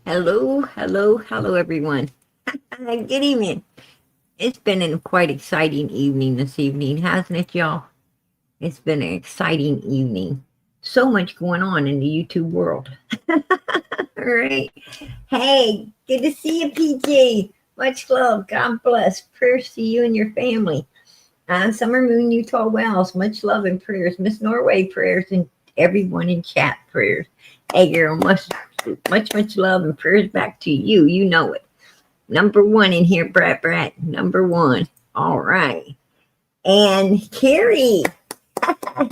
Hello, hello, hello, everyone. Good evening. It's been a quite exciting evening this evening, hasn't it, y'all? It's been an exciting evening. So much going on in the YouTube world. All right. Hey, good to see you, PG. Much love. God bless. Prayers to you and your family. Summer Moon, Utah Wells. Much love and prayers. Miss Norway prayers and everyone in chat prayers. Hey, girl, much love and prayers back to you. You know it. Number one in here, Brat. Number one. All right. And Carrie.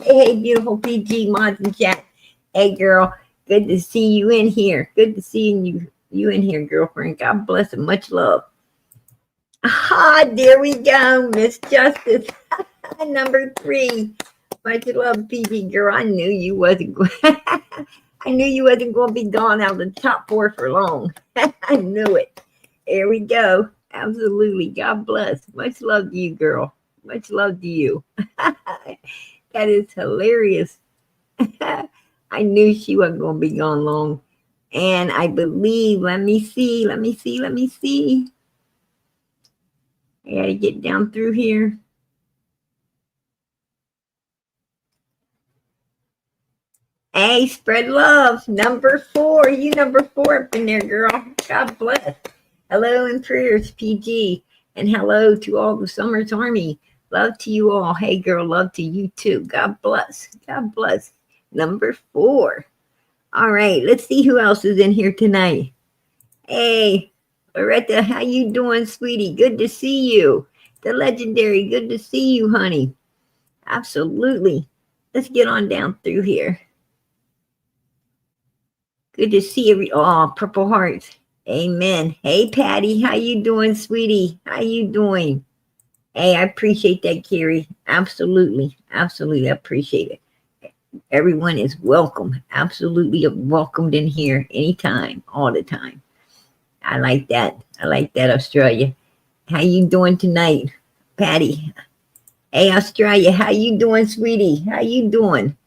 Hey, beautiful PG mods in chat. Hey, girl. Good to see you in here. Good to see you in here, girlfriend. God bless and much love. There we go, Miss Justice. Number 3. Much love, PG girl. I knew you wasn't. I knew you wasn't going to be gone out of the top 4 for long. I knew it. There we go. Absolutely. God bless. Much love to you, girl. Much love to you. That is hilarious. I knew she wasn't going to be gone long. And I believe, let me see. I got to get down through here. Hey, spread love. Number 4. You number 4 up in there, girl. God bless. Hello and prayers, PG. And hello to all the Summer's Army. Love to you all. Hey, girl, love to you too. God bless. God bless. Number 4. All right, let's see who else is in here tonight. Hey, Loretta, how you doing, sweetie? Good to see you. The legendary, good to see you, honey. Absolutely. Let's get on down through here. Good to see Purple Hearts. Amen. Hey, Patty, how you doing, sweetie? How you doing? Hey, I appreciate that, Carrie. Absolutely. I appreciate it. Everyone is welcome. Absolutely welcomed in here anytime, all the time. I like that. Australia. How you doing tonight, Patty? Hey, Australia, how you doing, sweetie? How you doing?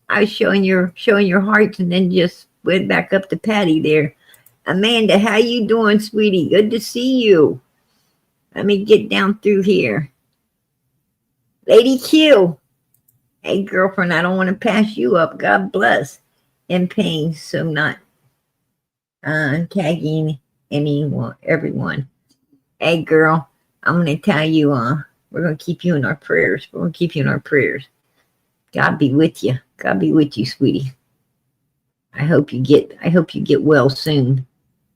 I was showing your hearts and then just went back up to Patty there. Amanda, how you doing, sweetie? Good to see you. Let me get down through here. Lady Q. Hey, girlfriend, I don't want to pass you up. God bless. In pain, so not tagging everyone. Hey, girl, I'm going to tell you, we're going to keep you in our prayers. God be with you. God be with you, sweetie. I hope you get well soon.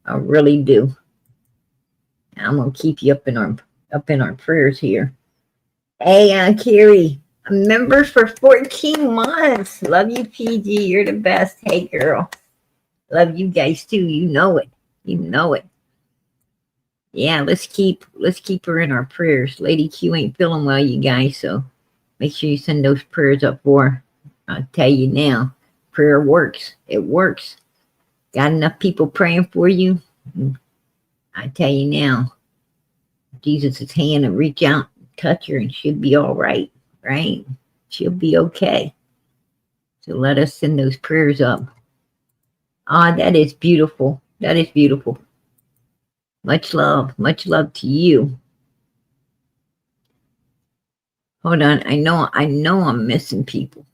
I really do. I'm gonna keep you up in our prayers here. Hey, Carrie, a member for 14 months. Love you, PG. You're the best. Hey, girl. Love you guys too. You know it. Yeah, let's keep her in our prayers. Lady Q ain't feeling well, you guys, so make sure you send those prayers up for her. I'll tell you now, prayer works. It works. Got enough people praying for you? I tell you now, Jesus' hand and reach out, touch her, and she'll be all right, right? She'll be okay. So let us send those prayers up. That is beautiful. Much love to you. Hold on, I know I'm missing people.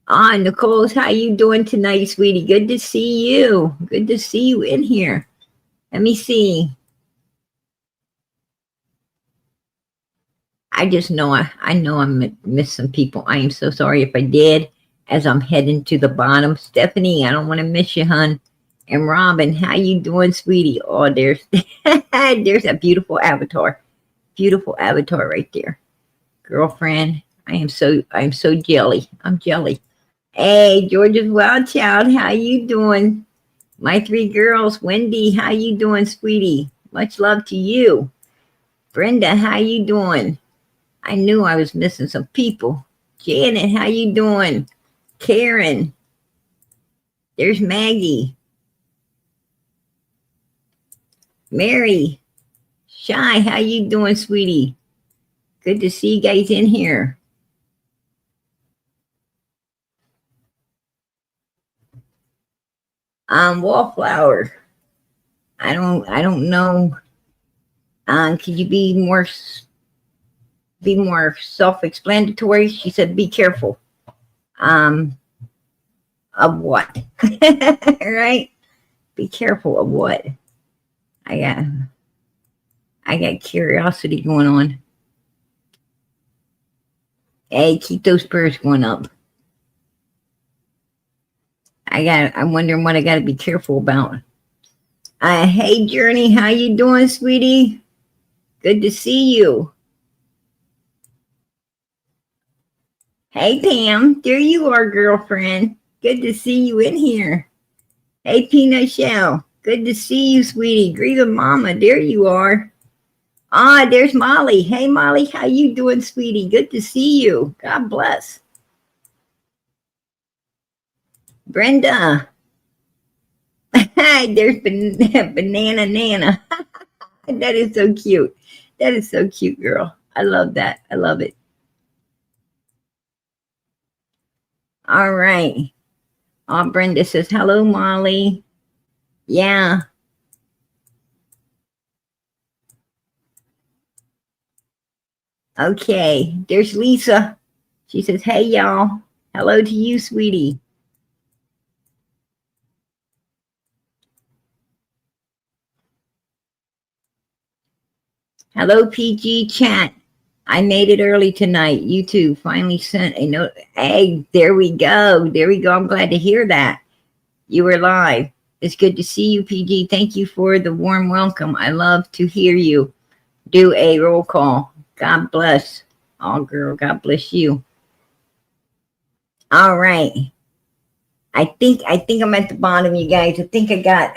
Nicole, how you doing tonight, sweetie? Good to see you. In here. Let me see. I just know I'm missing people. I am so sorry if I did, as I'm heading to the bottom. Stephanie, I don't want to miss you, hun. And Robin, how you doing, sweetie? Oh, there's there's a beautiful avatar. Beautiful avatar right there. Girlfriend, I'm so jelly. I'm jelly. Hey, Georgia's Wild Child, how you doing? My 3 girls, Wendy, how you doing, sweetie? Much love to you. Brenda, how you doing? I knew I was missing some people. Janet, how you doing? Karen, there's Maggie. Mary, Shy, how you doing, sweetie? Good to see you guys in here. Wallflower. I don't know. Could you be more self-explanatory? She said, be careful. Um, of what? Right? Be careful of what? I got I got curiosity going on. Hey, keep those prayers going up. I'm wondering what I got to be careful about. Hey, Journey, how you doing, sweetie? Good to see you. Hey, Pam, there you are, girlfriend. Good to see you in here. Hey, Peanut Shell, good to see you, sweetie. Grieving Mama, there you are. There's Molly. Hey, Molly, how you doing, sweetie? Good to see you. God bless. Brenda. There's Banana Nana. That is so cute. That is so cute, girl. I love that. I love it. All right. Brenda says, hello, Molly. Yeah. Okay. There's Lisa. She says, hey, y'all. Hello to you, sweetie. Hello, PG chat. I made it early tonight. You too. Finally sent a note. Hey, there we go. There we go. I'm glad to hear that. You were live. It's good to see you, PG. Thank you for the warm welcome. I love to hear you do a roll call. God bless. Oh, girl, God bless you. All right. I think I'm at the bottom, you guys. I think I got,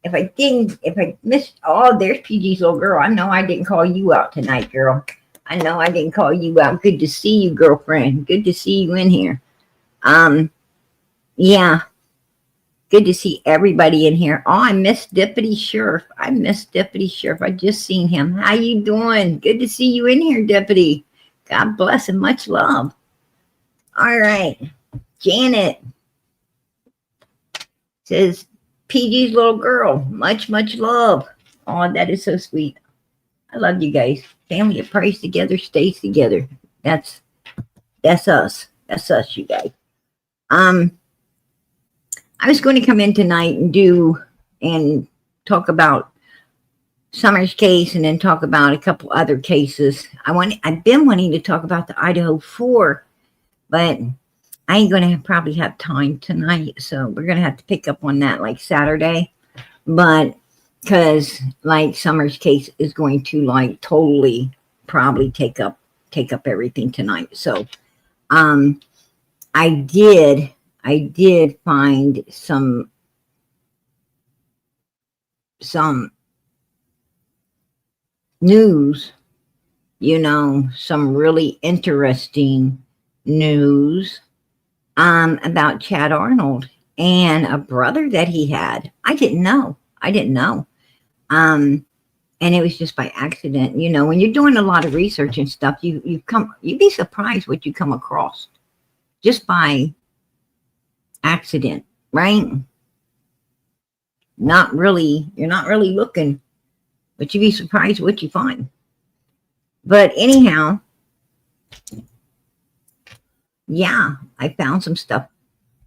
if I missed, there's PG's little girl. I know I didn't call you out tonight, girl. I know I didn't call you out. Good to see you, girlfriend. Good to see you in here. Yeah. Good to see everybody in here. I missed Deputy Sheriff. I just seen him. How you doing? Good to see you in here, Deputy. God bless and much love. All right. Janet says, PG's little girl. Much, much love. Oh, that is so sweet. I love you guys. Family that prays together stays together. That's us. That's us, you guys. I was going to come in tonight and talk about Summer's case and then talk about a couple other cases. I've been wanting to talk about the Idaho 4, but I ain't going to probably have time tonight. So we're going to have to pick up on that like Saturday. But because like Summer's case is going to like totally probably take up everything tonight. So I did find some news, some really interesting news about Chad Arnold and a brother that he had. I didn't know. And it was just by accident. When you're doing a lot of research and stuff, you'd be surprised what you come across just by accident, right? You're not really looking, but you'd be surprised what you find. But anyhow, yeah, I found some stuff.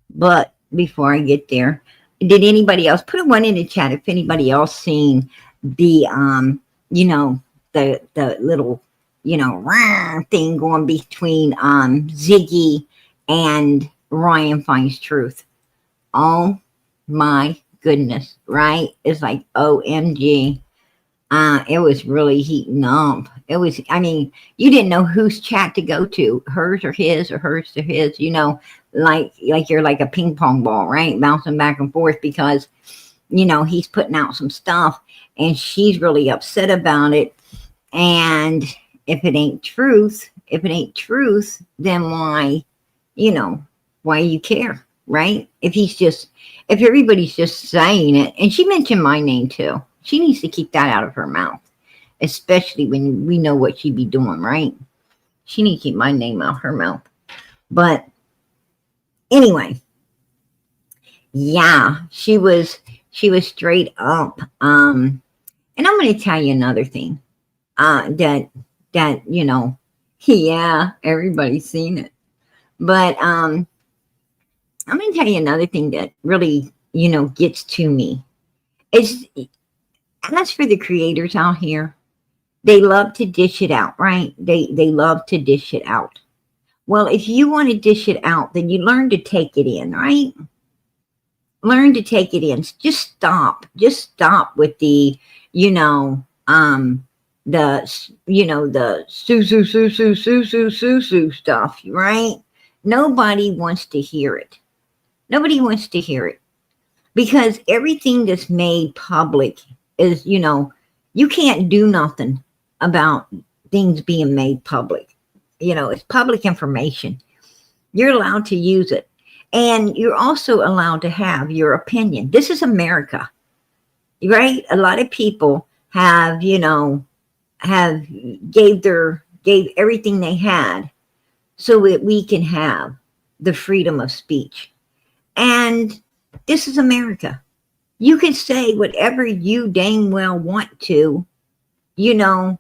But before I get there, did anybody else put one in the chat if anybody else seen the the little thing going between Ziggy and Ryan Finds Truth? Oh my goodness, right? It's like OMG. It was really heating up. It was, you didn't know whose chat to go to, hers or his, or hers to his, like you're like a ping pong ball, right? Bouncing back and forth because, he's putting out some stuff and she's really upset about it. And if it ain't truth, then why you care, right? If everybody's just saying it, and she mentioned my name too. She needs to keep that out of her mouth, especially when we know what she'd be doing, right? She needs to keep my name out of her mouth. But anyway, Yeah, she was straight up. And I'm going to tell you another thing. That yeah, everybody's seen it. But I'm going to tell you another thing that really gets to me. Is as for the creators out here, they love to dish it out, right? They love to dish it out. Well, if you want to dish it out, then you learn to take it in, right? Learn to take it in. Just stop. Just stop with the, you know, the, the sue stuff, right? Nobody wants to hear it. Nobody wants to hear it because everything that's made public is, you can't do nothing about things being made public. It's public information. You're allowed to use it. And you're also allowed to have your opinion. This is America, right? A lot of people have, have gave everything they had so that we can have the freedom of speech. And this is America. You can say whatever you dang well want to, you know,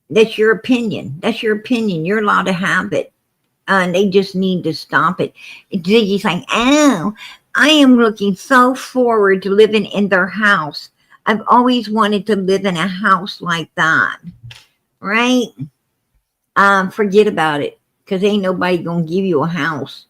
that's your opinion. That's your opinion. You're allowed to have it. And they just need to stop it. Ziggy's like, oh, I am looking so forward to living in their house. I've always wanted to live in a house like that. Right? Forget about it. Because ain't nobody going to give you a house.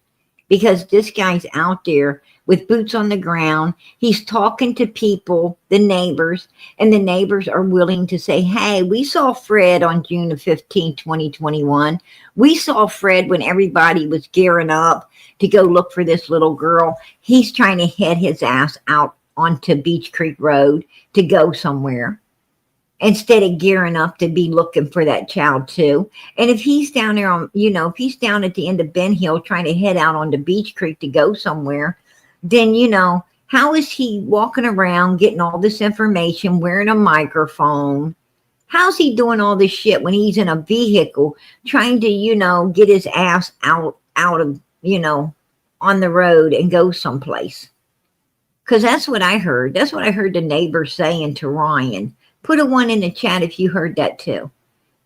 Because this guy's out there with boots on the ground. He's talking to people, the neighbors, and the neighbors are willing to say, hey, we saw Fred on June the 15th, 2021. We saw Fred when everybody was gearing up to go look for this little girl. He's trying to head his ass out onto Beach Creek Road to go somewhere instead of gearing up to be looking for that child too. And if he's down there on, if he's down at the end of Ben Hill trying to head out onto Beach Creek to go somewhere, then, how is he walking around getting all this information, wearing a microphone? How's he doing all this shit when he's in a vehicle trying to, get his ass out of, on the road and go someplace? Because that's what I heard. That's what I heard the neighbor saying to Ryan. Put a 1 in the chat if you heard that too.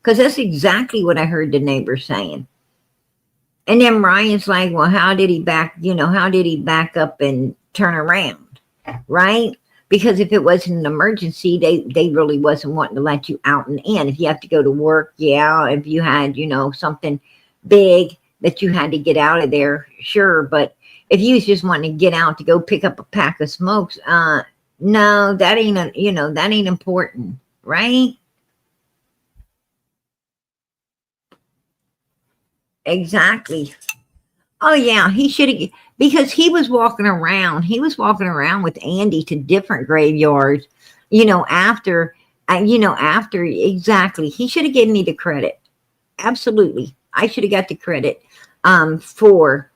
Because that's exactly what I heard the neighbor saying. And then Ryan's like, well, how did he back up and turn around? Right? Because if it wasn't an emergency, they really wasn't wanting to let you out and in. If you have to go to work, yeah. If you had, something big that you had to get out of there, sure. But if you was just wanting to get out to go pick up a pack of smokes, no, that ain't important, right? Exactly. Oh yeah, he should have, because he was walking around. He was walking around with Andy to different graveyards. After exactly. He should have given me the credit. Absolutely, I should have got the credit for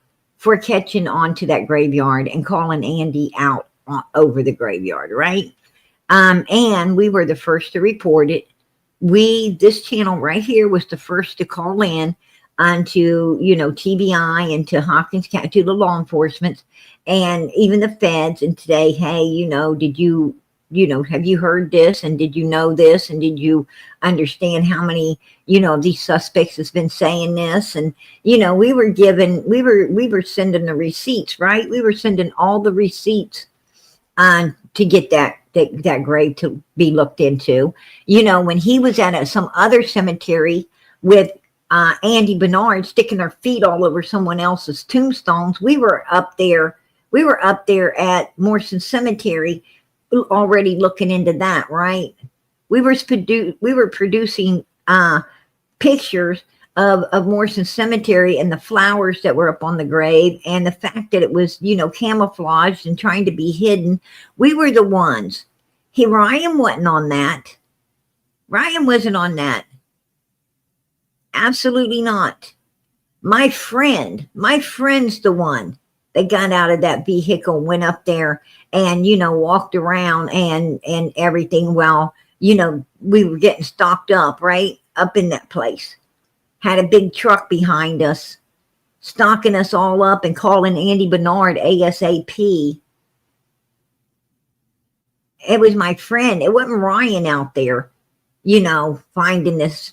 catching on to that graveyard and calling Andy out over the graveyard, right? And we were the first to report it. This channel right here was the first to call in onto, TBI and to Hopkins County, to the law enforcement and even the feds. And today, hey, did you, have you heard this? And did you know this? And did you understand how many, these suspects has been saying this? And, we were sending the receipts, right? We were sending all the receipts on to get that grave to be looked into. When he was at some other cemetery with Andy Bernard sticking their feet all over someone else's tombstones, we were up there at Morrison Cemetery already looking into that, right? We were producing pictures of Morrison Cemetery and the flowers that were up on the grave and the fact that it was, camouflaged and trying to be hidden. We were the ones. Ryan wasn't on that. Ryan wasn't on that. Absolutely not. My friend's the one that got out of that vehicle, went up there and, walked around and everything while, we were getting stocked up, right? Up in that place. Had a big truck behind us, stocking us all up and calling Andy Bernard ASAP. It was my friend. It wasn't Ryan out there, finding this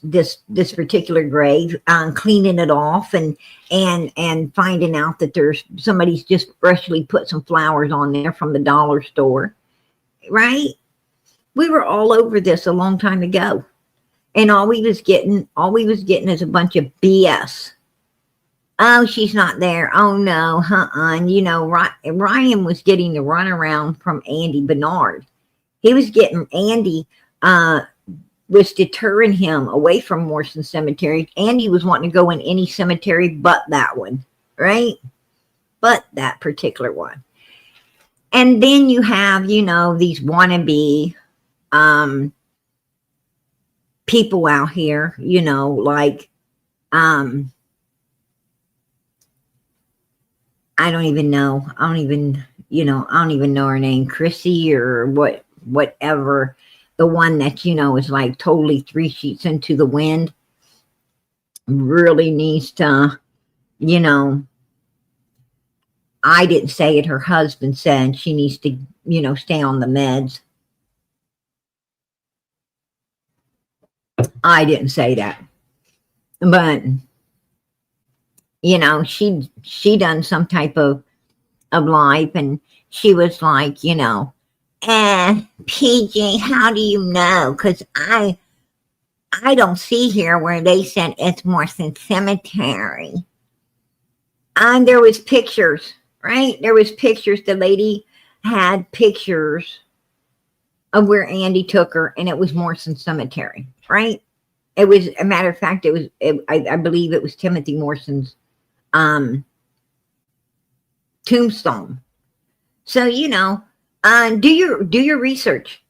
particular grave, cleaning it off, and finding out that there's somebody's just freshly put some flowers on there from the dollar store, right? We were all over this a long time ago, and all we was getting is a bunch of BS. Oh, she's not there. Oh no, Ryan was getting the runaround from Andy Bernard. He was getting Andy. Was deterring him away from Morrison Cemetery. Andy was wanting to go in any cemetery but that one, right? But that particular one. And then you have, these wannabe people out here, like I don't even know. I don't even know her name, Chrissy or whatever. The one that, is like totally 3 sheets into the wind, really needs to, I didn't say it. Her husband said she needs to, stay on the meds. I didn't say that. But, she done some type of life, and she was like, PJ, how do you know? Because I don't see here where they said it's Morrison Cemetery. And there was pictures, right? There was pictures. The lady had pictures of where Andy took her, and it was Morrison Cemetery, right? It was, a matter of fact, I believe it was Timothy Morrison's tombstone. So, do your research,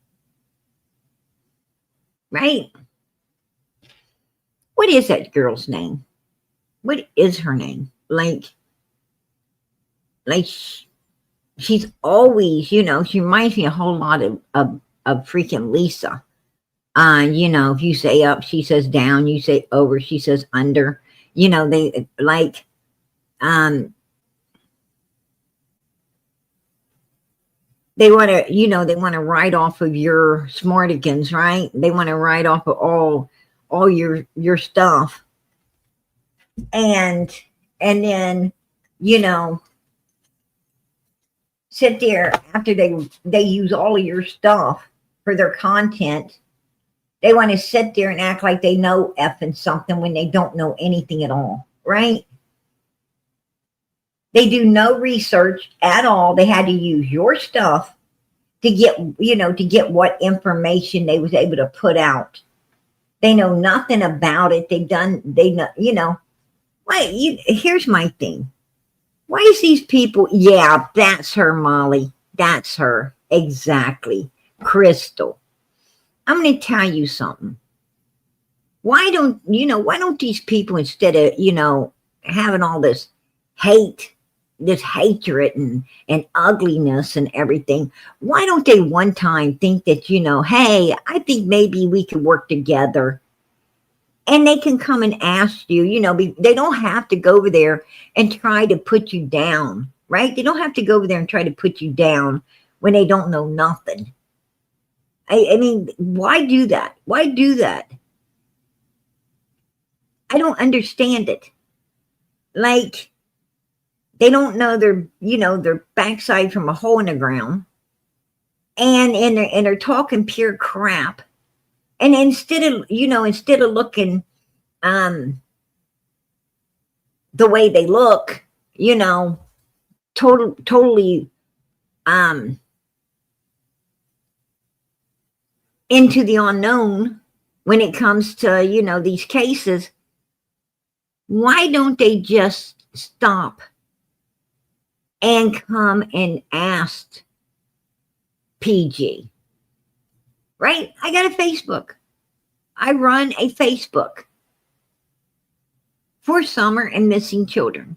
right? What is that girl's name? What is her name? Like she's always, she reminds me a whole lot of freaking Lisa. If you say up, she says down. You say over, she says under. They like they want to write off of your smartigans, right? They want to write off of all your stuff. And then, sit there after they use all of your stuff for their content. They want to sit there and act like they know effing something when they don't know anything at all, right? They do no research at all. They had to use your stuff to get what information they was able to put out. They know nothing about it. Here's my thing. Why is these people, yeah, that's her, Molly. That's her. Exactly. Crystal. I'm going to tell you something. Why don't these people, instead of, having all this hate, this hatred and ugliness and everything, why don't they one time think that, hey, I think maybe we could work together, and they can come and ask you, they don't have to go over there and try to put you down, right? They don't have to go over there and try to put you down when they don't know nothing. I mean, why do that? Why do that? I don't understand it. Like, they don't know their backside from a hole in the ground, and they're talking pure crap. And instead of looking the way they look, totally into the unknown when it comes to, these cases, why don't they just stop and come and ask PG? Right? I got a Facebook. I run a Facebook for summer and missing children.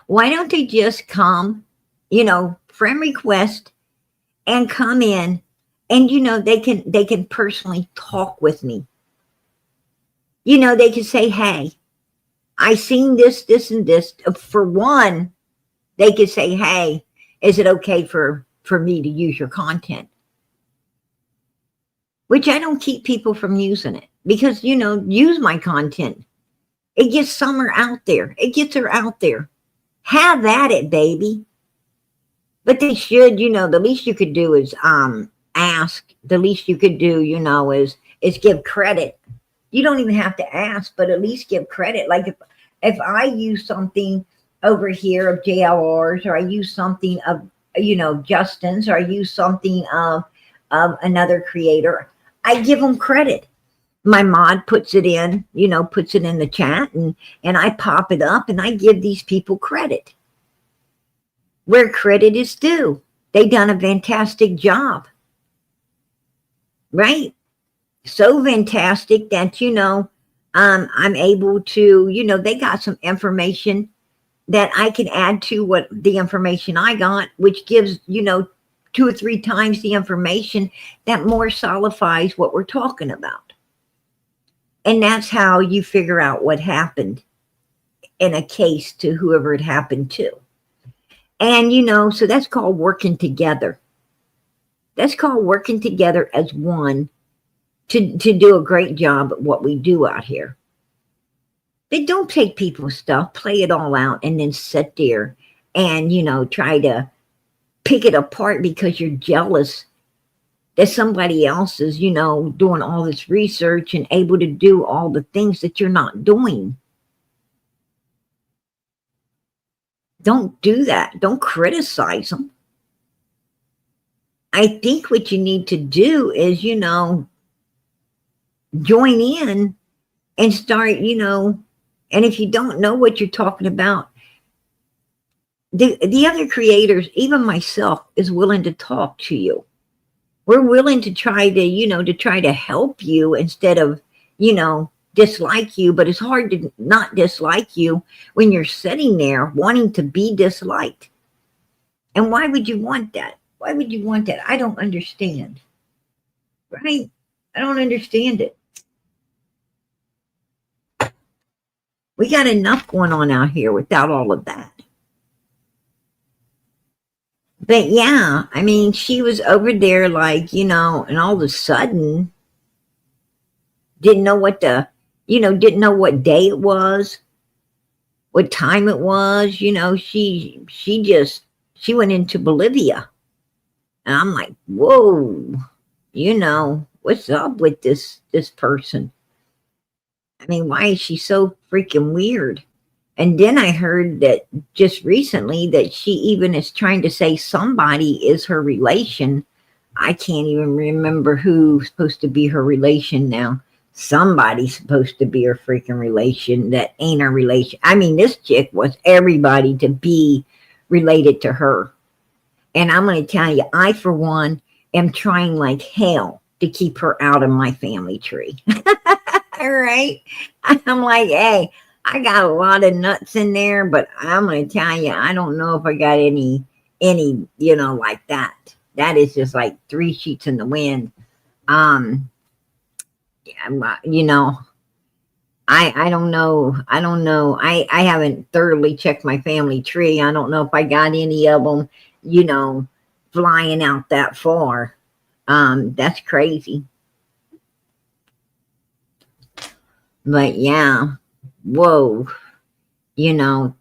Why don't they just come, friend request, and come in, and they can personally talk with me. They can say, hey, I seen this and this. For one, they could say, hey, is it okay for for me to use your content, which I don't keep people from using it because, use my content. It gets Summer out there. It gets her out there. Have at it, baby. But they should, the least you could do is ask. The least you could do, is give credit. You don't even have to ask, but at least give credit. Like if I use something over here of JLR's, or I use something of, Justin's, or I use something of another creator, I give them credit. My mod puts it in, puts it in the chat, and I pop it up and I give these people credit where credit is due. They done a fantastic job, right? So fantastic that, I'm able to, they got some information that I can add to what the information I got, which gives, 2 or 3 times the information that more solidifies what we're talking about. And that's how you figure out what happened in a case to whoever it happened to. And, so that's called working together. That's called working together as one to do a great job at what we do out here. They don't take people's stuff, play it all out, and then sit there and, try to pick it apart because you're jealous that somebody else is, doing all this research and able to do all the things that you're not doing. Don't do that. Don't criticize them. I think what you need to do is, join in and start, and if you don't know what you're talking about, the other creators, even myself, is willing to talk to you. We're willing to try to help you instead of, dislike you. But it's hard to not dislike you when you're sitting there wanting to be disliked. And why would you want that? Why would you want that? I don't understand. Right? I don't understand it. We got enough going on out here without all of that. But yeah, I mean, she was over there like, and all of a sudden didn't know what didn't know what day it was, what time it was. She went into Bolivia. And I'm like, whoa, what's up with this person? I mean, why is she so freaking weird? And then I heard that just recently that she even is trying to say somebody is her relation. I can't even remember who's supposed to be her relation now. Somebody's supposed to be her freaking relation that ain't her relation. I mean, this chick wants everybody to be related to her. And I'm going to tell you, I, for one, am trying like hell to keep her out of my family tree. All right. I'm like, hey, I got a lot of nuts in there, but I'm going to tell you, I don't know if I got any, like that. That is just like 3 sheets in the wind. I don't know. I haven't thoroughly checked my family tree. I don't know if I got any of them, flying out that far. That's crazy. But yeah, whoa,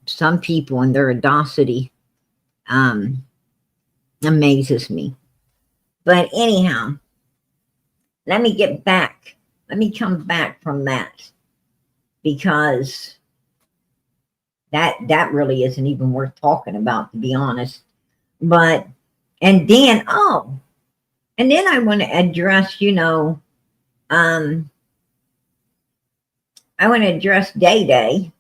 some people and their audacity amazes me. But anyhow, let me get back. Let me come back from that, because that really isn't even worth talking about, to be honest. But and then I want to address, I want to address Day Day,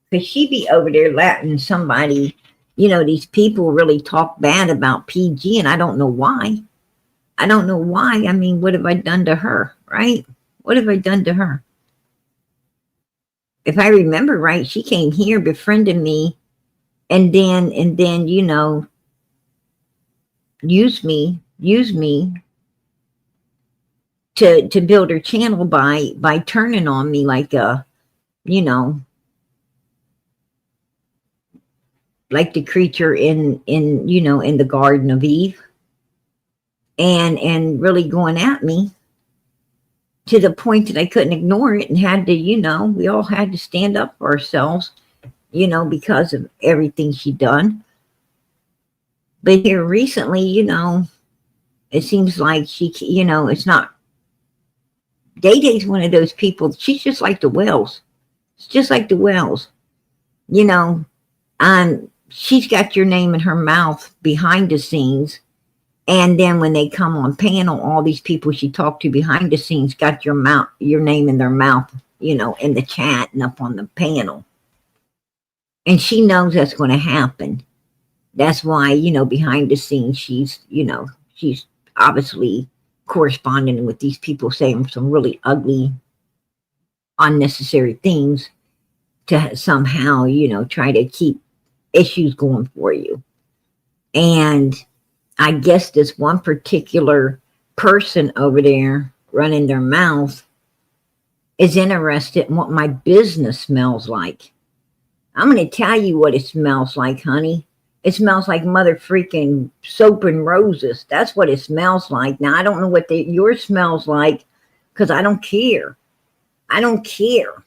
because she be over there letting somebody, these people really talk bad about PG, and I don't know why. I don't know why. I mean, what have I done to her, right? What have I done to her? If I remember right, she came here, befriended me, and then, use me to build her channel by turning on me like a, like the creature in you know, in the Garden of Eve, and really going at me to the point that I couldn't ignore it and had to, you know, we all had to stand up for ourselves, you know, because of everything she done. But here recently, you know, it seems like she, you know, it's not. Day Day's one of those people. She's just like the Wells. It's just like the Wells, you know. She's got your name in her mouth behind the scenes, and then when they come on panel, all these people she talked to behind the scenes got your name in their mouth, you know, in the chat and up on the panel. And she knows that's going to happen. That's why, you know, behind the scenes, she's, you know, she's obviously corresponding with these people saying some really ugly, unnecessary things to somehow, you know, try to keep issues going for you. And I guess this one particular person over there running their mouth is interested in what my business smells like. I'm going to tell you what it smells like, honey. It smells like mother freaking soap and roses. That's what it smells like. Now, I don't know what yours smells like because I don't care. I don't care.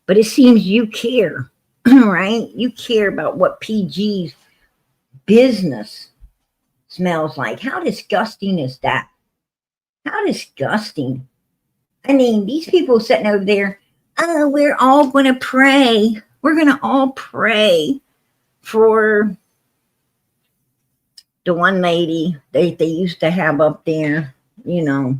But it seems you care, right? You care about what PG's business smells like. How disgusting is that? How disgusting. I mean, these people sitting over there, oh, we're all going to pray. We're going to all pray for the one lady they used to have up there, you know.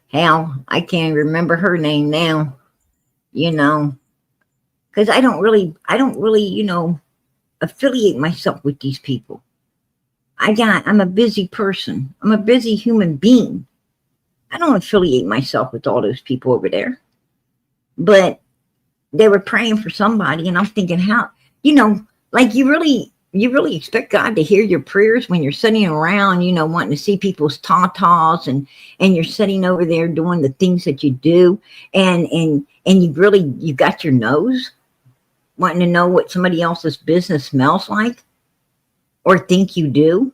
Hell, I can't remember her name now, you know, because I don't really, you know, affiliate myself with these people. I'm a busy person. I'm a busy human being. I don't affiliate myself with all those people over there. But they were praying for somebody, and I'm thinking, how, you know, like you really expect God to hear your prayers when you're sitting around, you know, wanting to see people's tatas, and you're sitting over there doing the things that you do, and you got your nose wanting to know what somebody else's business smells like or think you do.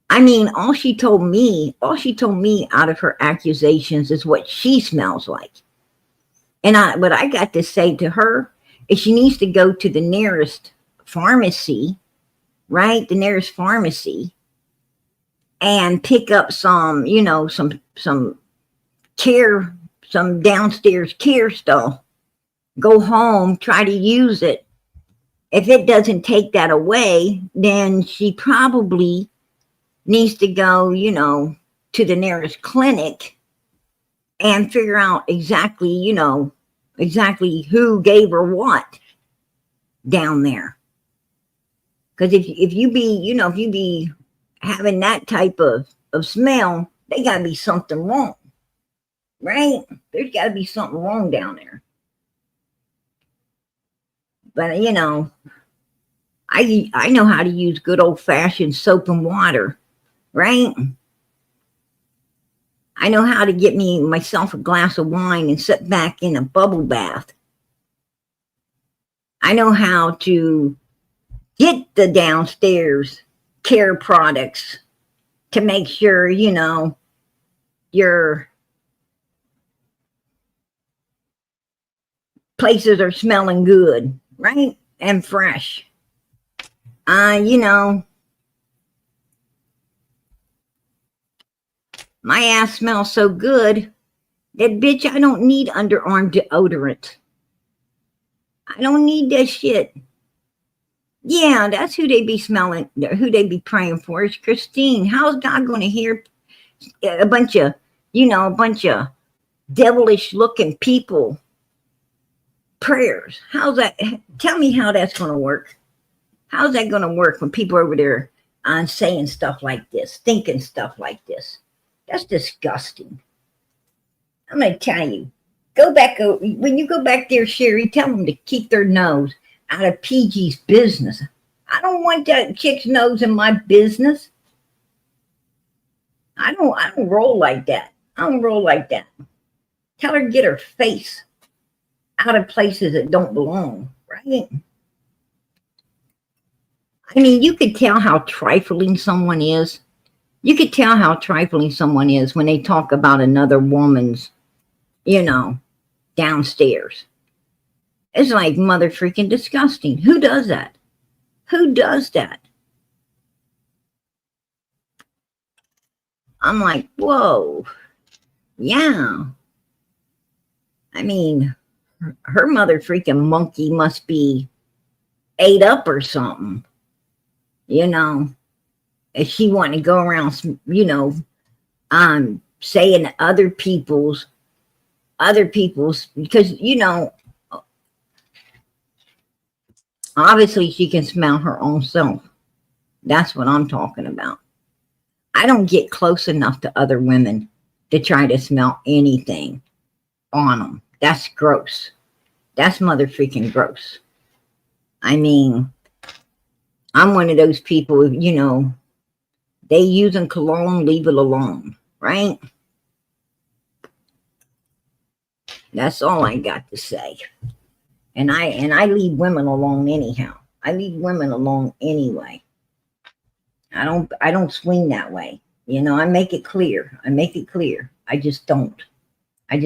I mean, all she told me out of her accusations is what she smells like. And what I got to say to her is she needs to go to the nearest pharmacy, right? The nearest pharmacy, and pick up some, you know, some downstairs care stuff. Go home, try to use it. If it doesn't take that away, then she probably needs to go, you know, to the nearest clinic and figure out exactly, you know, exactly who gave her what down there. Because if you be having that type of smell, there got to be something wrong, right? There's got to be something wrong down there. But, you know, I know how to use good old-fashioned soap and water, right? I know how to get myself a glass of wine and sit back in a bubble bath. I know how to get the downstairs care products to make sure, you know, your places are smelling good, right? And fresh. You know, my ass smells so good that, bitch, I don't need underarm deodorant. I don't need that shit. Yeah, that's who they be smelling, who they be praying for. It's Christine. How's God going to hear a bunch of devilish looking people prayers? How's that? Tell me how that's going to work. How's that going to work when people are over there saying stuff like this, thinking stuff like this? That's disgusting. I'm going to tell you. Go back, when you go back there, Sherry, tell them to keep their nose out of PG's business. I don't want that chick's nose in my business. I don't roll like that. I don't roll like that. Tell her to get her face out of places that don't belong, right? I mean, you could tell how trifling someone is. You could tell how trifling someone is when they talk about another woman's, you know, downstairs. It's like mother freaking disgusting. Who does that? Who does that? I'm like, whoa, yeah. I mean, her mother freaking monkey must be ate up or something, you know. If she want to go around, saying other people's, because obviously she can smell her own self. That's what I'm talking about. I don't get close enough to other women to try to smell anything on them. That's gross. That's mother freaking gross. I mean, I'm one of those people, they using cologne, leave it alone, right? That's all I got to say. And I leave women alone anyhow. I leave women alone anyway. I don't swing that way. I make it clear. I just don't. But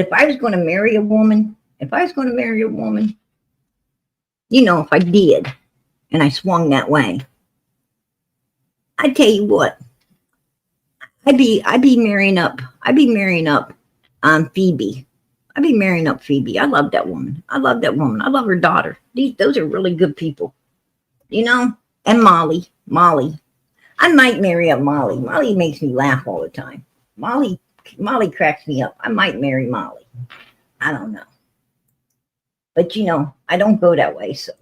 if I was going to marry a woman, if I did and I swung that way, I tell you what, I'd be marrying up Phoebe. I'd be marrying up Phoebe. I love that woman. I love her daughter. Those are really good people, and Molly. I might marry up Molly. Molly makes me laugh all the time. Molly cracks me up. I might marry Molly. I don't know. But I don't go that way, so.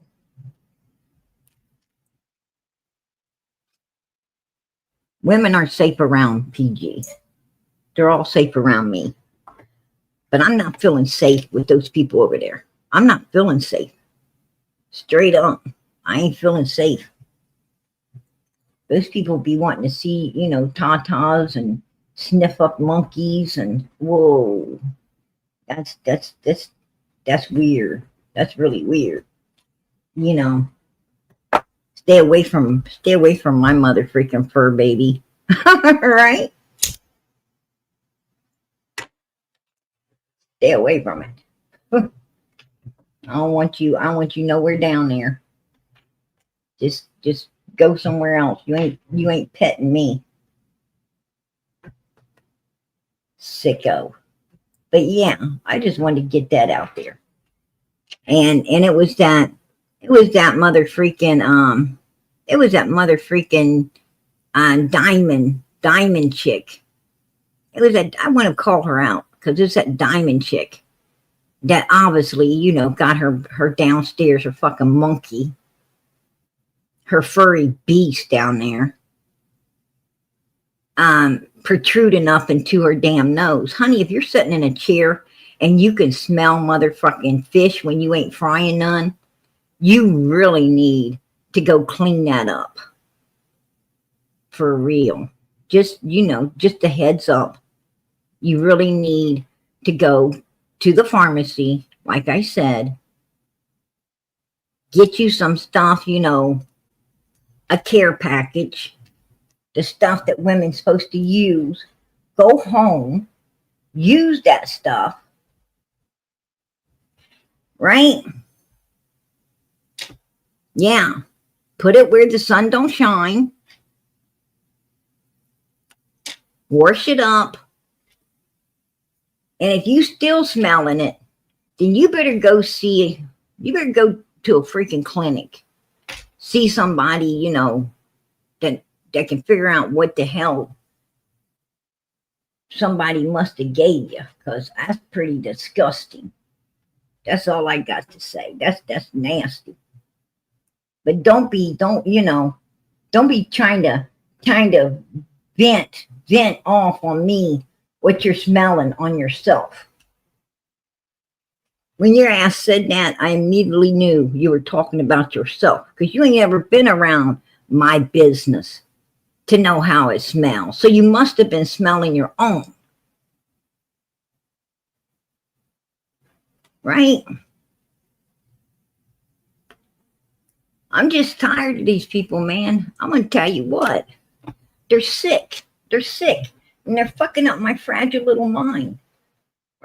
Women are safe around PG. They're all safe around me. But I'm not feeling safe with those people over there. I'm not feeling safe. Straight up. I ain't feeling safe. Those people be wanting to see, tatas and sniff up monkeys and whoa. That's weird. That's really weird. Stay away from my mother freaking fur baby. Right? Stay away from it. I don't want you nowhere down there. Just go somewhere else. You ain't petting me. Sicko. But yeah, I just wanted to get that out there. And it was that mother freaking diamond chick. It was that, I want to call her out because it's that diamond chick that obviously, got her downstairs, her fucking monkey, her furry beast down there, protruding up into her damn nose. Honey, if you're sitting in a chair and you can smell motherfucking fish when you ain't frying none, you really need to go clean that up. For real. Just a heads up. You really need to go to the pharmacy, like I said, get you some stuff, a care package, the stuff that women's supposed to use. Go home, use that stuff, right? Yeah. Put it where the sun don't shine. Wash it up. And if you still smelling it, then you better go to a freaking clinic. See somebody, that can figure out what the hell somebody must have gave you, because that's pretty disgusting. That's all I got to say. That's nasty. But don't be trying to vent off on me what you're smelling on yourself. When your ass said that, I immediately knew you were talking about yourself, because you ain't ever been around my business to know how it smells. So you must have been smelling your own. right? I'm just tired of these people, man. I'm going to tell you what. They're sick. They're sick. And they're fucking up my fragile little mind,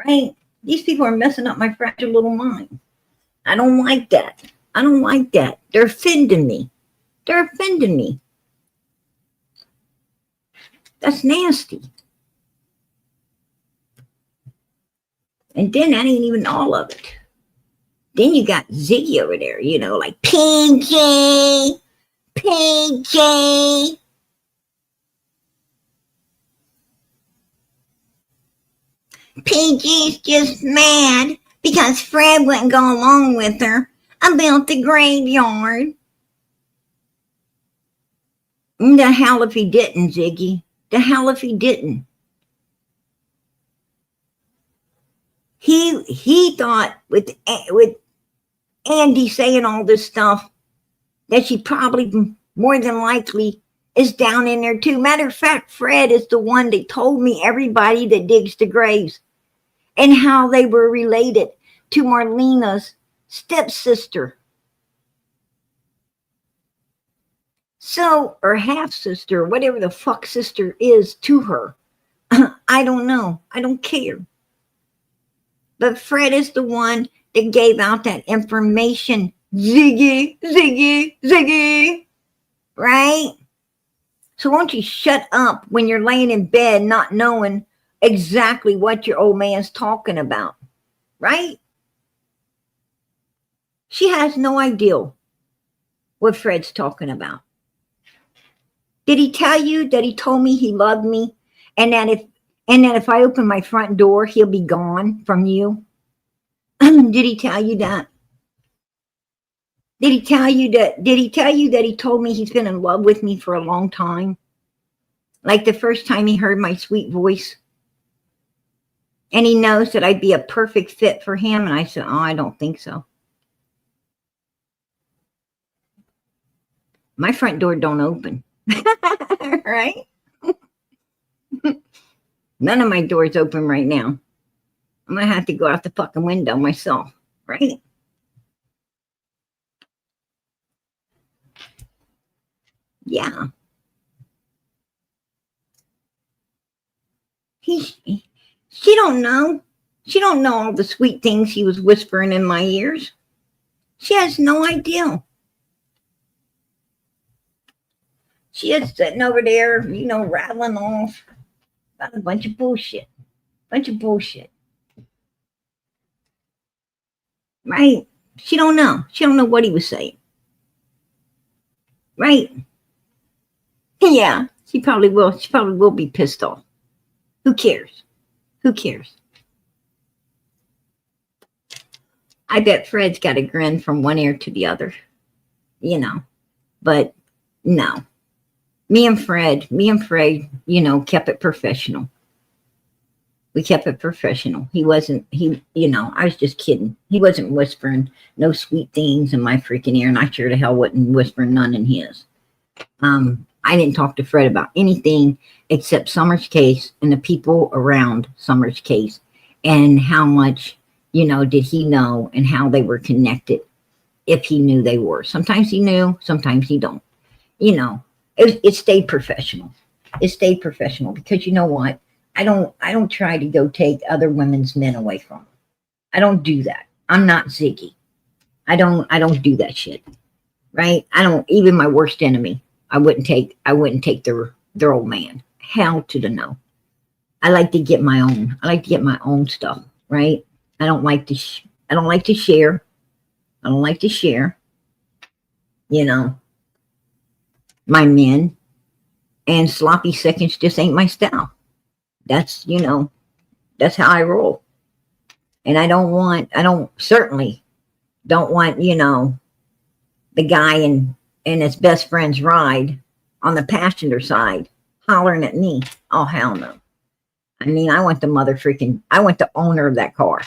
right? These people are messing up my fragile little mind. I don't like that. I don't like that. They're offending me. They're offending me. That's nasty. And then that ain't even all of it. Then you got Ziggy over there, like Pinky, Pinky. Pinky's just mad because Fred wouldn't go along with her about the graveyard. The hell if he didn't, Ziggy. The hell if he didn't. He thought with Andy saying all this stuff that she probably more than likely is down in there too. Matter of fact, Fred is the one that told me everybody that digs the graves and how they were related to Marlena's stepsister. So, or half sister, whatever the fuck sister is to her. I don't know. I don't care. But Fred is the one that gave out that information. Ziggy, Ziggy, Ziggy. Right? So won't you shut up when you're laying in bed not knowing exactly what your old man's talking about? Right? She has no idea what Fred's talking about. Did he tell you that he told me he loved me and that if I open my front door, he'll be gone from you? Did he tell you that? Did he tell you that he told me he's been in love with me for a long time? Like the first time he heard my sweet voice. And he knows that I'd be a perfect fit for him. And I said, oh, I don't think so. My front door don't open. Right? None of my doors open right now. I'm going to have to go out the fucking window myself. Right? Yeah. She don't know. She don't know all the sweet things he was whispering in my ears. She has no idea. She is sitting over there, rattling off about a bunch of bullshit. Bunch of bullshit. Right? She don't know. She don't know what he was saying. Right? Yeah, she probably will. She probably will be pissed off. Who cares? Who cares? I bet Fred's got a grin from one ear to the other. But no. Me and Fred, kept it professional. We kept it professional. He wasn't, I was just kidding. He wasn't whispering no sweet things in my freaking ear, and I sure the hell wasn't whispering none in his. I didn't talk to Fred about anything except Summer's case and the people around Summer's case and how much, did he know and how they were connected, if he knew they were. Sometimes he knew, sometimes he don't. It stayed professional. It stayed professional because you know what? I don't try to go take other women's men away from them. I don't do that. I'm not Ziggy. I don't do that shit. Right? I don't, even my worst enemy, I wouldn't take their old man. Hell to the no. I like to get my own. I like to get my own stuff, right? I don't like to share. I don't like to share, my men, and sloppy seconds just ain't my style. That's that's how I roll. And I certainly don't want, the guy in his best friend's ride on the passenger side hollering at me. Oh, hell no. I mean, I want the owner of that car.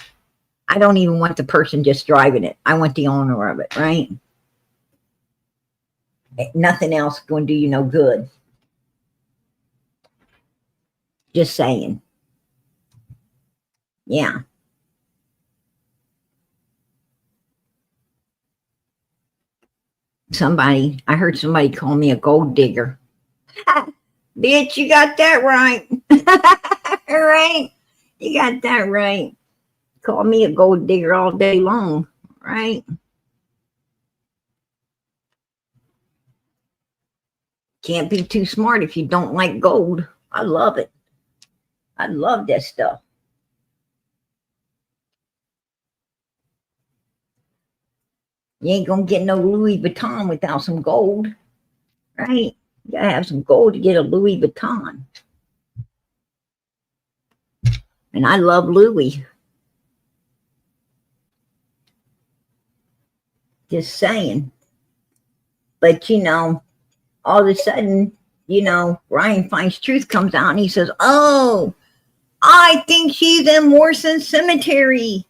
I don't even want the person just driving it. I want the owner of it, right? Nothing else going to do you no good. Just saying. Yeah. I heard somebody call me a gold digger. Bitch, you got that right. Right? You got that right. Call me a gold digger all day long, right? Can't be too smart if you don't like gold. I love it. I love that stuff. You ain't gonna get no Louis Vuitton without some gold, right? You gotta have some gold to get a Louis Vuitton. And I love Louis. Just saying. But all of a sudden, Ryan Finds Truth comes out and he says, "Oh, I think she's in Morrison Cemetery."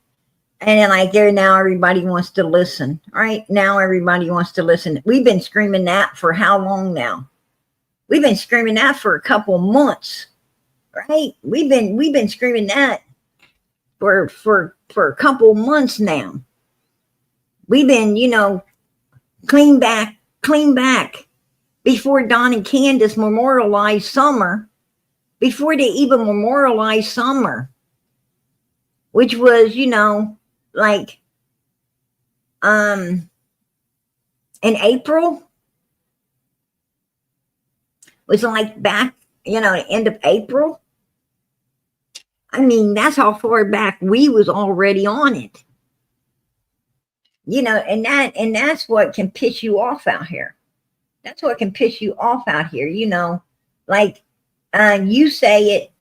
And then there now everybody wants to listen. Right? Now everybody wants to listen. We've been screaming that for how long now? We've been screaming that for a couple months. Right? We've been screaming that for a couple months now. We've been, clean back. Before Don and Candace memorialized Summer, before they even memorialized Summer, which was, like in April, was like back, end of April. I mean, that's how far back we was already on it. And that's what can piss you off out here. That's what can piss you off out here, like you say it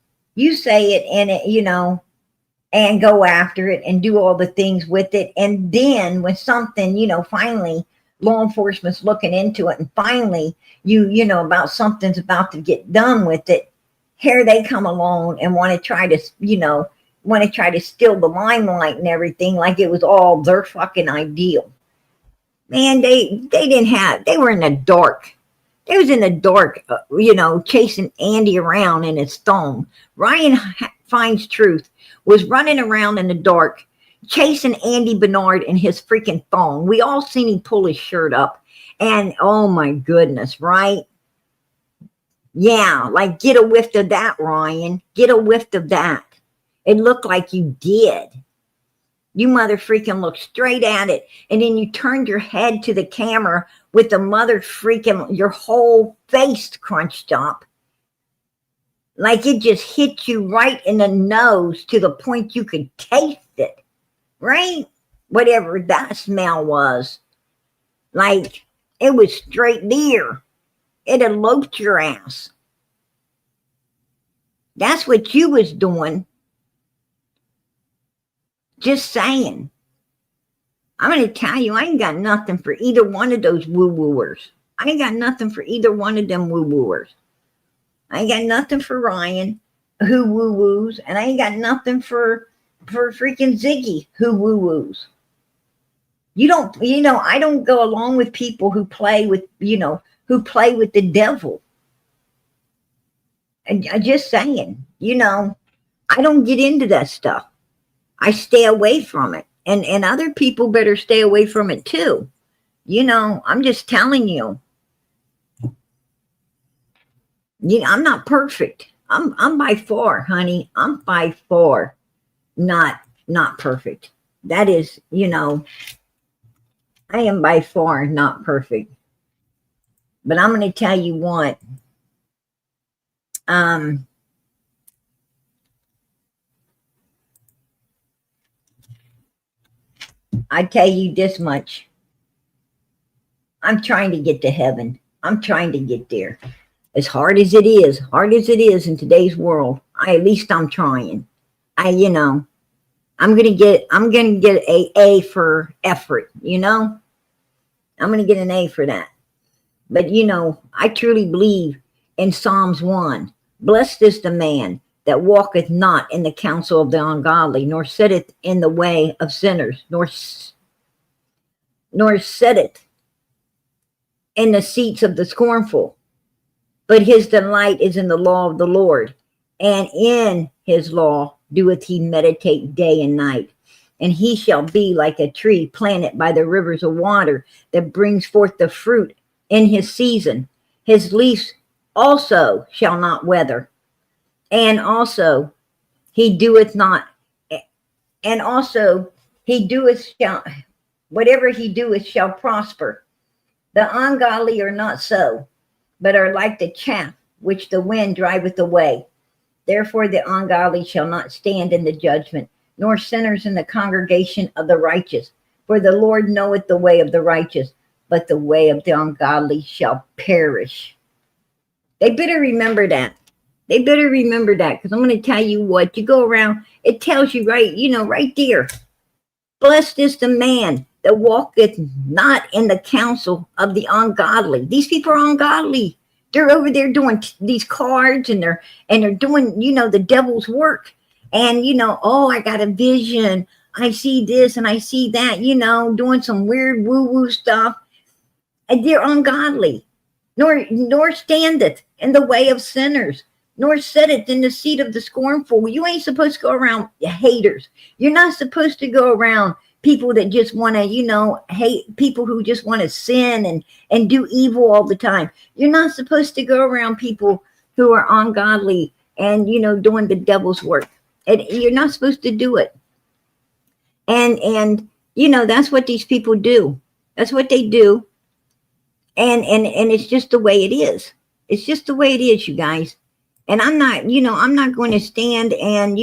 and it, and go after it and do all the things with it. And then when something, finally law enforcement's looking into it and finally about something's about to get done with it, here they come along and want to try to, steal the limelight and everything like it was all their fucking ideal. Man, they were in the dark. They was in the dark, chasing Andy around in his thong. Ryan Finds Truth was running around in the dark, chasing Andy Bernard in his freaking thong. We all seen him pull his shirt up. And oh my goodness, right? Yeah, like get a whiff of that, Ryan. Get a whiff of that. It looked like you did. You mother freaking looked straight at it. And then you turned your head to the camera with the mother freaking, your whole face crunched up. Like it just hit you right in the nose to the point you could taste it. Right? Whatever that smell was. Like it was straight there. It eloped your ass. That's what you was doing. Just saying. I'm going to tell you, I ain't got nothing for either one of those woo-wooers. I ain't got nothing for either one of them woo-wooers. I ain't got nothing for Ryan, who woo-woos, and I ain't got nothing for freaking Ziggy, who woo-woos. I don't go along with people who play with, who play with the devil. And I'm just saying, I don't get into that stuff. I stay away from it. And other people better stay away from it too. I'm just telling you. I'm not perfect. I'm by far, honey. I'm by far not perfect. That is, I am by far not perfect. But I'm going to tell you what. I tell you this much. I'm trying to get to heaven. I'm trying to get there. As hard as it is in today's world, at least I'm trying. I'm gonna get a A for effort, I'm gonna get an A for that. But I truly believe in Psalms 1. Blessed is the man that walketh not in the counsel of the ungodly, nor sitteth in the way of sinners, nor sitteth in the seats of the scornful. But his delight is in the law of the Lord, and in his law doeth he meditate day and night. and he shall be like a tree planted by the rivers of water, that brings forth the fruit in his season. His leaves also shall not wither, and also he doeth not, and also he doeth shall, whatever he doeth shall prosper. The ungodly are not so, but are like the chaff which the wind driveth away. Therefore the ungodly shall not stand in the judgment, nor sinners in the congregation of the righteous. For the Lord knoweth the way of the righteous, but the way of the ungodly shall perish. They better remember that. They better remember that, because I'm going to tell you what, you go around, it tells you right, right there. Blessed is the man that walketh not in the counsel of the ungodly. These people are ungodly. They're over there doing these cards, and they're doing, the devil's work. And, oh, I got a vision. I see this and I see that, doing some weird woo-woo stuff. And they're ungodly. Nor standeth in the way of sinners, nor sitteth in the seat of the scornful. You ain't supposed to go around haters. You're not supposed to go around people that just want to, hate, people who just want to sin and do evil all the time. You're not supposed to go around people who are ungodly and, doing the devil's work. And you're not supposed to do it. And that's what these people do. That's what they do. And it's just the way it is. It's just the way it is, you guys. And I'm not going to stand and,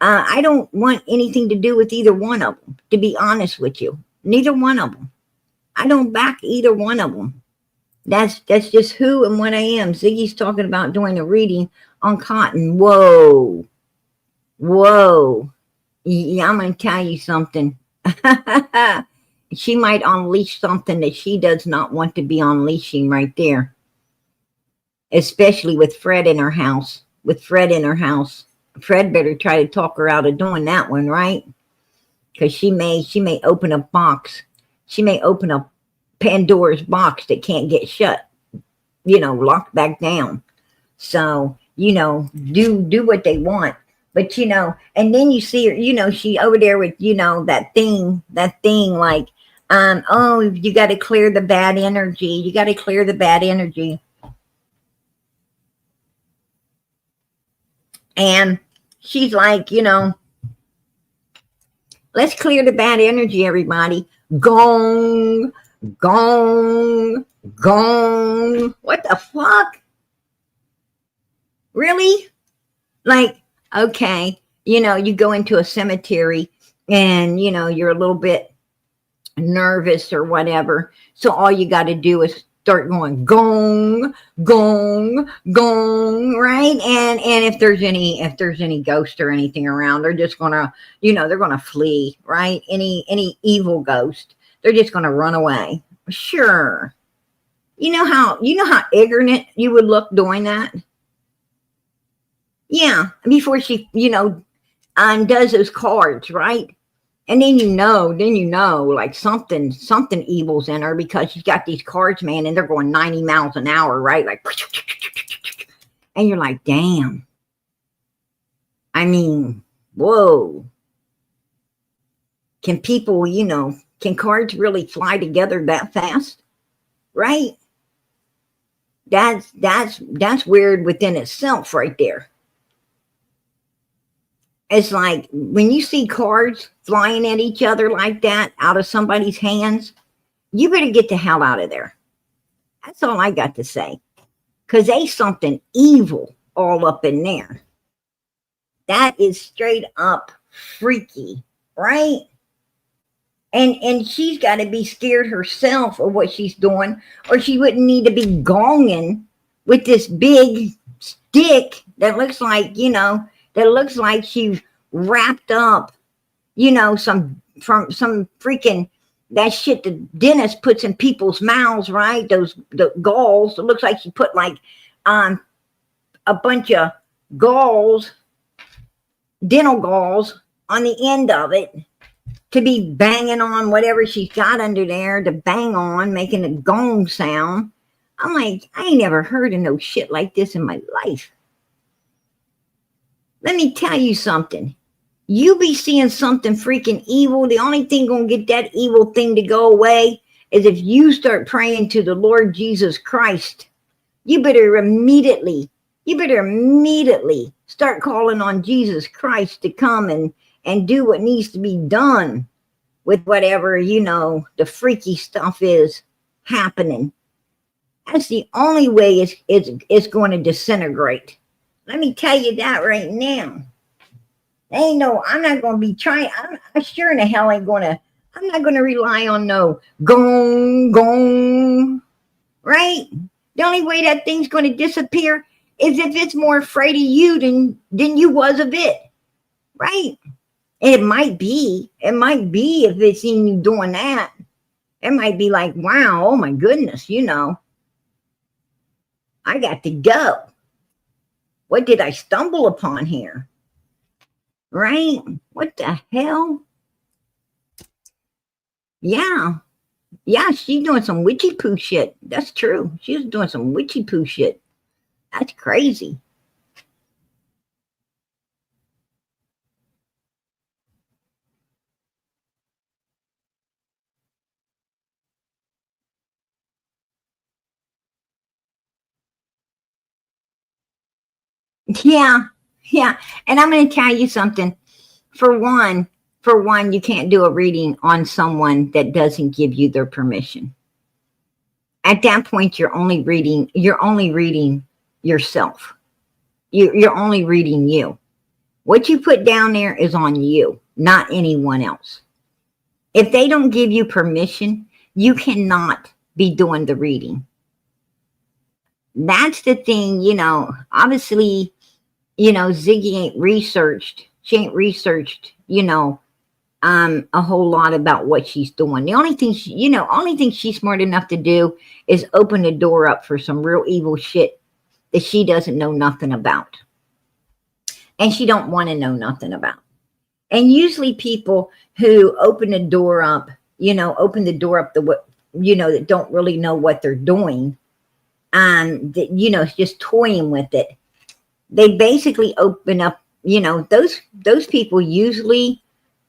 I don't want anything to do with either one of them, to be honest with you. Neither one of them. I don't back either one of them. That's just who and what I am. Ziggy's talking about doing a reading on cotton. Whoa. Yeah, I'm going to tell you something. She might unleash something that she does not want to be unleashing right there. Especially with Fred in her house. Fred better try to talk her out of doing that one, right? Because she may open a box. She may open a Pandora's box that can't get shut. Locked back down. So, do what they want. But, and then you see her, she over there with, that thing like, oh, you got to clear the bad energy. And she's like, let's clear the bad energy, everybody. Gong, gong, gong. What the fuck? Really? Like, okay, you go into a cemetery and, you're a little bit nervous or whatever. So all you got to do is start going gong, gong, gong, right? And if there's any ghost or anything around, they're just gonna, they're gonna flee, right? Any evil ghost, they're just gonna run away. Sure. You know how ignorant you would look doing that? Yeah, before she, undoes those cards, right? And then like something evil's in her, because she's got these cards, man, and they're going 90 miles an hour, right? Like, and you're like, damn. I mean, whoa. Can people, can cards really fly together that fast? Right? That's weird within itself right there. It's like when you see cards flying at each other like that out of somebody's hands, you better get the hell out of there. That's all I got to say. Because there's something evil all up in there. That is straight up freaky, right? And she's got to be scared herself of what she's doing, or she wouldn't need to be gonging with this big stick that looks like, she's wrapped up, some freaking, that shit the dentist puts in people's mouths, right? The galls. It looks like she put like a bunch of galls, dental galls on the end of it to be banging on whatever she's got under there to bang on, making a gong sound. I'm like, I ain't never heard of no shit like this in my life. Let me tell you something. You be seeing something freaking evil. The only thing gonna get that evil thing to go away is if you start praying to the Lord Jesus Christ. You better immediately, start calling on Jesus Christ to come and do what needs to be done with whatever, the freaky stuff is happening. That's the only way it's going to disintegrate. Let me tell you that right now. Ain't no, I'm not going to be trying. I sure in the hell ain't going to, I'm not going to rely on no gong, gong, right? The only way that thing's going to disappear is if it's more afraid of you than you was of it, right? And it might be if it's seen you doing that. It might be like, wow, oh my goodness, I got to go. What did I stumble upon here? Right? What the hell? Yeah. Yeah, she's doing some witchy poo shit. That's true. She was doing some witchy poo shit. That's crazy. Yeah. Yeah. And I'm going to tell you something. For one, you can't do a reading on someone that doesn't give you their permission. At that point, you're only reading yourself. You're only reading you. What you put down there is on you, not anyone else. If they don't give you permission, you cannot be doing the reading. That's the thing, obviously, Ziggy ain't researched. She ain't researched, a whole lot about what she's doing. The only thing she's smart enough to do is open the door up for some real evil shit that she doesn't know nothing about. And she don't want to know nothing about. And usually people who open the door up, that don't really know what they're doing, that, just toying with it. They basically open up, those people usually,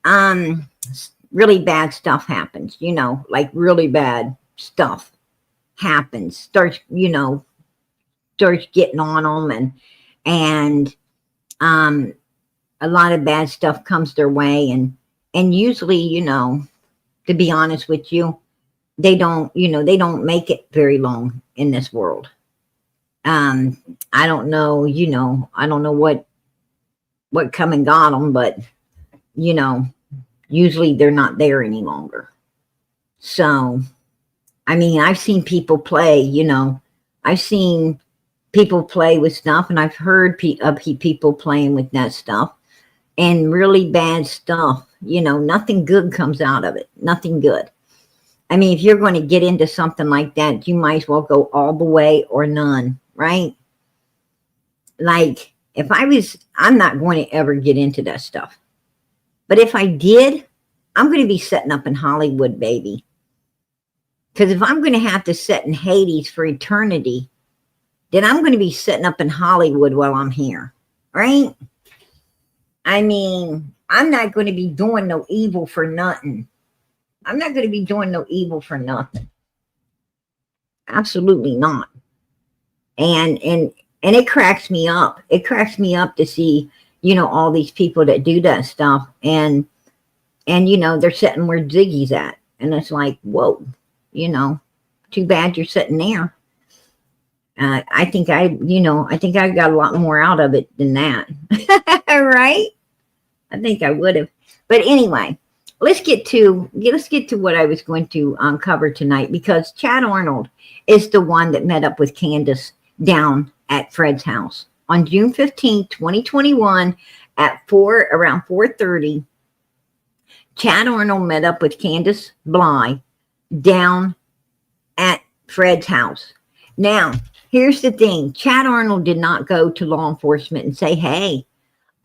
really bad stuff happens, like really bad stuff happens, starts getting on them and a lot of bad stuff comes their way. And usually, to be honest with you, they don't make it very long in this world. I don't know, I don't know what come and got them, but, usually they're not there any longer. So, I mean, I've seen people play, I've seen people play with stuff, and I've heard people playing with that stuff, and really bad stuff, nothing good comes out of it. Nothing good. I mean, if you're going to get into something like that, you might as well go all the way or none, right? Like, I'm not going to ever get into that stuff. But if I did, I'm going to be setting up in Hollywood, baby. Because if I'm going to have to sit in Hades for eternity, then I'm going to be setting up in Hollywood while I'm here, right? I mean, I'm not going to be doing no evil for nothing. I'm not going to be doing no evil for nothing. Absolutely not. And it cracks me up. It cracks me up to see, all these people that do that stuff, and they're sitting where Ziggy's at, and it's like, whoa, too bad you're sitting there. I think I got a lot more out of it than that, right? I think I would have. But anyway, let's get to what I was going to cover tonight, because Chad Arnold is the one that met up with Candace down at Fred's house on June 15th, 2021 at around 4:30. Chad Arnold met up with Candace Bly down at Fred's house. Now, here's the thing. Chad Arnold did not go to law enforcement and say, hey,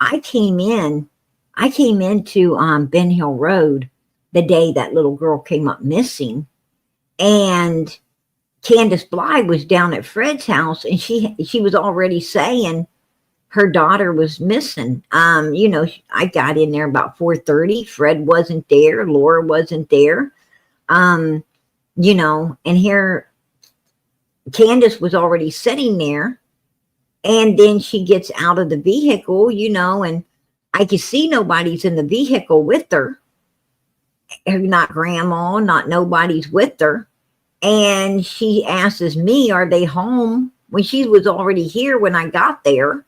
I came into Ben Hill Road the day that little girl came up missing, and Candace Bly was down at Fred's house, and she was already saying her daughter was missing. I got in there about 4:30. Fred wasn't there. Laura wasn't there. Um, and here Candace was already sitting there. And then she gets out of the vehicle, and I could see nobody's in the vehicle with her. Not grandma, not nobody's with her. And she asks me, are they home? When she was already here when I got there.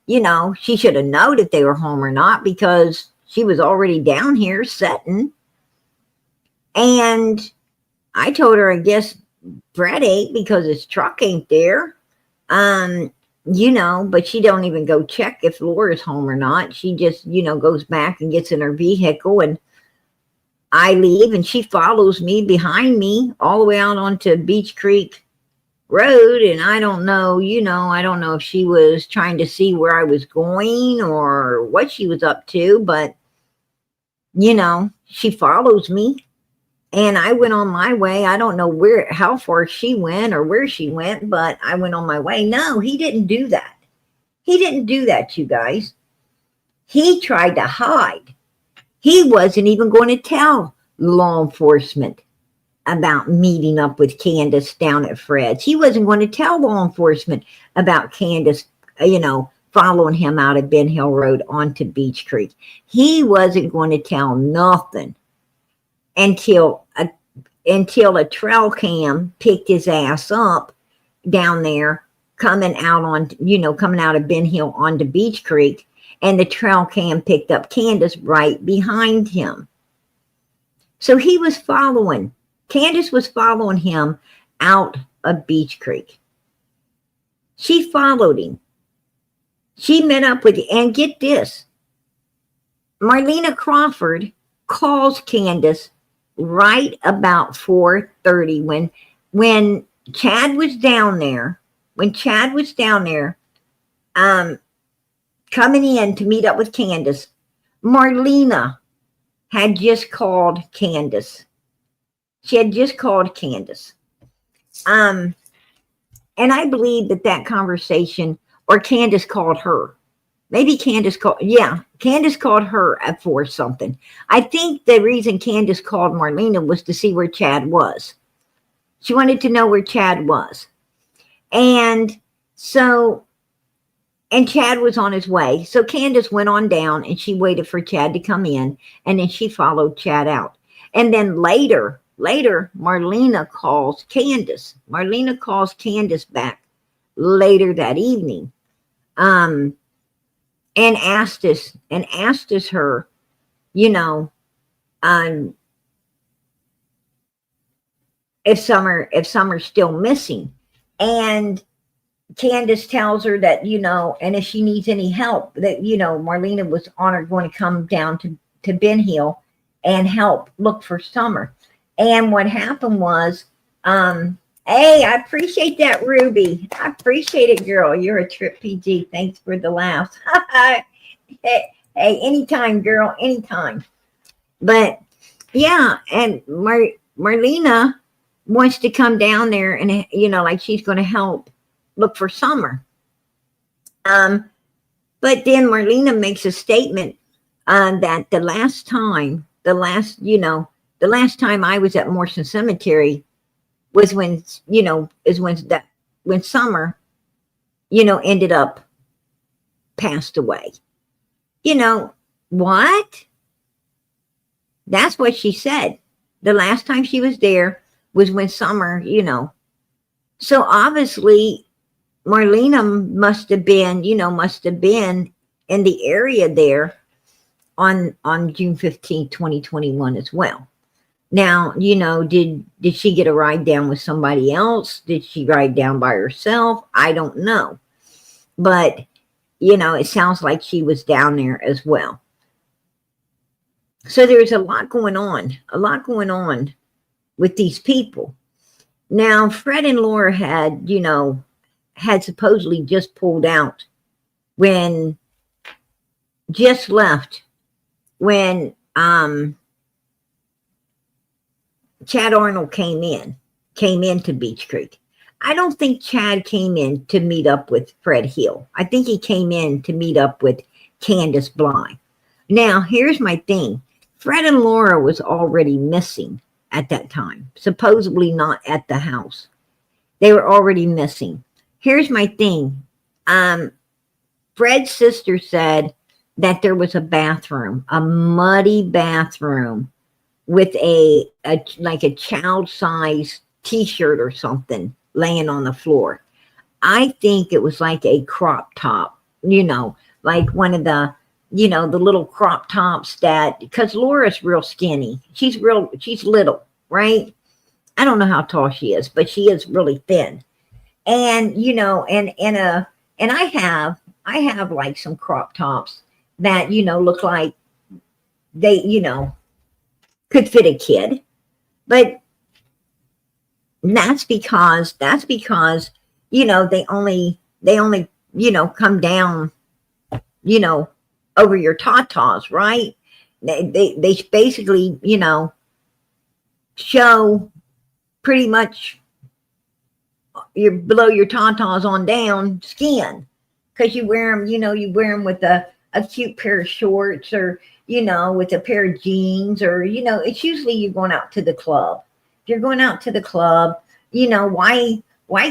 She should have known if they were home or not because she was already down here sitting. And I told her, I guess Brett ate because his truck ain't there. But she don't even go check if Laura's home or not. She just, goes back and gets in her vehicle, and I leave, and she follows me behind me all the way out onto Beach Creek Road. And I don't know, I don't know if she was trying to see where I was going or what she was up to, but she follows me. And I went on my way. I don't know how far she went or where she went, but I went on my way. No, he didn't do that. He didn't do that, you guys. He tried to hide. He wasn't even going to tell law enforcement about meeting up with Candace down at Fred's. He wasn't going to tell law enforcement about Candace, following him out of Ben Hill Road onto Beach Creek. He wasn't going to tell nothing until a trail cam picked his ass up down there, coming out of Ben Hill onto Beach Creek, and the trail cam picked up Candace right behind him. So Candace was following him out of Beach Creek. She followed him. She met up with, and get this, Marlena Crawford calls Candace right about 4:30 when Chad was down there. Coming in to meet up with Candace, Marlena had just called Candace. She had just called Candace. And I believe that conversation, or Candace called her. Maybe Candace called her at 4 something. I think the reason Candace called Marlena was to see where Chad was. She wanted to know where Chad was. And Chad was on his way. So Candace went on down and she waited for Chad to come in, and then she followed Chad out. And then later, Marlena calls Candace. Marlena calls Candace back later that evening. And asked us her, if Summer's still missing. And Candace tells her that, and if she needs any help, that, Marlena was going to come down to Ben Hill and help look for Summer. And what happened was, hey, I appreciate that, Ruby. I appreciate it, girl. You're a trip PG. Thanks for the laughs. Hey, anytime, girl, anytime. But yeah, and Marlena wants to come down there and, like she's going to help look for Summer. But then Marlena makes a statement that the last time I was at Morrison Cemetery was when Summer, ended up passed away. What? That's what she said. The last time she was there was when Summer, So obviously Marlena must have been in the area there on June 15th, 2021 as well. Now, did she get a ride down with somebody else? Did she ride down by herself? I don't know. But, it sounds like she was down there as well. So there's a lot going on with these people. Now, Fred and Laura had supposedly just pulled out when Chad Arnold came into Beach Creek. I don't think Chad came in to meet up with Fred Hill. I think he came in to meet up with Candace Bly. Now, here's my thing. Fred and Laura was already missing at that time, supposedly not at the house. They were already missing. Here's my thing. Fred's sister said that there was a bathroom, a muddy bathroom with a like a child size t-shirt or something laying on the floor. I think it was like a crop top, like one of the, the little crop tops that, because Laura's real skinny. She's little, right? I don't know how tall she is, but she is really thin. And, and I have like some crop tops that, look like they, could fit a kid. But that's because, they only, come down, over your tatas, right? They basically, show pretty much your below your tatas on down skin, because you wear them, you wear them with a cute pair of shorts, or, with a pair of jeans, or, it's usually you're going out to the club. If you're going out to the club, why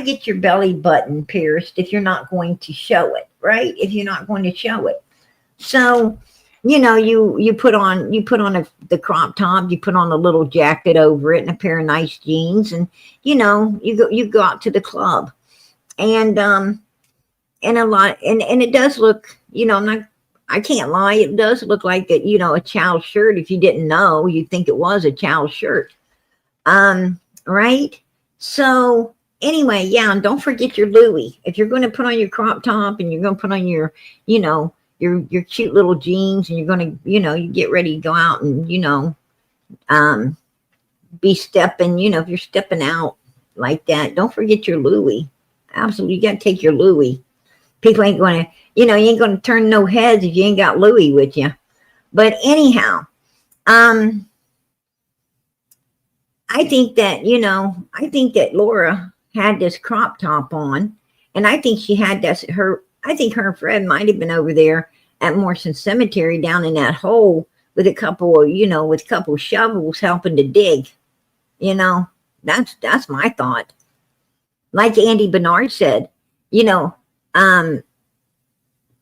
get your belly button pierced if you're not going to show it, right? If you're not going to show it. So, you put on the crop top, you put on a little jacket over it and a pair of nice jeans, and you go out to the club, and a lot, and it does look, I can't lie, it does look like a child's shirt. If you didn't know, you'd think it was a child's shirt, right? So anyway, yeah, and don't forget your Louis. If you're going to put on your crop top and you're going to put on your, your cute little jeans, and you're going to, you get ready to go out and, be stepping, if you're stepping out like that, don't forget your Louis. Absolutely. You got to take your Louis. People ain't going to, you ain't going to turn no heads if you ain't got Louis with you. But anyhow, I think that Laura had this crop top on, and I think she had this, I think her and Fred might have been over there at Morrison Cemetery down in that hole with a couple of, shovels helping to dig. That's my thought. Like Andy Bernard said,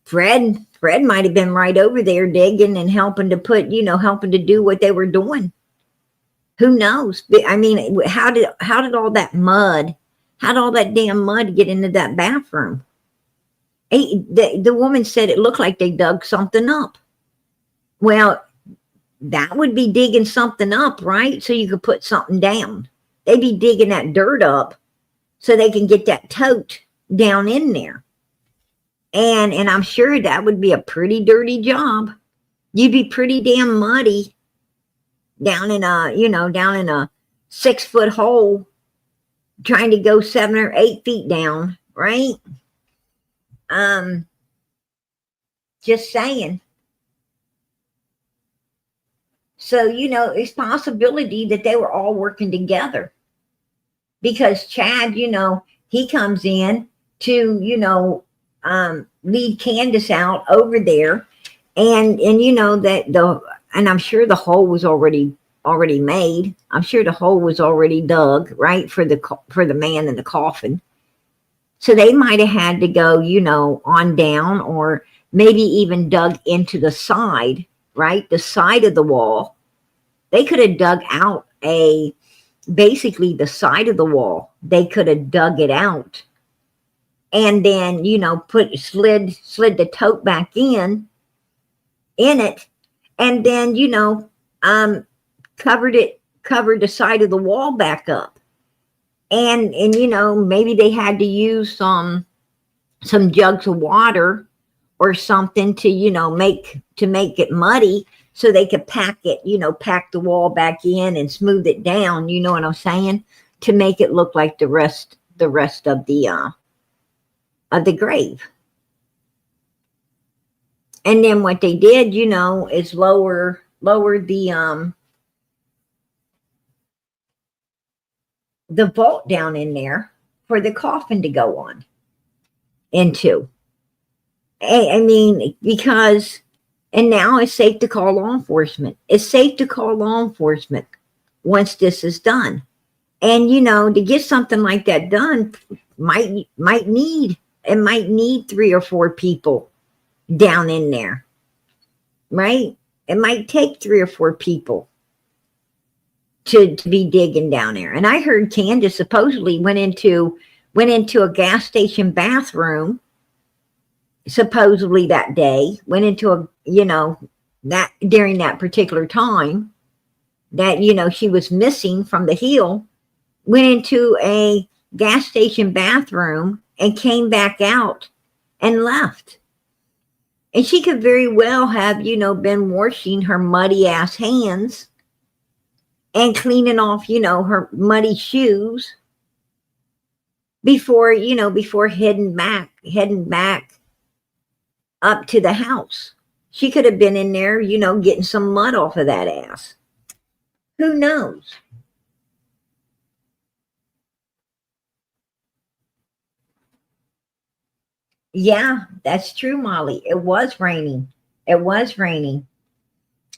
Fred might have been right over there digging and helping to do what they were doing. Who knows? I mean, how did all that damn mud get into that bathroom? The woman said it looked like they dug something up. Well, that would be digging something up, right? So you could put something down. They'd be digging that dirt up so they can get that tote down in there. And I'm sure that would be a pretty dirty job. You'd be pretty damn muddy down in a 6-foot hole trying to go 7 or 8 feet down, right? Just saying. So, it's possibility that they were all working together, because Chad, he comes in to, lead Candace out over there, and and I'm sure the hole was already made. I'm sure the hole was already dug, right, for the man in the coffin. So they might have had to go, on down, or maybe even dug into the side, right, the side of the wall. They could have dug out basically the side of the wall. They could have dug it out, and then, slid the tote back in it, and then, covered the side of the wall back up. And maybe they had to use some jugs of water or something to, make it muddy, so they could pack the wall back in and smooth it down, you know what I'm saying? To make it look like the rest of the grave. And then what they did, is lower the vault down in there for the coffin to go on into. I mean, because, and now it's safe to call law enforcement. It's safe to call law enforcement once this is done. And to get something like that done might need, it might need 3 or 4 people down in there, right? It might take 3 or 4 people to be digging down there. And I heard Candace supposedly went into a gas station bathroom supposedly that day, went into a, that during that particular time that, she was missing from the hill, went into a gas station bathroom and came back out and left. And she could very well have, been washing her muddy ass hands and cleaning off, her muddy shoes before, before heading back up to the house. She could have been in there, getting some mud off of that ass. Who knows? Yeah, that's true, Molly. It was raining. It was raining.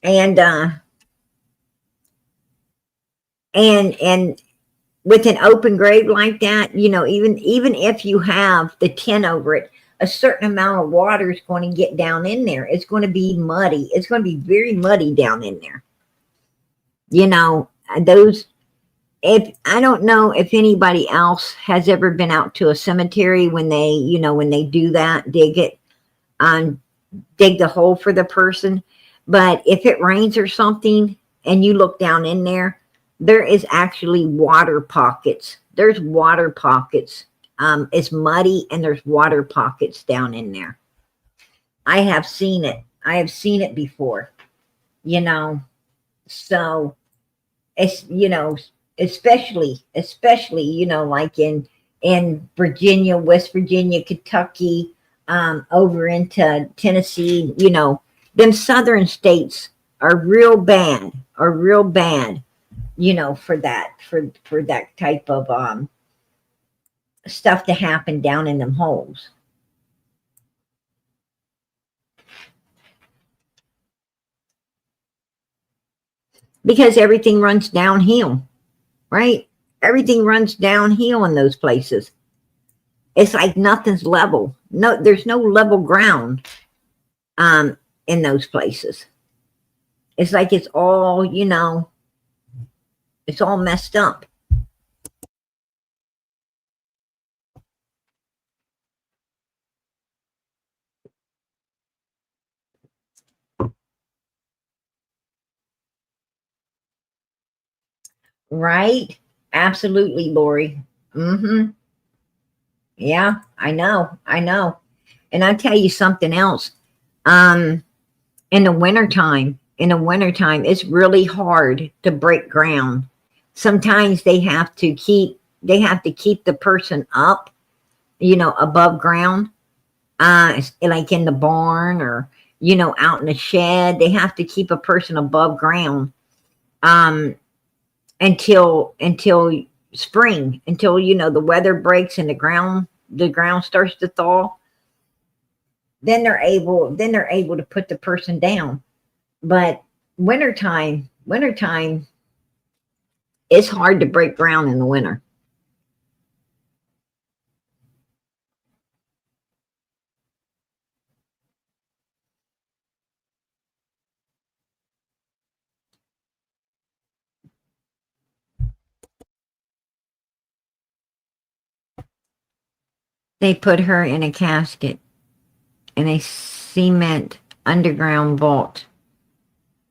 And and with an open grave like that, even if you have the tin over it, a certain amount of water is going to get down in there. It's going to be muddy. It's going to be very muddy down in there. Those, if I don't know if anybody else has ever been out to a cemetery when they do that, dig the hole for the person. But if it rains or something and you look down in there, there is actually water pockets. There's water pockets. It's muddy and there's water pockets down in there. I have seen it. I have seen it before, so it's, especially, like in Virginia, West Virginia, Kentucky, over into Tennessee, them southern states are real bad, for that type of stuff to happen down in them holes. Because everything runs downhill, right? Everything runs downhill in those places. It's like nothing's level. No, there's no level ground in those places. It's like it's all, it's all messed up. Right? Absolutely, Lori. Mm-hmm. Yeah, I know. I know. And I tell you something else. Um, in the wintertime, it's really hard to break ground. Sometimes they have to keep the person up, above ground, like in the barn or, out in the shed. They have to keep a person above ground, um, until spring, until, the weather breaks and the ground starts to thaw. Then they're able to put the person down. But wintertime, it's hard to break ground in the winter. They put her in a casket in a cement underground vault.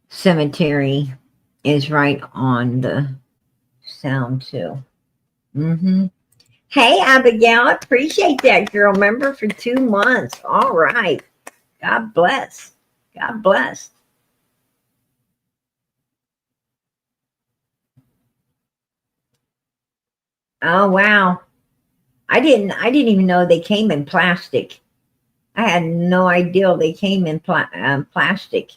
Cemetery is right on the sound too. Mm-hmm. Hey, Abigail, I appreciate that, girl. Remember for 2 months. All right. God bless. God bless. Oh wow. I didn't even know they came in plastic. I had no idea they came in plastic.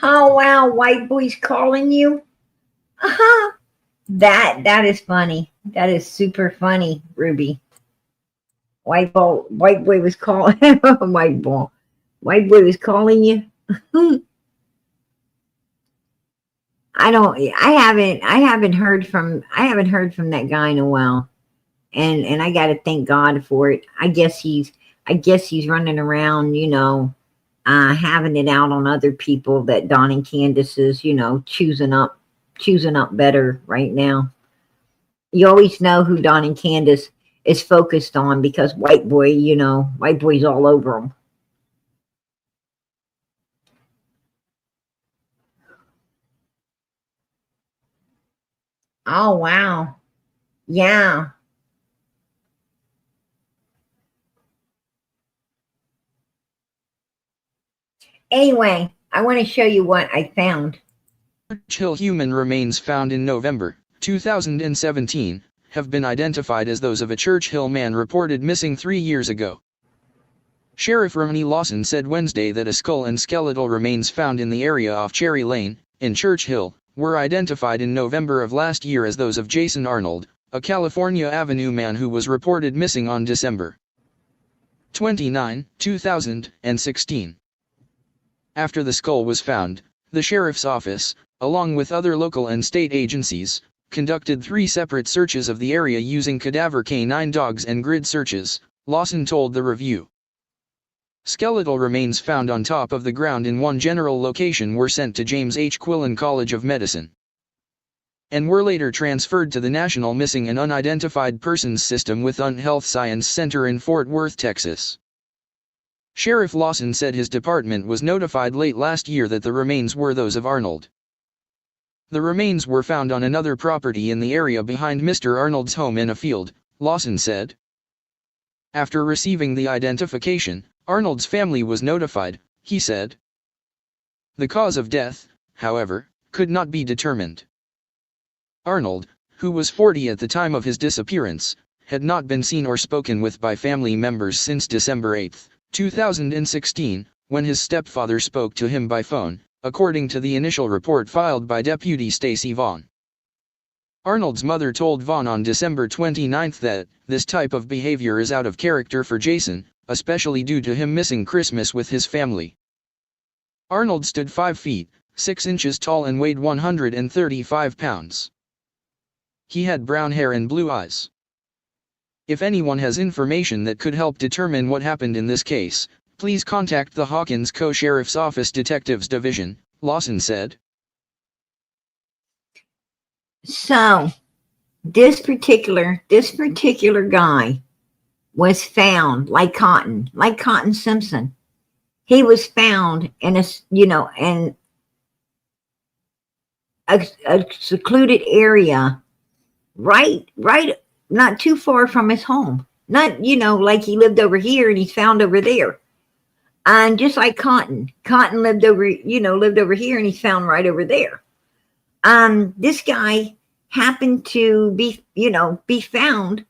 Oh wow, white boy's calling you. Uh-huh. That is funny. That is super funny, Ruby. White boy was calling. White boy was calling you. I haven't heard from that guy in a while, and I got to thank God for it. I guess he's running around, having it out on other people that Don and Candace is, choosing up better right now. You always know who Don and Candace is focused on because white boy's all over them. Oh wow, yeah. Anyway, I want to show you what I found. Church Hill human remains found in November 2017 have been identified as those of a Church Hill man reported missing 3 years ago. Sheriff Romney Lawson said Wednesday that a skull and skeletal remains found in the area off Cherry Lane, in Church Hill, were identified in November of last year as those of Jason Arnold, a California Avenue man who was reported missing on December 29, 2016. After the skull was found, the sheriff's office, along with other local and state agencies, conducted 3 separate searches of the area using cadaver canine dogs and grid searches, Lawson told the Review. Skeletal remains found on top of the ground in one general location were sent to James H. Quillen College of Medicine and were later transferred to the National Missing and Unidentified Persons System with Unhealth Science Center in Fort Worth, Texas. Sheriff Lawson said his department was notified late last year that the remains were those of Arnold. The remains were found on another property in the area behind Mr. Arnold's home in a field, Lawson said. After receiving the identification, Arnold's family was notified, he said. The cause of death, however, could not be determined. Arnold, who was 40 at the time of his disappearance, had not been seen or spoken with by family members since December 8, 2016, when his stepfather spoke to him by phone, according to the initial report filed by Deputy Stacy Vaughn. Arnold's mother told Vaughn on December 29 that this type of behavior is out of character for Jason, especially due to him missing Christmas with his family. Arnold stood 5 feet, 6 inches tall and weighed 135 pounds. He had brown hair and blue eyes. If anyone has information that could help determine what happened in this case, please contact the Hawkins Co-Sheriff's Office Detectives Division, Lawson said. So, this particular guy was found like Cotton Simpson. He was found in in a secluded area, right, not too far from his home. Not, like he lived over here and he's found over there. And just like Cotton lived over here and he's found right over there. This guy happened to be found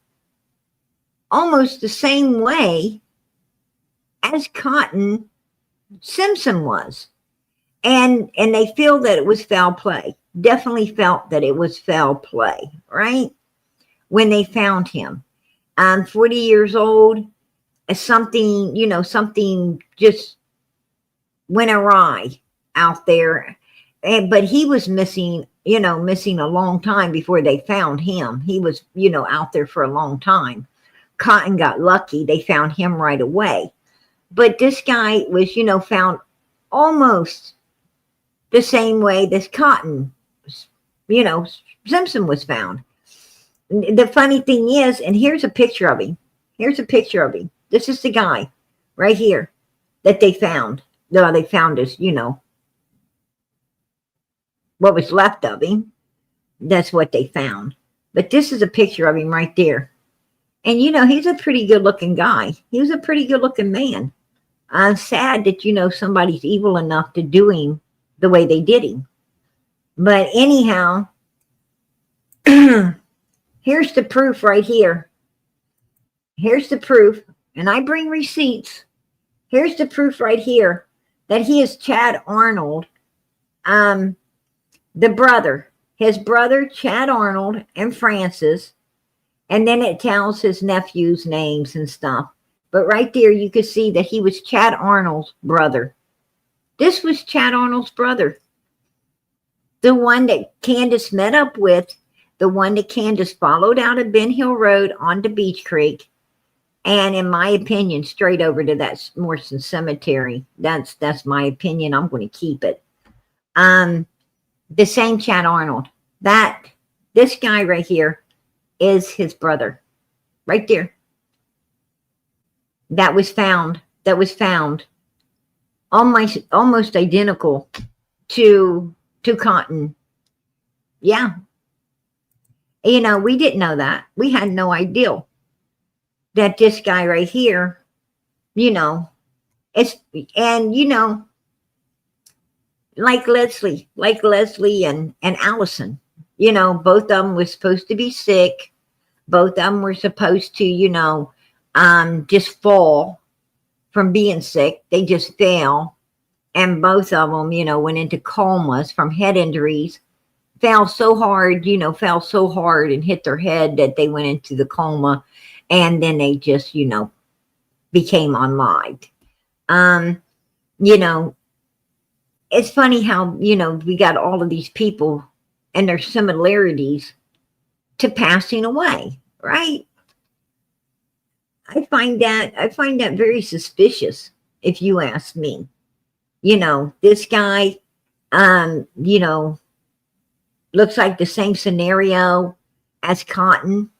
almost the same way as Cotton Simpson was. And they feel that it was foul play. Definitely felt that it was foul play, right? When they found him. 40 years old, something just went awry out there. But he was missing a long time before they found him. He was, out there for a long time. Cotton got lucky. They found him right away. But this guy was, found almost the same way this Cotton, Simpson was found. The funny thing is, and here's a picture of him. This is the guy right here that they found. No, they found his, what was left of him. That's what they found. But this is a picture of him right there. And, he's a pretty good looking guy. He was a pretty good looking man. I'm sad that, somebody's evil enough to do him the way they did him. But anyhow, here's the proof right here. Here's the proof. And I bring receipts. Here's the proof right here that he is Chad Arnold. Um, the brother, his brother, Chad Arnold and Francis, and then it tells his nephews' names and stuff. But right there, you could see that he was Chad Arnold's brother. This was Chad Arnold's brother, the one that Candace met up with, the one that Candace followed out of Ben Hill Road onto Beach Creek, and in my opinion, straight over to that Morrison Cemetery. That's my opinion. I'm going to keep it. The same Chad Arnold. This guy right here is his brother, right there. That was found. Almost identical to Cotton. Yeah. We didn't know that. We had no idea that this guy right here, it's, and like Leslie and Allison, both of them were supposed to be sick. Both of them were supposed to, just fall from being sick. They just fell. And both of them, went into comas from head injuries, fell so hard and hit their head that they went into the coma. And then they just, became unlived. It's funny how, we got all of these people and their similarities to passing away, right? I find that very suspicious, if you ask me. This guy, looks like the same scenario as Cotton.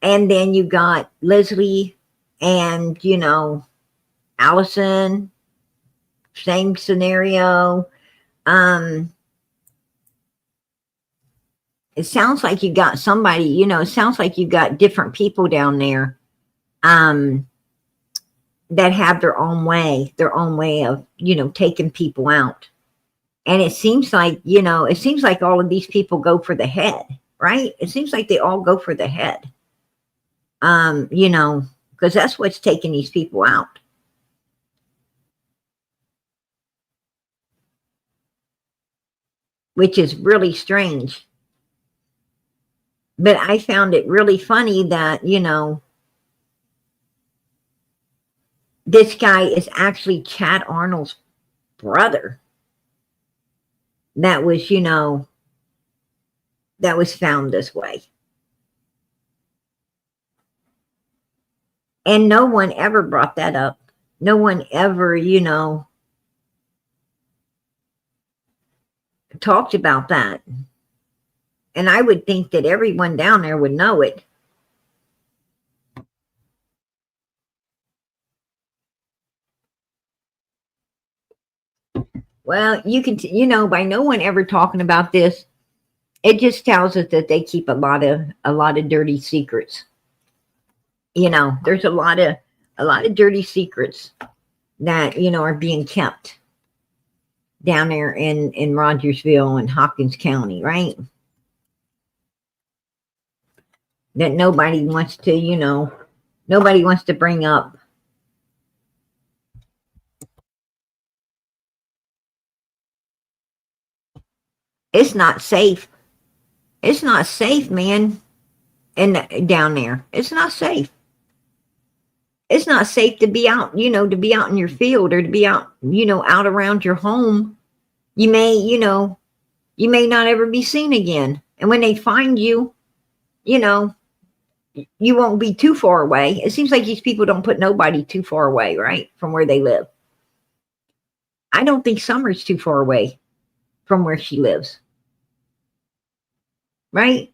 And then you got Leslie and, Allison, same scenario. It sounds like you got somebody, it sounds like you got different people down there that have their own way of, taking people out. And it seems like all of these people go for the head, right? It seems like they all go for the head. Because that's what's taking these people out. Which is really strange. But I found it really funny that, this guy is actually Chad Arnold's brother. That was, that was found this way. And no one ever brought that up. No one ever, talked about that. And I would think that everyone down there would know it. Well, you can, by no one ever talking about this, it just tells us that they keep a lot of dirty secrets. There's a lot of dirty secrets that, are being kept down there in Rogersville and Hopkins County, right? That nobody wants to bring up. It's not safe. It's not safe, man. And down there, it's not safe. It's not safe to be out, to be out in your field or to be out, out around your home. You may not ever be seen again. And when they find you, you won't be too far away. It seems like these people don't put nobody too far away, right, from where they live. I don't think Summer's too far away from where she lives. Right?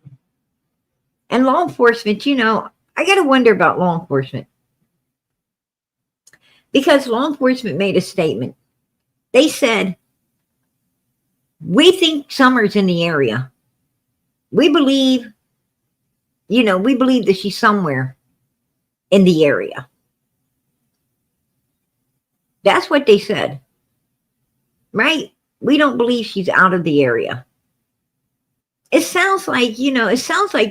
And law enforcement, I got to wonder about law enforcement. Because law enforcement made a statement. They said, we think Summer's in the area. We believe that she's somewhere in the area. That's what they said. Right? We don't believe she's out of the area. It sounds like,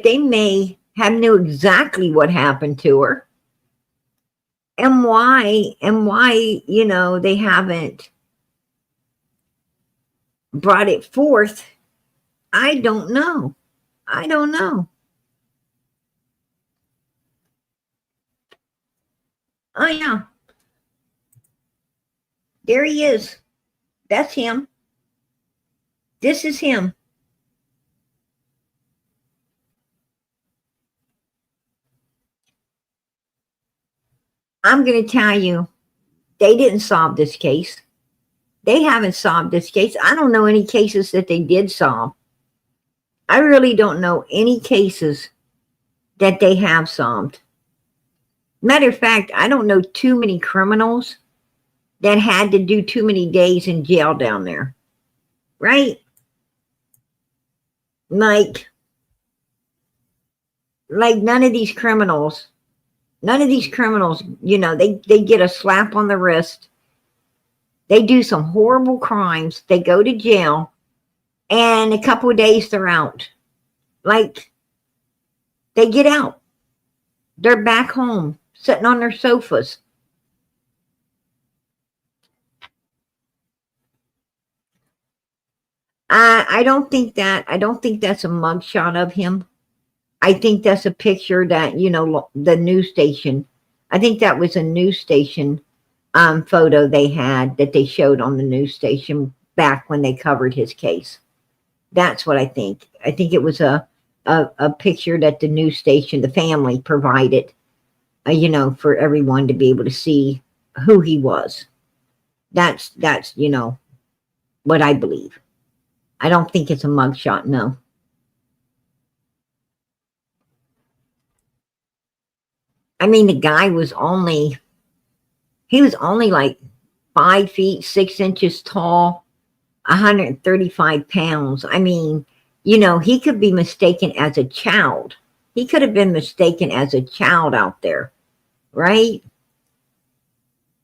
they may have knew exactly what happened to her. And why, they haven't brought it forth. I don't know. I don't know. Oh, yeah. There he is. That's him. This is him. I'm going to tell you, they didn't solve this case. They haven't solved this case. I don't know any cases that they did solve. I really don't know any cases that they have solved. Matter of fact, I don't know too many criminals that had to do too many days in jail down there. Right? Like none of these criminals, they get a slap on the wrist. They do some horrible crimes. They go to jail, and a couple of days they're out. Like, they get out. They're back home, sitting on their sofas. I don't think that's a mugshot of him. I think that's a picture that, the news station. I think that was a news station photo they had that they showed on the news station back when they covered his case. That's what I think. I think it was a picture that the news station, the family provided, for everyone to be able to see who he was. That's what I believe. I don't think it's a mugshot, no. I mean, the guy was only like 5 feet 6 inches tall, 135 pounds. I mean, he could be mistaken as a child. He could have been mistaken as a child out there, right?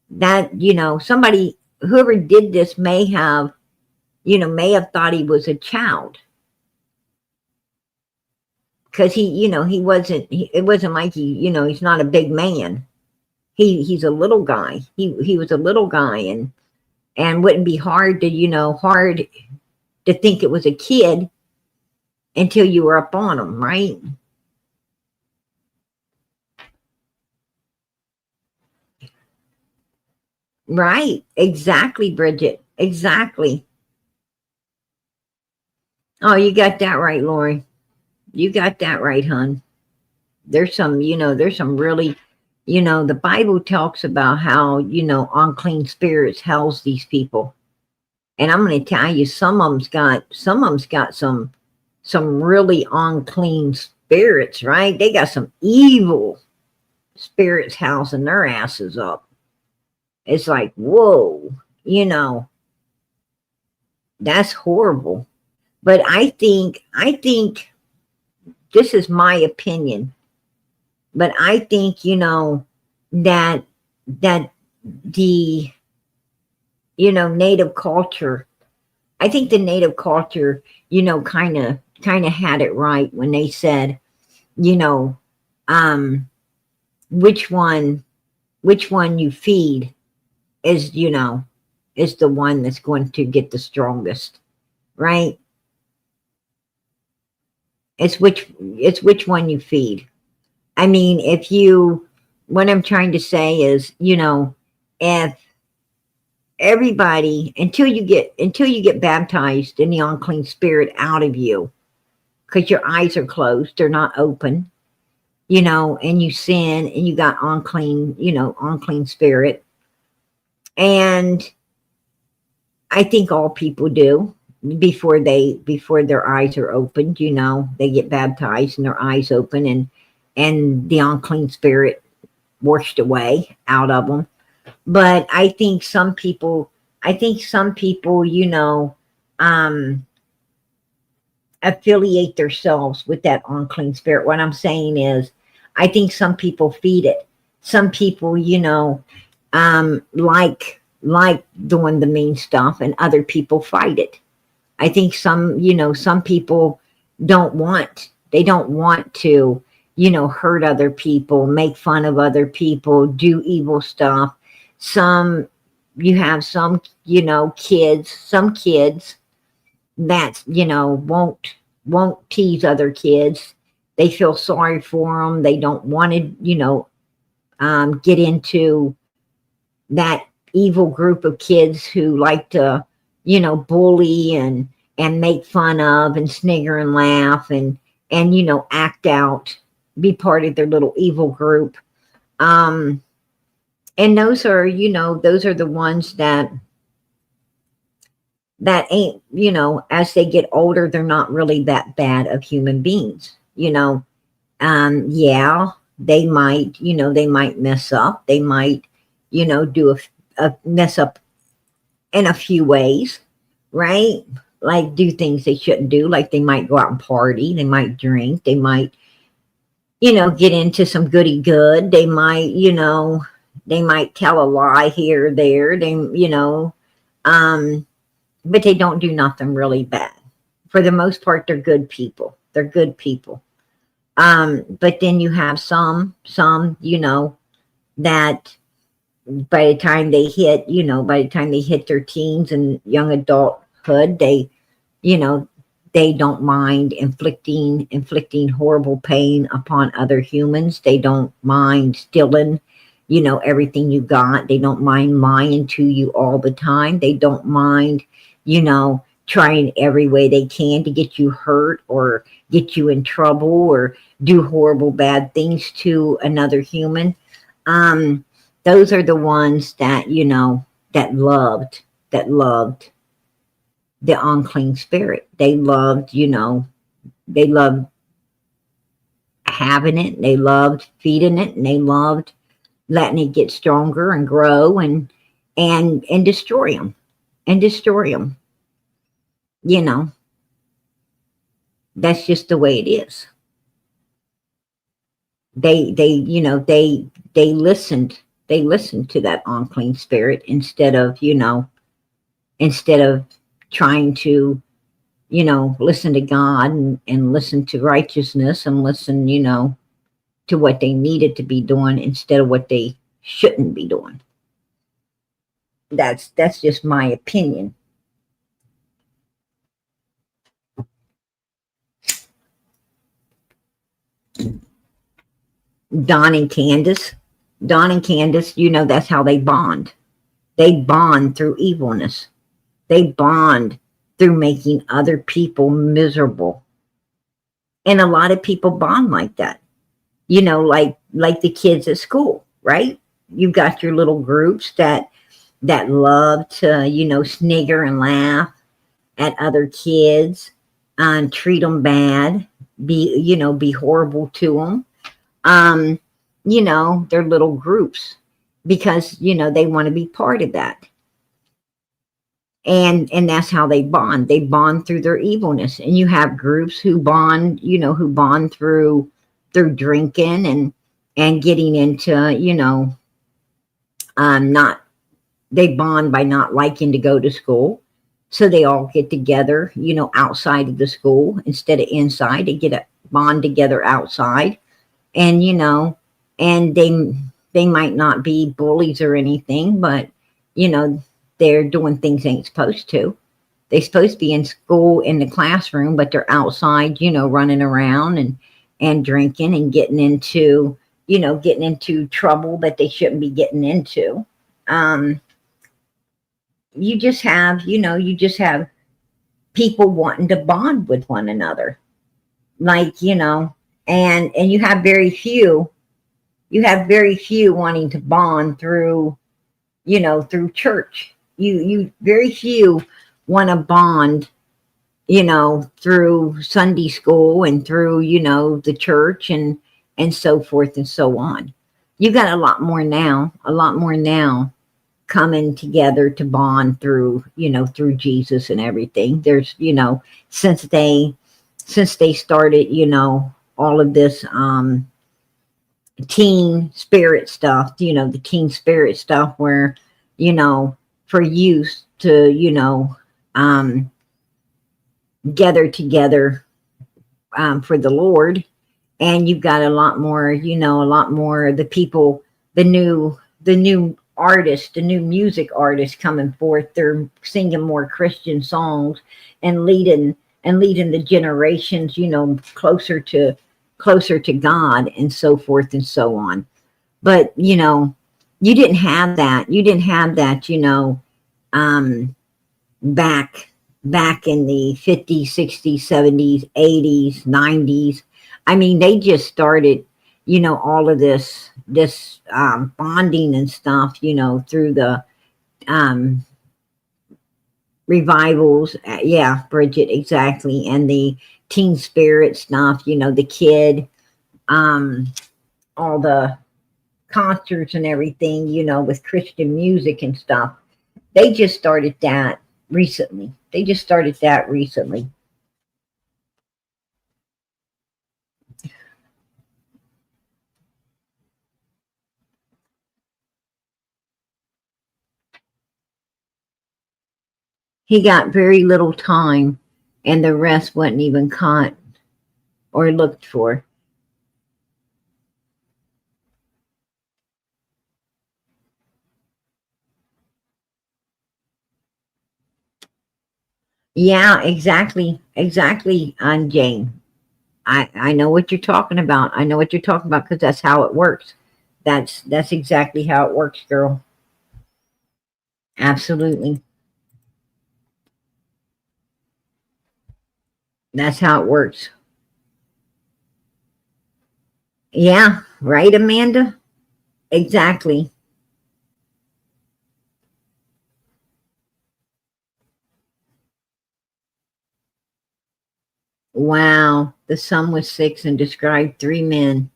That, somebody, whoever did this may have thought he was a child. Because it wasn't like he's not a big man. He's a little guy. He was a little guy, and wouldn't be hard to think it was a kid until you were up on him, right? Right. Exactly, Bridget. Exactly. Oh, you got that right, Lori. You got that right, hon. There's some really, the Bible talks about how, unclean spirits house these people. And I'm going to tell you, some of them's got some really unclean spirits, right? They got some evil spirits housing their asses up. It's like, whoa, that's horrible. But I think this is my opinion, but I think, that the, native culture, I think the native culture, kind of had it right when they said, um, which one you feed is, is the one that's going to get the strongest, right? It's which one you feed. I mean, what I'm trying to say is, if everybody, until you get baptized in the unclean spirit out of you, because your eyes are closed, they're not open, and you sin and you got unclean spirit. And I think all people do before their eyes are opened, they get baptized and their eyes open, and the unclean spirit washed away out of them. But I think some people, affiliate themselves with that unclean spirit. What I'm saying is, I think some people feed it. Some people, like doing the mean stuff, and other people fight it. I think some people they don't want to, hurt other people, make fun of other people, do evil stuff. You have some kids that, won't tease other kids. They feel sorry for them. They don't want to, get into that evil group of kids who like to, bully and make fun of and snigger and laugh and act out, be part of their little evil group. Um, and those are the ones that ain't, as they get older, they're not really that bad of human beings. Yeah, they might mess up. They might, do a mess up in a few ways, right? Like do things they shouldn't do. Like they might go out and party. They might drink. They might, get into some goody good. They might tell a lie here or there. Um, but they don't do nothing really bad. For the most part, they're good people. They're good people. But then you have some, that by the time they hit their teens and young adulthood, you know, they don't mind inflicting horrible pain upon other humans. They don't mind stealing, everything you got. They don't mind lying to you all the time. They don't mind, trying every way they can to get you hurt or get you in trouble or do horrible bad things to another human. Um, those are the ones that, that loved the unclean spirit. They loved having it, they loved feeding it, and they loved letting it get stronger and grow and destroy them and destroy them. You know, that's just the way it is. They listened to that unclean spirit instead of trying to, listen to God and listen to righteousness and listen, to what they needed to be doing instead of what they shouldn't be doing. That's just my opinion. Don and Candace, Don and Candace, that's how they bond. They bond through evilness. They bond through making other people miserable. And a lot of people bond like that. Like the kids at school, right? You've got your little groups that love to, snigger and laugh at other kids, treat them bad, be horrible to them. Um, they're little groups because, they want to be part of that. And that's how they bond. They bond through their evilness. And you have groups who bond, who bond through drinking and getting into, not they bond by not liking to go to school. So they all get together, outside of the school instead of inside. They get a bond together outside, and and they might not be bullies or anything, but they're doing things they ain't supposed to. They're supposed to be in school in the classroom, but they're outside, running around and drinking and getting into trouble that they shouldn't be getting into. Um, you just have people wanting to bond with one another, like and you have very few wanting to bond through church. You very few want to bond, through Sunday school and through, the church and so forth and so on. You got a lot more now coming together to bond through Jesus and everything. There's, since they started, all of this teen spirit stuff, the teen spirit stuff where, for youth to, um, gather together for the Lord. And you've got a lot more of the people, the new artists, the new music artists coming forth. They're singing more Christian songs and leading the generations, closer to God and so forth and so on. But you didn't have that. You didn't have that, um, back in the 50s, 60s, 70s, 80s, 90s. I mean, they just started, all of this bonding and stuff, through the um, revivals. Yeah, Bridget, exactly. And the teen spirit stuff, the kid, um, all the concerts and everything, with Christian music and stuff. They just started that recently. They just started that recently. He got very little time, and the rest wasn't even caught or looked for. Yeah, exactly, Jane. I know what you're talking about. I know what you're talking about because that's how it works. That's exactly how it works, girl. Absolutely. That's how it works. Yeah, right, Amanda? Exactly. Wow. The sun was six and described three men.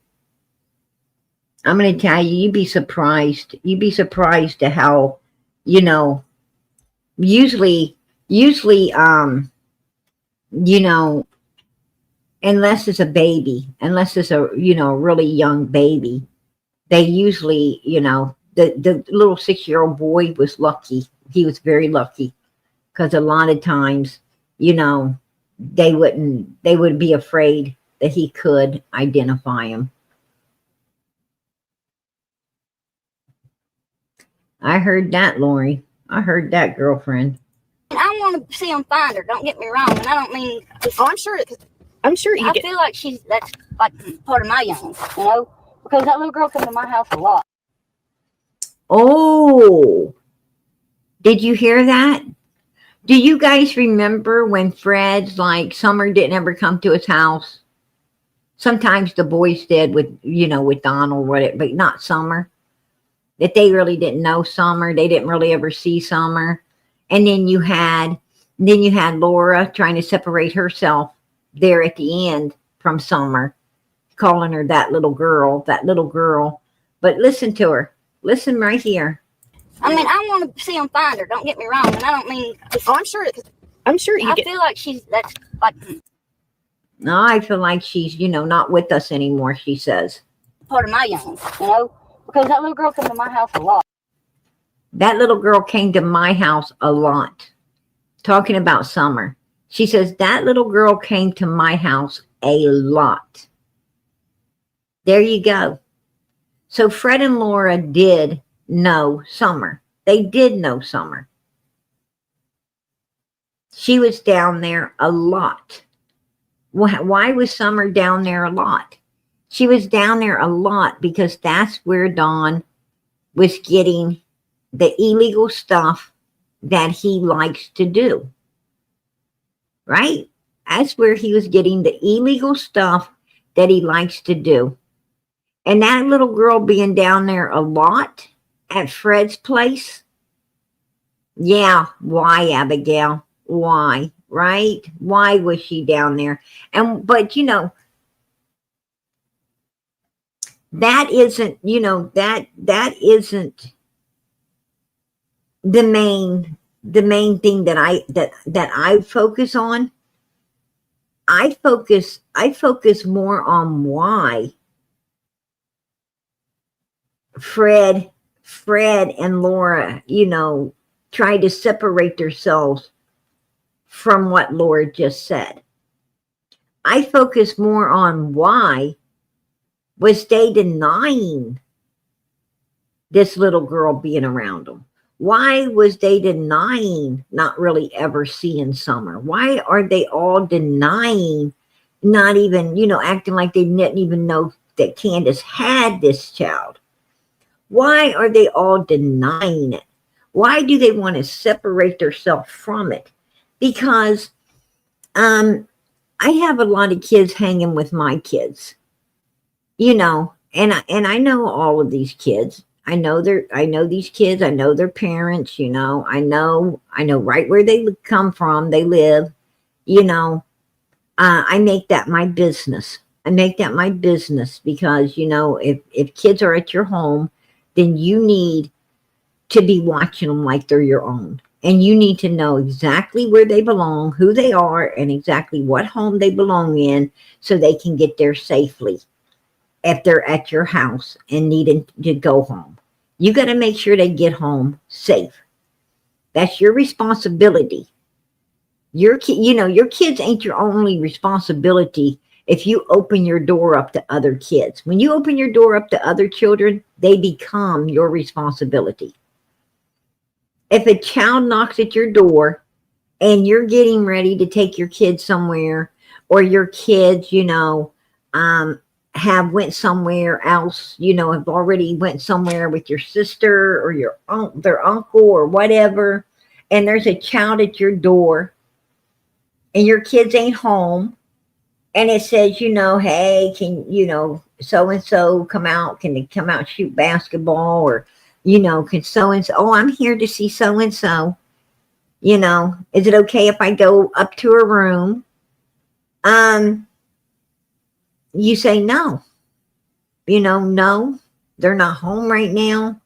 I'm going to tell you, you'd be surprised. You'd be surprised to how, you know, usually, usually, you know, unless it's a baby, unless it's a, really young baby, they usually, the little 6-year old boy was lucky. He was very lucky because a lot of times, you know, they would be afraid that he could identify him. I heard that, Lori. I heard that, girlfriend. I want to see him find her. Don't get me wrong, and I don't mean. Oh, I'm sure. I'm sure you I get. feel like that's like part of my young, because that little girl came to my house a lot. Oh, did you hear that? Do you guys remember when Fred's like Summer didn't ever come to his house? Sometimes the boys did with Donald, but not Summer. That they really didn't know Summer. They didn't really ever see Summer. And then you had Laura trying to separate herself there at the end from Summer, calling her that little girl, that little girl. But listen to her. Listen right here. I mean, I want to see him find her. Don't get me wrong, and I don't mean. Oh, I'm sure. I'm sure you I get. feel like that's like No, I feel like she's, not with us anymore, she says. part of my young, because that little girl came to my house a lot. That little girl came to my house a lot. Talking about Summer. She says, that little girl came to my house a lot. There you go. So Fred and Laura did know Summer. They did know Summer. She was down there a lot. Why was Summer down there a lot? She was down there a lot because that's where Don was getting the illegal stuff that he likes to do. Right? That's where he was getting the illegal stuff that he likes to do. And that little girl being down there a lot at Fred's place. Yeah, why, Abigail? Why? Right? Why was she down there? But that isn't, that isn't the main thing that I focus on. I focus more on why Fred and Laura, tried to separate themselves from what Laura just said. I focus more on why was they denying this little girl being around them? Why was they denying not really ever seeing Summer? Why are they all denying, not even, acting like they didn't even know that Candace had this child? Why are they all denying it? Why do they want to separate themselves from it? Because I have a lot of kids hanging with my kids, and I know all of these kids. I know these kids. I know their parents. I know right where they come from. They live. I make that my business. I make that my business because if kids are at your home, then you need to be watching them like they're your own. And you need to know exactly where they belong, who they are, and exactly what home they belong in so they can get there safely if they're at your house and needing to go home. You got to make sure they get home safe. That's your responsibility. Your kids ain't your only responsibility if you open your door up to other kids. When you open your door up to other children, they become your responsibility. If a child knocks at your door and you're getting ready to take your kids somewhere, or your kids, have went somewhere else, have already went somewhere with your sister or their uncle or whatever, and there's a child at your door and your kids ain't home, and it says, hey, can, so-and-so come out? Can they come out and shoot basketball? Or, can so-and-so, oh, I'm here to see so-and-so. Is it okay if I go up to her room? You say no. No, they're not home right now.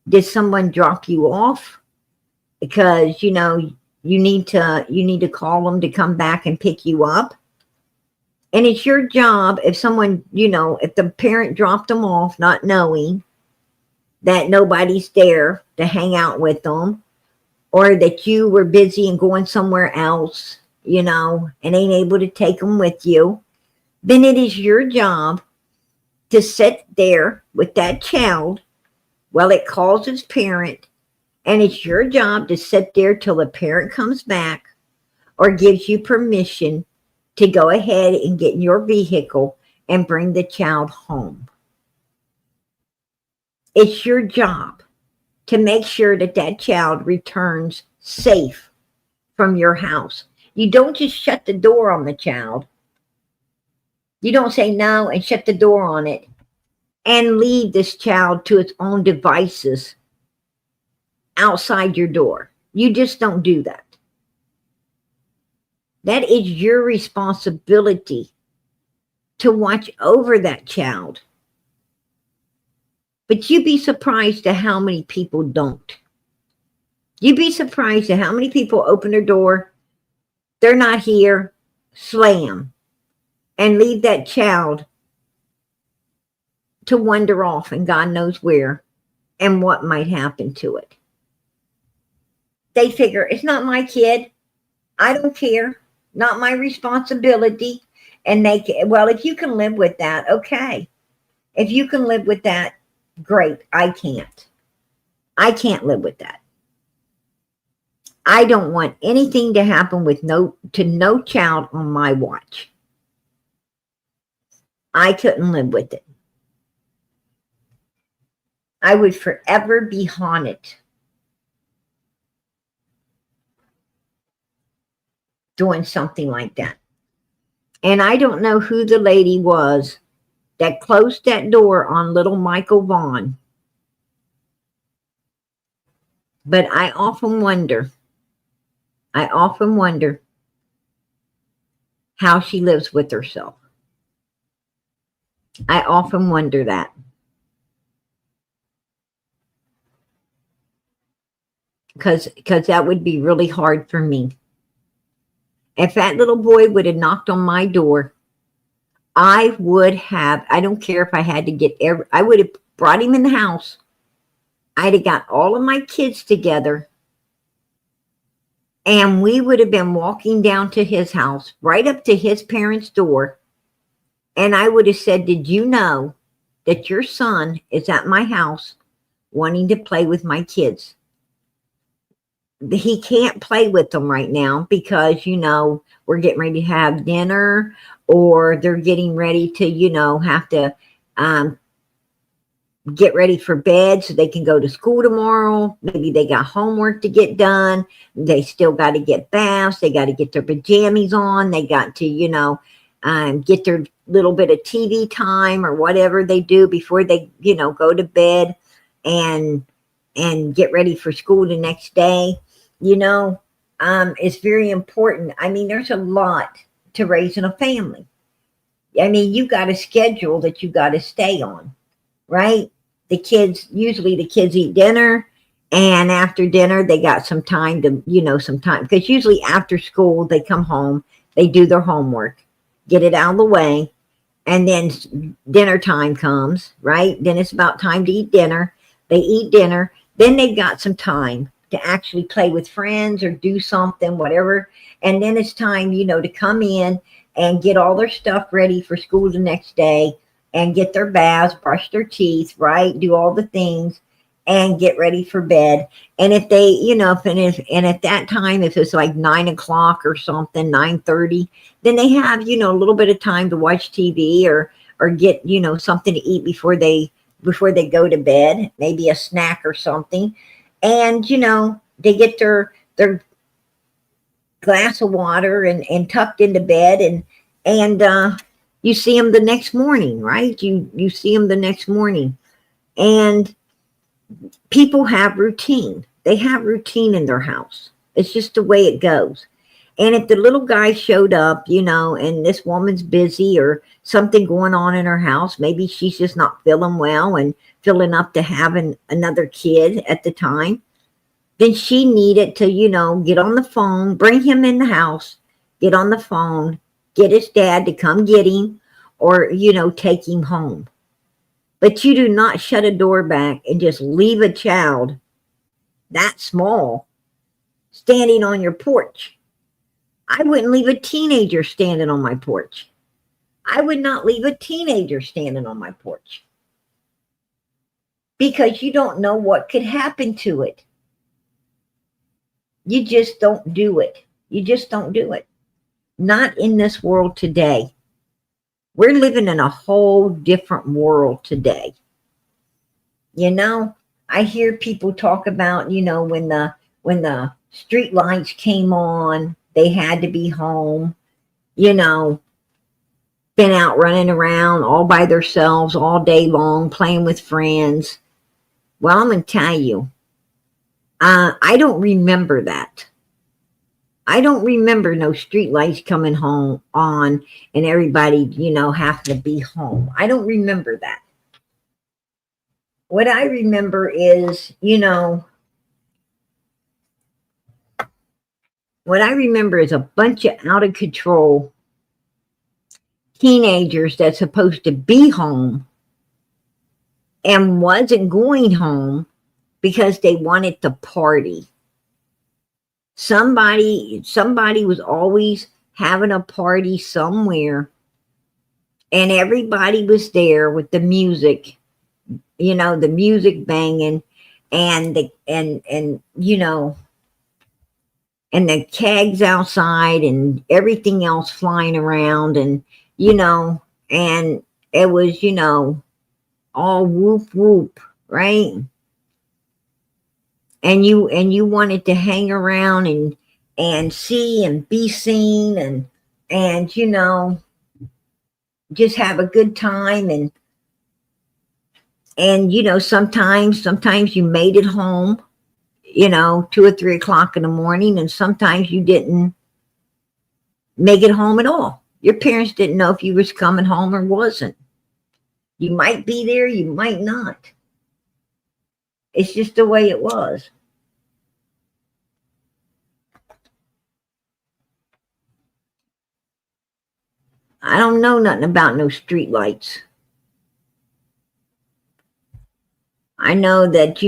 Did someone drop you off? Because, you need to call them to come back and pick you up. And it's your job, if someone, if the parent dropped them off not knowing that nobody's there to hang out with them, or that you were busy and going somewhere else, and ain't able to take them with you, then it is your job to sit there with that child while it calls its parent. And it's your job to sit there till the parent comes back or gives you permission to go ahead and get in your vehicle and bring the child home. It's your job to make sure that that child returns safe from your house. You don't just shut the door on the child. You don't say no and shut the door on it and leave this child to its own devices outside your door. You just don't do that. That is your responsibility to watch over that child. But you'd be surprised at how many people don't. You'd be surprised at how many people open their door, they're not here, slam, and leave that child to wander off and God knows where and what might happen to it. They figure, it's not my kid. I don't care. Not my responsibility. And well, if you can live with that, okay. If you can live with that, great. I can't. I can't live with that. I don't want anything to happen with no child on my watch. I couldn't live with it. I would forever be haunted doing something like that. And I don't know who the lady was that closed that door on little Michael Vaughn. But I often wonder how she lives with herself. I often wonder that. Because that would be really hard for me. If that little boy would have knocked on my door, I don't care if I had to I would have brought him in the house. I'd have got all of my kids together, and we would have been walking down to his house, right up to his parents' door. And I would have said, did you know that your son is at my house wanting to play with my kids. He can't play with them right now because, we're getting ready to have dinner, or they're getting ready to, have to um, get ready for bed so they can go to school tomorrow. Maybe they got homework to get done. They still got to get baths. They got to get their pajamas on. They got to, get their little bit of TV time or whatever they do before they, go to bed and get ready for school the next day. It's very important. I mean, there's a lot to raising a family. I mean, you got a schedule that you got to stay on, right? Usually the kids eat dinner, and after dinner, they got some time to, because usually after school, they come home, they do their homework, get it out of the way, and then dinner time comes, right? Then it's about time to eat dinner. They eat dinner. Then they've got some time to actually play with friends or do something, whatever. And then it's time, to come in and get all their stuff ready for school the next day and get their baths, brush their teeth, right? Do all the things and get ready for bed. And if they, and at that time, if it's like 9 o'clock or something, 9:30, then they have, a little bit of time to watch TV or get, something to eat before they go to bed, maybe a snack or something. And, they get their glass of water and tucked into bed, and you see them the next morning, right? You see them the next morning. And people have routine. They have routine in their house. It's just the way it goes. And if the little guy showed up, and this woman's busy or something going on in her house, maybe she's just not feeling well and feeling up to having another kid at the time, then she needed to, get on the phone, bring him in the house, get on the phone, get his dad to come get him, or, take him home. But you do not shut a door back and just leave a child that small standing on your porch. I wouldn't leave a teenager standing on my porch. I would not leave a teenager standing on my porch, because you don't know what could happen to it. You just don't do it. You just don't do it. Not in this world today. We're living in a whole different world today. I hear people talk about, when the street lights came on, they had to be home, been out running around all by themselves all day long, playing with friends. Well, I'm going to tell you, I don't remember that. I don't remember no street lights coming home on and everybody, having to be home. I don't remember that. What I remember is, a bunch of out of control teenagers that's supposed to be home and wasn't going home because they wanted to party. Somebody was always having a party somewhere, and everybody was there with the music, the music banging, and and the kegs outside and everything else flying around, and and it was all whoop whoop, right? And you wanted to hang around and see and be seen, and just have a good time, and sometimes you made it home, 2 or 3 o'clock in the morning, and sometimes you didn't make it home at all. Your parents didn't know if you was coming home or wasn't. You might be there, you might not. It's just the way it was. I don't know nothing about no street lights. I know that,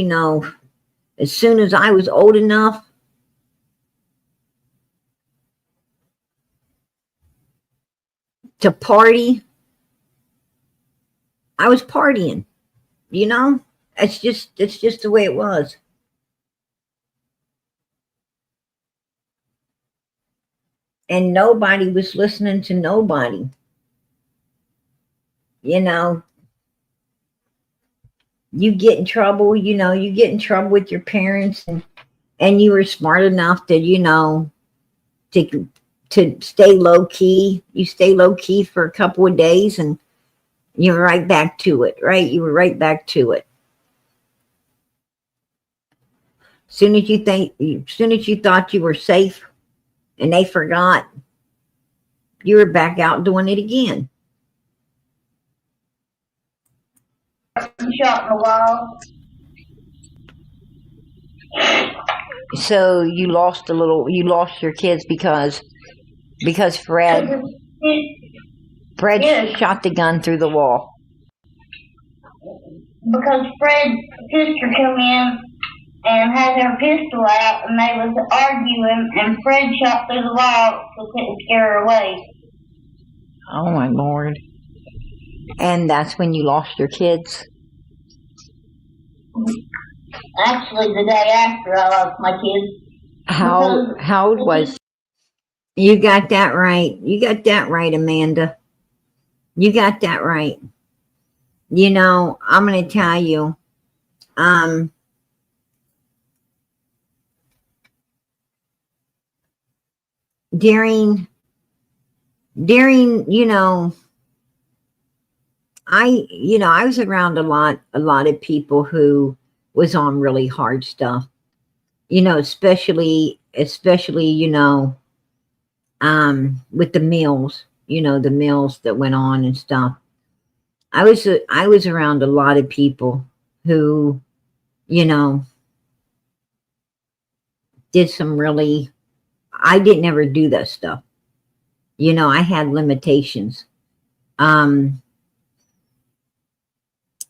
as soon as I was old enough to party, I was partying, It's just the way it was. And nobody was listening to nobody. You know, you get in trouble, you get in trouble with your parents, and you were smart enough to, to stay low key. You stay low key for a couple of days and you're right back to it, right? You were right back to it. Soon as you thought you were safe and they forgot, you were back out doing it again. Shot in the wall. So you lost your kids because Fred Yes. shot the gun through the wall. Because Fred's sister come in and had her pistol out, and they was arguing, and Fred shot through the wall to scare her away. Oh my Lord. And that's when you lost your kids? Actually, the day after I lost my kids. How old was you? Got that right. You got that right, Amanda. You got that right. I'm going to tell you, during, I was around a lot of people who was on really hard stuff, especially, with the meals, the meals that went on and stuff. I was around a lot of people who, did some really, I didn't ever do that stuff. I had limitations.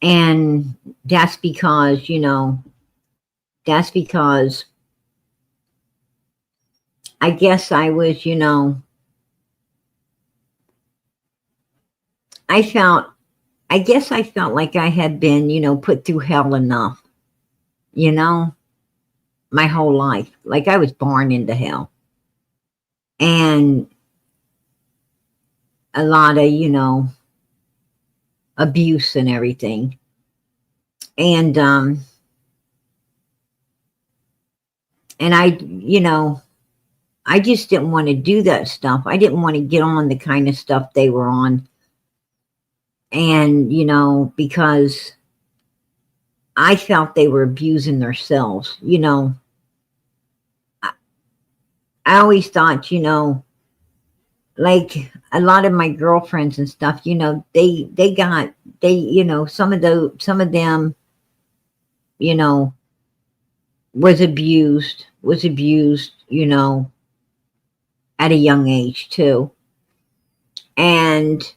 And that's because, I guess I was, I guess I felt like I had been, put through hell enough, my whole life. Like I was born into hell. And a lot of, abuse and everything. And I just didn't want to do that stuff. I didn't want to get on the kind of stuff they were on. And, because I felt they were abusing themselves, I always thought, like a lot of my girlfriends and stuff, they some of them, was abused, at a young age too. And,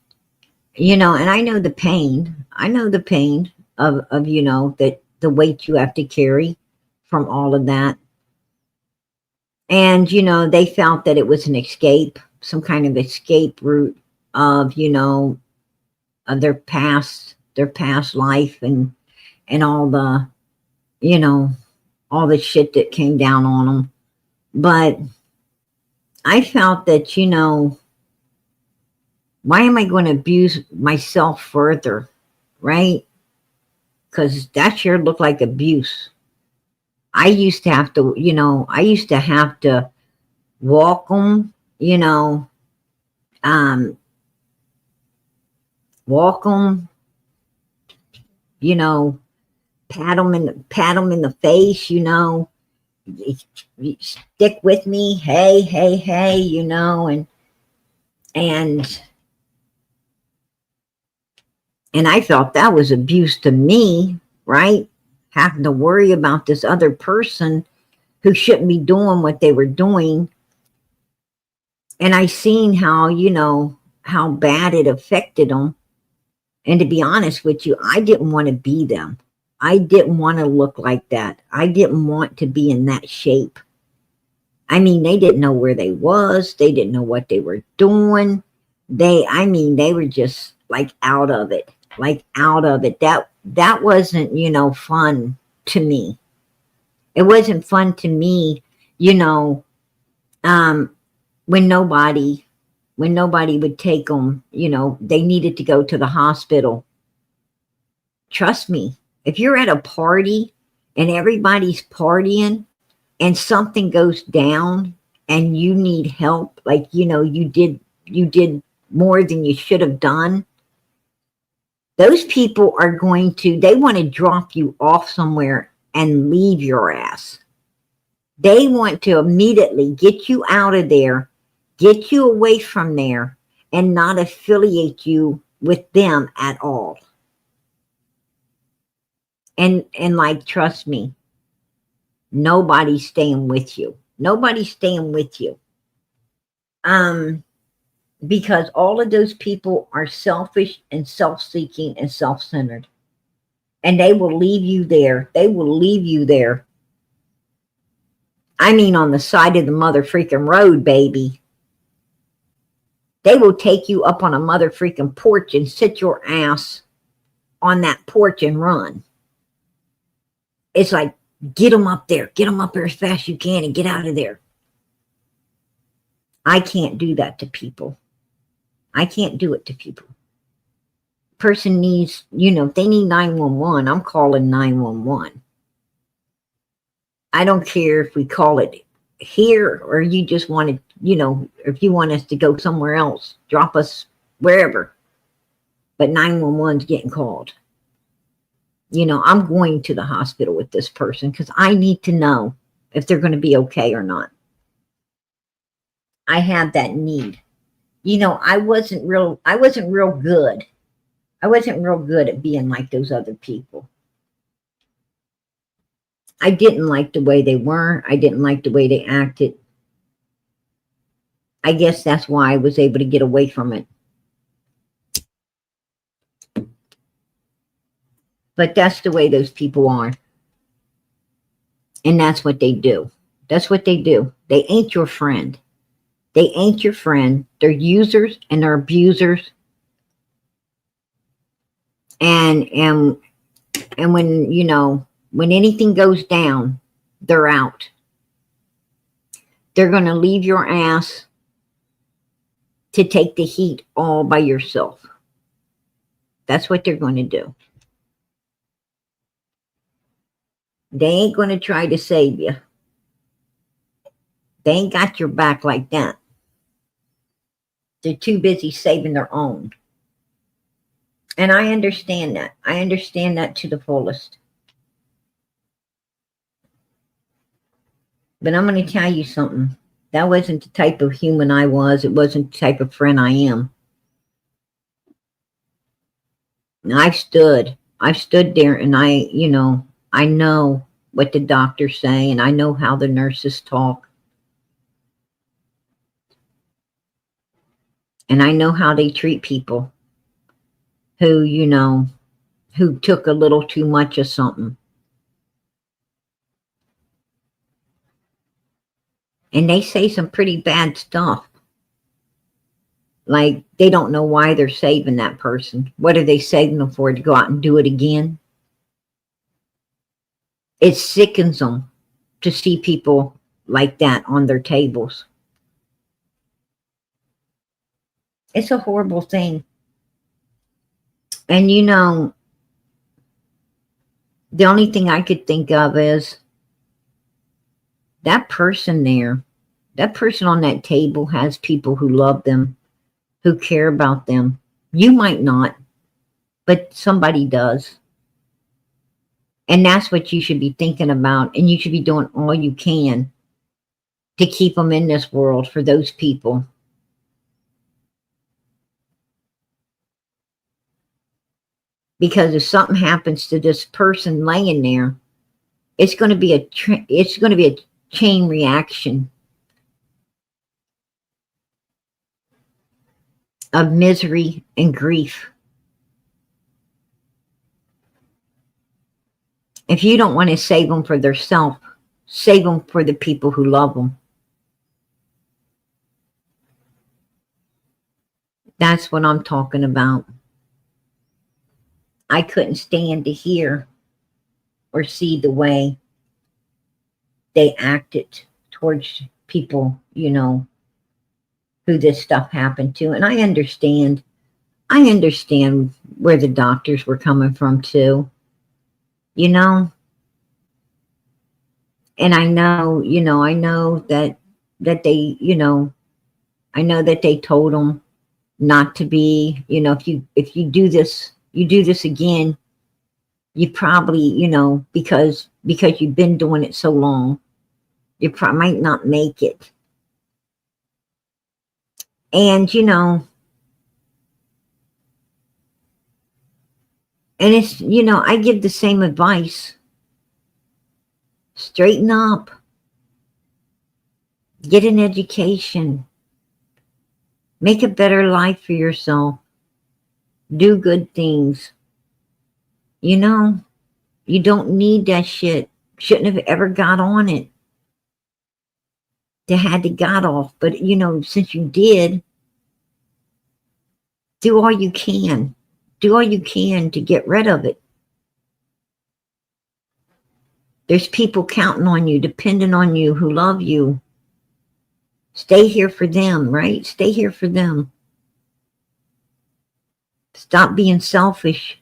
and I know the pain. I know the pain of that the weight you have to carry from all of that. And, they felt that it was an escape, some kind of escape route of, of their past life and all the, all the shit that came down on them. But I felt that, why am I going to abuse myself further? Right? Because that sure looked like abuse. I used to have to, walk them, walk them, pat them in the face, stick with me, hey, and I felt that was abuse to me, right? Having to worry about this other person who shouldn't be doing what they were doing. And I seen how, how bad it affected them. And to be honest with you, I didn't want to be them. I didn't want to look like that. I didn't want to be in that shape. I mean, they didn't know where they was. They didn't know what they were doing. They were just like out of it. like out of it. That wasn't, fun to me. It wasn't fun to me, you know, um, when nobody would take them, they needed to go to the hospital. Trust me, if you're at a party and everybody's partying and something goes down and you need help, like, you did more than you should have done, those people are they want to drop you off somewhere and leave your ass. They want to immediately get you out of there, get you away from there, and not affiliate you with them at all. And like, trust me, nobody's staying with you. Nobody's staying with you. Because all of those people are selfish and self-seeking and self-centered. And they will leave you there. They will leave you there. I mean, on the side of the mother freaking road, baby. They will take you up on a mother freaking porch and sit your ass on that porch and run. It's like, get them up there. Get them up there as fast as you can and get out of there. I can't do that to people. I can't do it to people. Person needs, if they need 911, I'm calling 911. I don't care if we call it here or you just want to, if you want us to go somewhere else, drop us wherever. But 911's getting called. I'm going to the hospital with this person because I need to know if they're going to be okay or not. I have that need. I wasn't real good. I wasn't real good at being like those other people. I didn't like the way they were. I didn't like the way they acted. I guess that's why I was able to get away from it. But that's the way those people are. And that's what they do. That's what they do. They ain't your friend. They ain't your friend. They're users and they're abusers. And when anything goes down, they're out. They're going to leave your ass to take the heat all by yourself. That's what they're going to do. They ain't going to try to save you. They ain't got your back like that. They're too busy saving their own. And I understand that. I understand that to the fullest. But I'm going to tell you something. That wasn't the type of human I was. It wasn't the type of friend I am. And I've stood there and I know what the doctors say and I know how the nurses talk. And I know how they treat people who took a little too much of something. And they say some pretty bad stuff. Like, they don't know why they're saving that person. What are they saving them for? To go out and do it again? It sickens them to see people like that on their tables. It's a horrible thing. And the only thing I could think of is that person there, that person on that table has people who love them, who care about them. You might not, but somebody does. And that's what you should be thinking about. And you should be doing all you can to keep them in this world for those people. Because if something happens to this person laying there, it's going to be a chain reaction of misery and grief. If you don't want to save them for themselves, save them for the people who love them. That's what I'm talking about. I couldn't stand to hear or see the way they acted towards people, who this stuff happened to. And I understand where the doctors were coming from too, you know, and I know that they, I know that they told them not to be, if you do this, again, you probably, because you've been doing it so long, you might not make it. And and it's, I give the same advice. Straighten up, get an education, make a better life for yourself, do good things. You don't need that shit. Shouldn't have ever got on it. They had to got off. But since you did, do all you can. Do all you can to get rid of it. There's people counting on you, depending on you, who love you. Stay here for them, right? Stay here for them. Stop being selfish.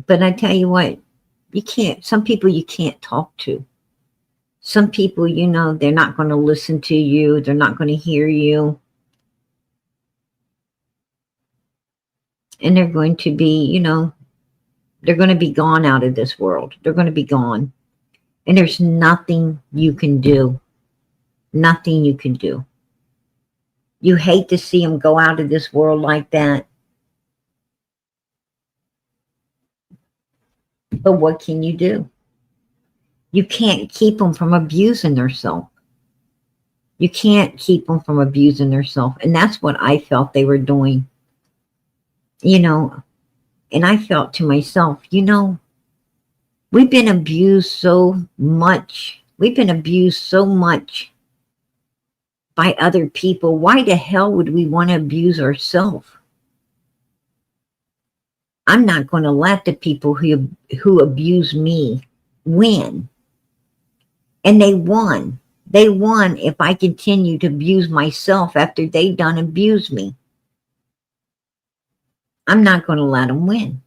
But I tell you what, some people you can't talk to. Some people, they're not going to listen to you. They're not going to hear you. And they're going to be, they're going to be gone out of this world. They're going to be gone. And there's nothing you can do. Nothing you can do. You hate to see them go out of this world like that. But what can you do? You can't keep them from abusing themselves. You can't keep them from abusing themselves. And that's what I felt they were doing. And I felt to myself, we've been abused so much. We've been abused so much by other people. Why the hell would we want to abuse ourselves? I'm not going to let the people who abuse me win. And they won. They won if I continue to abuse myself after they done abuse me. I'm not going to let them win.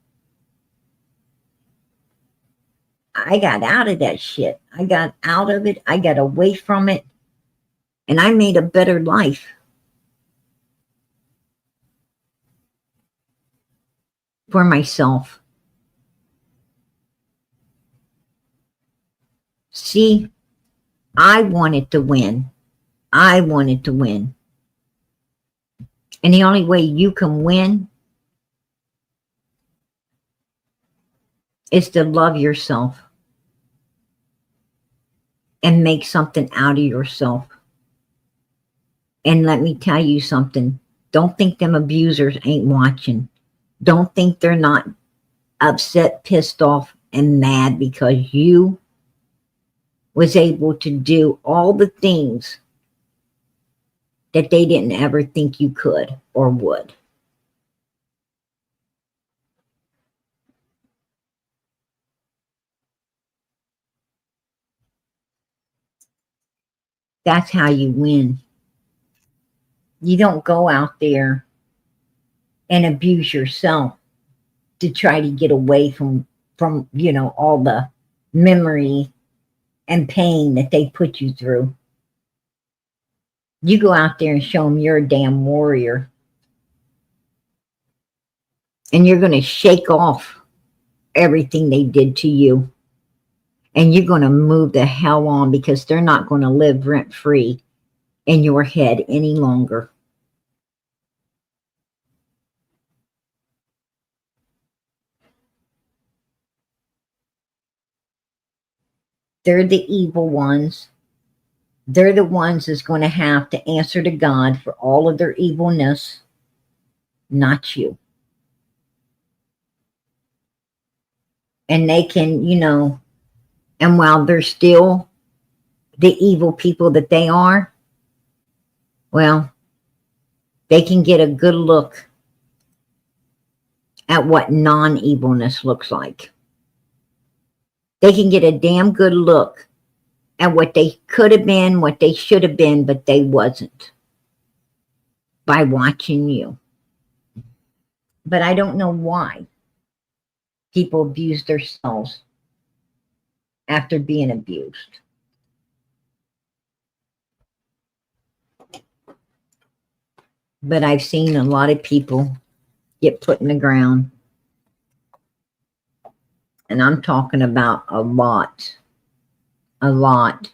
I got out of that shit. I got out of it. I got away from it. And I made a better life. For myself. See, I wanted to win. I wanted to win. And the only way you can win is to love yourself and make something out of yourself. And let me tell you something. Don't think them abusers ain't watching. Don't think they're not upset, pissed off, and mad because you was able to do all the things that they didn't ever think you could or would. That's how you win. You don't go out there and abuse yourself to try to get away from all the memory and pain that they put you through. You go out there and show them you're a damn warrior. And you're going to shake off everything they did to you. And you're going to move the hell on because they're not going to live rent-free in your head any longer. They're the evil ones. They're the ones that's going to have to answer to God for all of their evilness, not you. And they can, and while they're still the evil people that they are, well, They can get a good look at what non-evilness looks like. They can get a damn good look at what they could have been, what they should have been, but they wasn't, by watching you. But I don't know why people abuse themselves after being abused. But I've seen a lot of people get put in the ground. And I'm talking about a lot. A lot.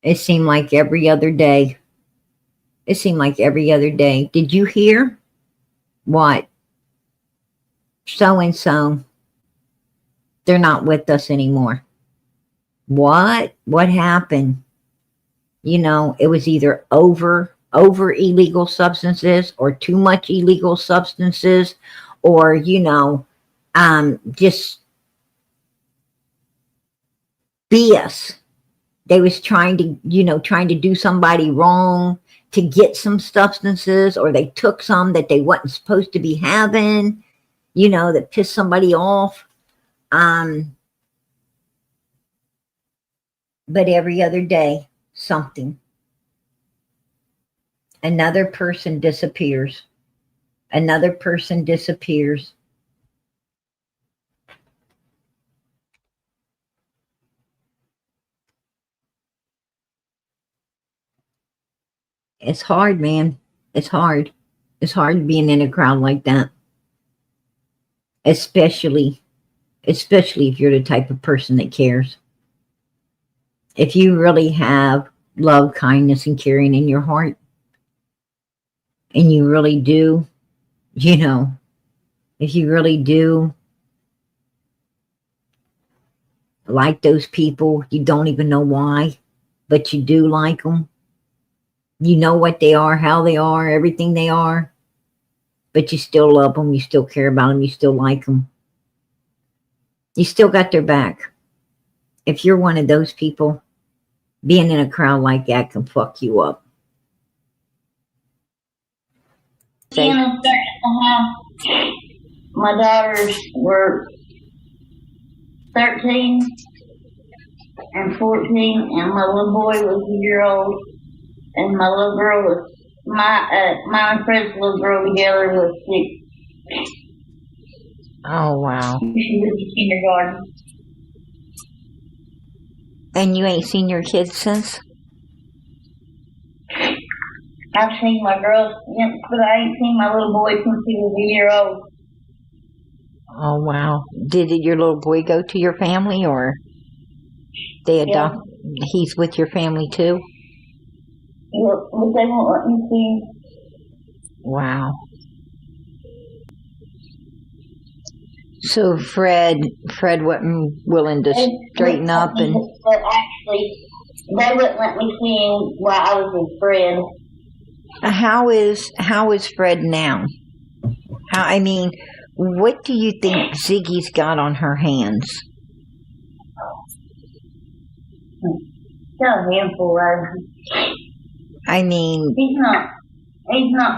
It seemed like every other day. It seemed like every other day. Did you hear what? So-and-so, they're not with us anymore. What? What happened? You know, it was either over illegal substances or too much illegal substances, or, you know, just BS. They was trying to do somebody wrong to get some substances, or they took some that they wasn't supposed to be having, you know, that pissed somebody off. But every other day, something. Another person disappears. Another person disappears. It's hard, man. It's hard. It's hard being in a crowd like that. Especially if you're the type of person that cares. If you really have love, kindness, and caring in your heart, and you really do, you know, if you really do like those people, you don't even know why, but you do like them. You know what they are, how they are, everything they are, but you still love them, you still care about them, you still like them. You still got their back. If you're one of those people, being in a crowd like that can fuck you up. In a second house, my daughters were 13 and 14, and my little boy was a year old, and my little girl was, my and Fred's little girl together was 6. Oh, wow. She was in kindergarten. And you ain't seen your kids since? I've seen my girls, but I ain't seen my little boy since he was a year old. Oh, wow. Did your little boy go to your family, or they adopt? Yeah. He's with your family too? But they won't let me see him. Wow. So Fred wasn't willing to straighten up, and but actually, they wouldn't let me see him while I was with Fred. How is Fred now? I mean, what do you think Ziggy's got on her hands? Got a handful of. I mean, he's not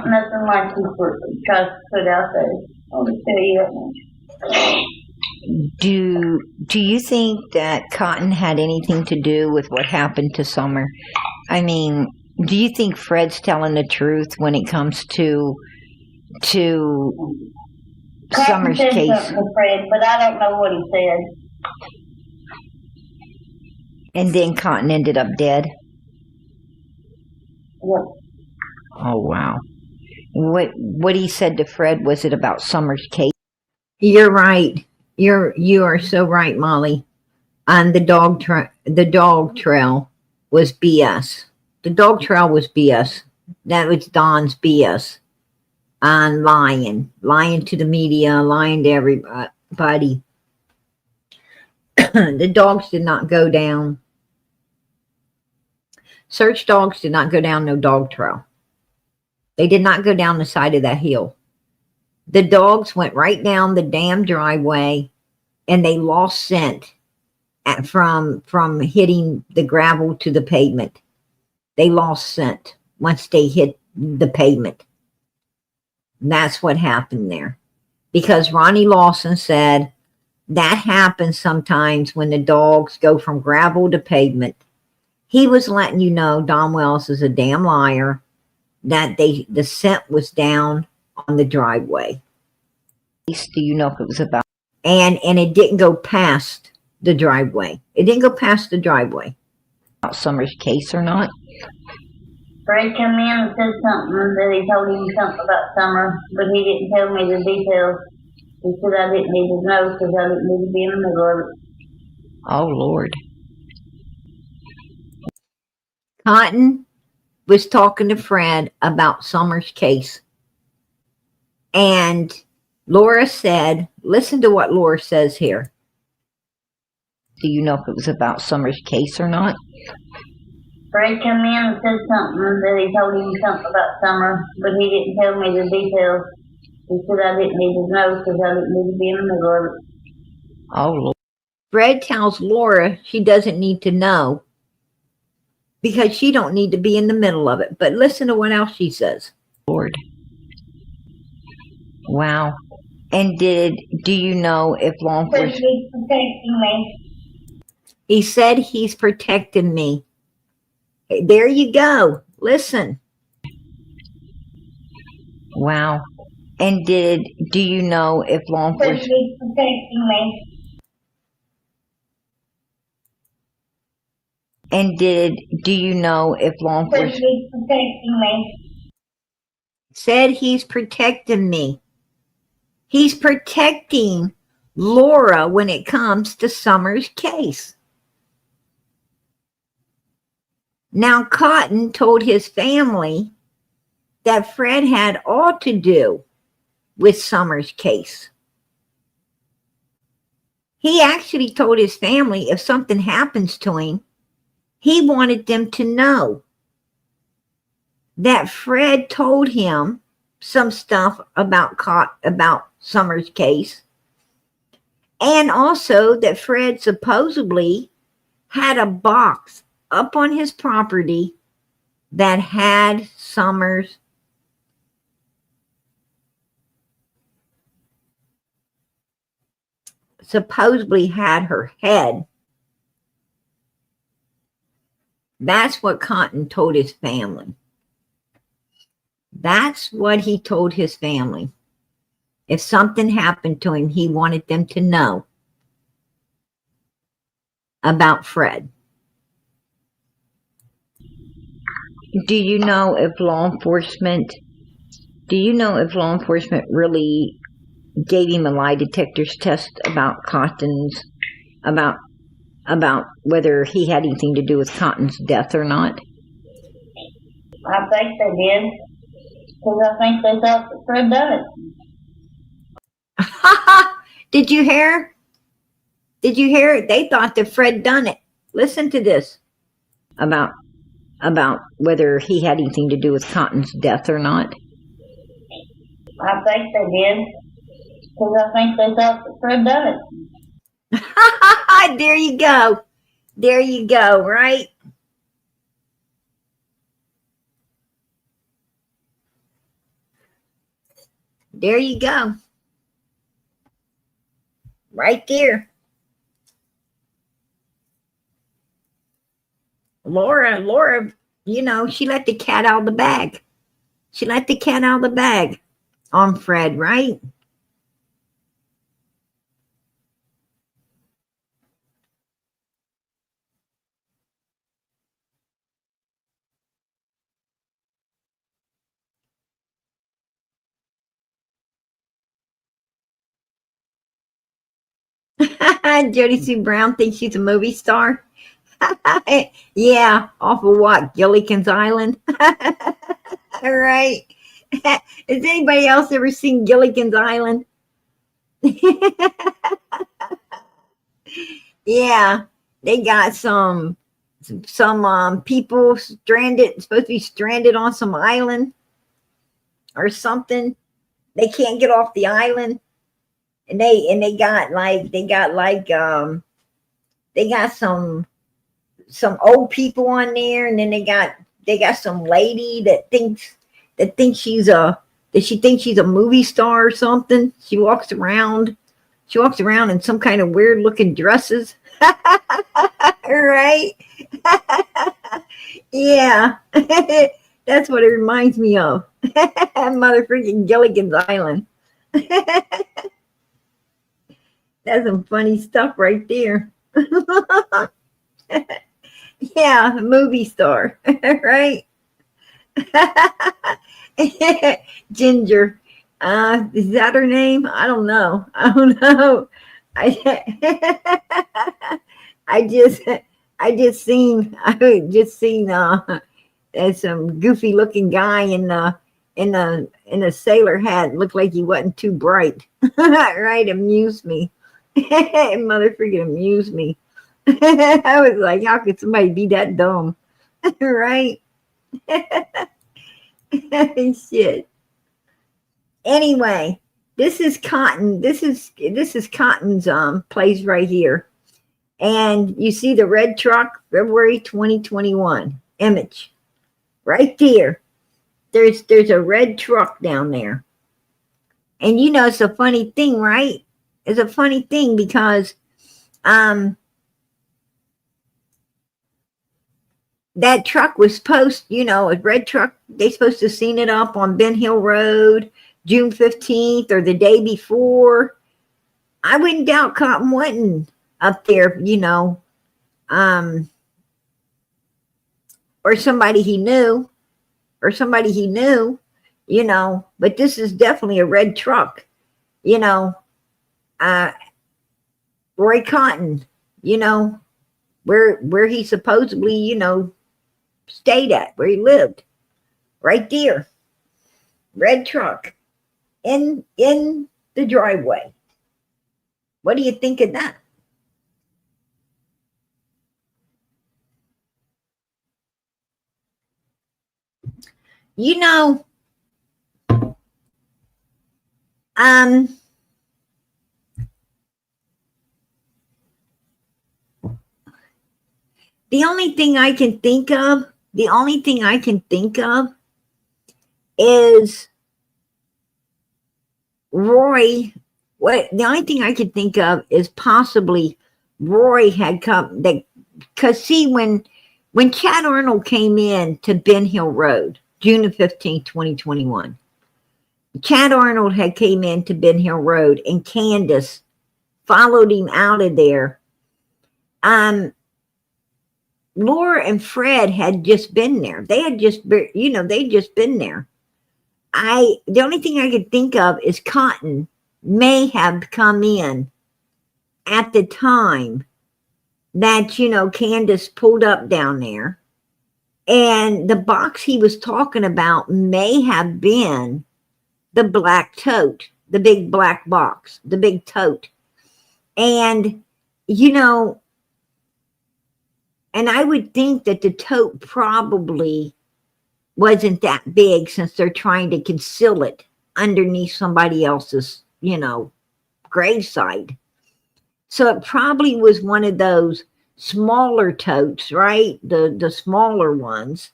nothing like he tries to put out there. I'll just tell you that much. Do you think that Cotton had anything to do with what happened to Summer? I mean, do you think Fred's telling the truth when it comes to Summer's said case? Something to Fred, but I don't know what he said. And then Cotton ended up dead? Yep. Oh, wow. What he said to Fred, was it about Summer's case? You're right. You are so right, Molly. And the dog trail was BS. The dog trail was BS. That was Don's BS. On lying to the media, lying to everybody. The dogs did not go down. Search dogs did not go down no dog trail. They did not go down the side of that hill. The dogs went right down the damn driveway, and they lost scent from hitting the gravel to the pavement. They lost scent once they hit the pavement. That's what happened there. Because Ronnie Lawson said that happens sometimes when the dogs go from gravel to pavement. He was letting you know Don Wells is a damn liar, that the scent was down on the driveway. Do you know if it was about? And it didn't go past the driveway. It didn't go past the driveway. About Summer's case or not? Fred come in and said something that he told him something about Summer, but he didn't tell me the details. He said I didn't need to know because I didn't need to be in the middle of it. Oh, Lord. Cotton was talking to Fred about Summer's case. And Laura said, listen to what Laura says here. Do you know if it was about Summer's case or not? Fred come in and said something that he told him something about Summer, but he didn't tell me the details. He said I didn't need to know because I didn't need to be in the middle of it. Oh, Lord. Fred tells Laura she doesn't need to know because she don't need to be in the middle of it. But listen to what else she says. Lord. Wow. And do you know if law enforcement... He's protecting me. He said he's protecting me. There you go. Listen. Wow. And do you know if law enforcement... He's protecting me. And do you know if law enforcement... He's protecting me. Said he's protecting me. He's protecting Laura when it comes to Summer's case. Now, Cotton told his family that Fred had all to do with Summer's case. He actually told his family if something happens to him, he wanted them to know that Fred told him some stuff about Summer's case, and also that Fred supposedly had a box up on his property that had Summer's supposedly had her head. That's what Cotton told his family. That's what he told his family. If something happened to him, he wanted them to know about Fred. Do you know if law enforcement really gave him a lie detector's test about Cotton's, about whether he had anything to do with Cotton's death or not? I think they did, because I think they thought that Fred done it. Did you hear? Did you hear it? They thought that Fred done it. Listen to this. About whether he had anything to do with Cotton's death or not. I think they did, because I think they thought that Fred done it. There you go. There you go, right? There you go. Right there. Laura, you know, she let the cat out of the bag. She let the cat out of the bag on Fred, right? Jody Sue Brown thinks she's a movie star. Yeah, off of what? Gilligan's Island? All right. Has anybody else ever seen Gilligan's Island? Yeah, they got some people stranded, supposed to be stranded on some island or something. They can't get off the island. And they got like they got some old people on there, and then they got some lady that thinks she's a that she thinks she's a movie star or something. She walks around in some kind of weird looking dresses. Right? Yeah. That's what it reminds me of. Mother freaking Gilligan's Island. That's some funny stuff right there. Yeah, movie star. Right? Ginger. Is that her name? I don't know. I don't know. I I just I just seen some goofy looking guy in a sailor hat. Looked like he wasn't too bright. Right? Amused me. Mother freaking amused me. I was like, how could somebody be that dumb? Right? Shit. Anyway, this is Cotton. This is Cotton's place right here. And you see the red truck, February 2021 image. Right there. There's a red truck down there. And you know it's a funny thing, right? It's a funny thing because that truck was supposed, a red truck, they supposed to seen it up on Ben Hill Road June 15th or the day before. I wouldn't doubt Cotton wasn't up there, or somebody he knew, but this is definitely a red truck, Roy Cotton, where he supposedly, stayed at, where he lived, right there, red truck in the driveway. What do you think of that? Um the only thing I can think of is Roy. The only thing I could think of is possibly Roy had come, because see, when Chad Arnold came in to Ben Hill Road, June 15th, 2021, Chad Arnold had came in to Ben Hill Road, and Candace followed him out of there. Laura and Fred had just been there. They had just, they'd just been there. The only thing I could think of is Cotton may have come in at the time that, Candace pulled up down there. And the box he was talking about may have been the black tote, the big black box, the big tote. And, and I would think that the tote probably wasn't that big, since they're trying to conceal it underneath somebody else's, gravesite. So it probably was one of those smaller totes, right? The smaller ones.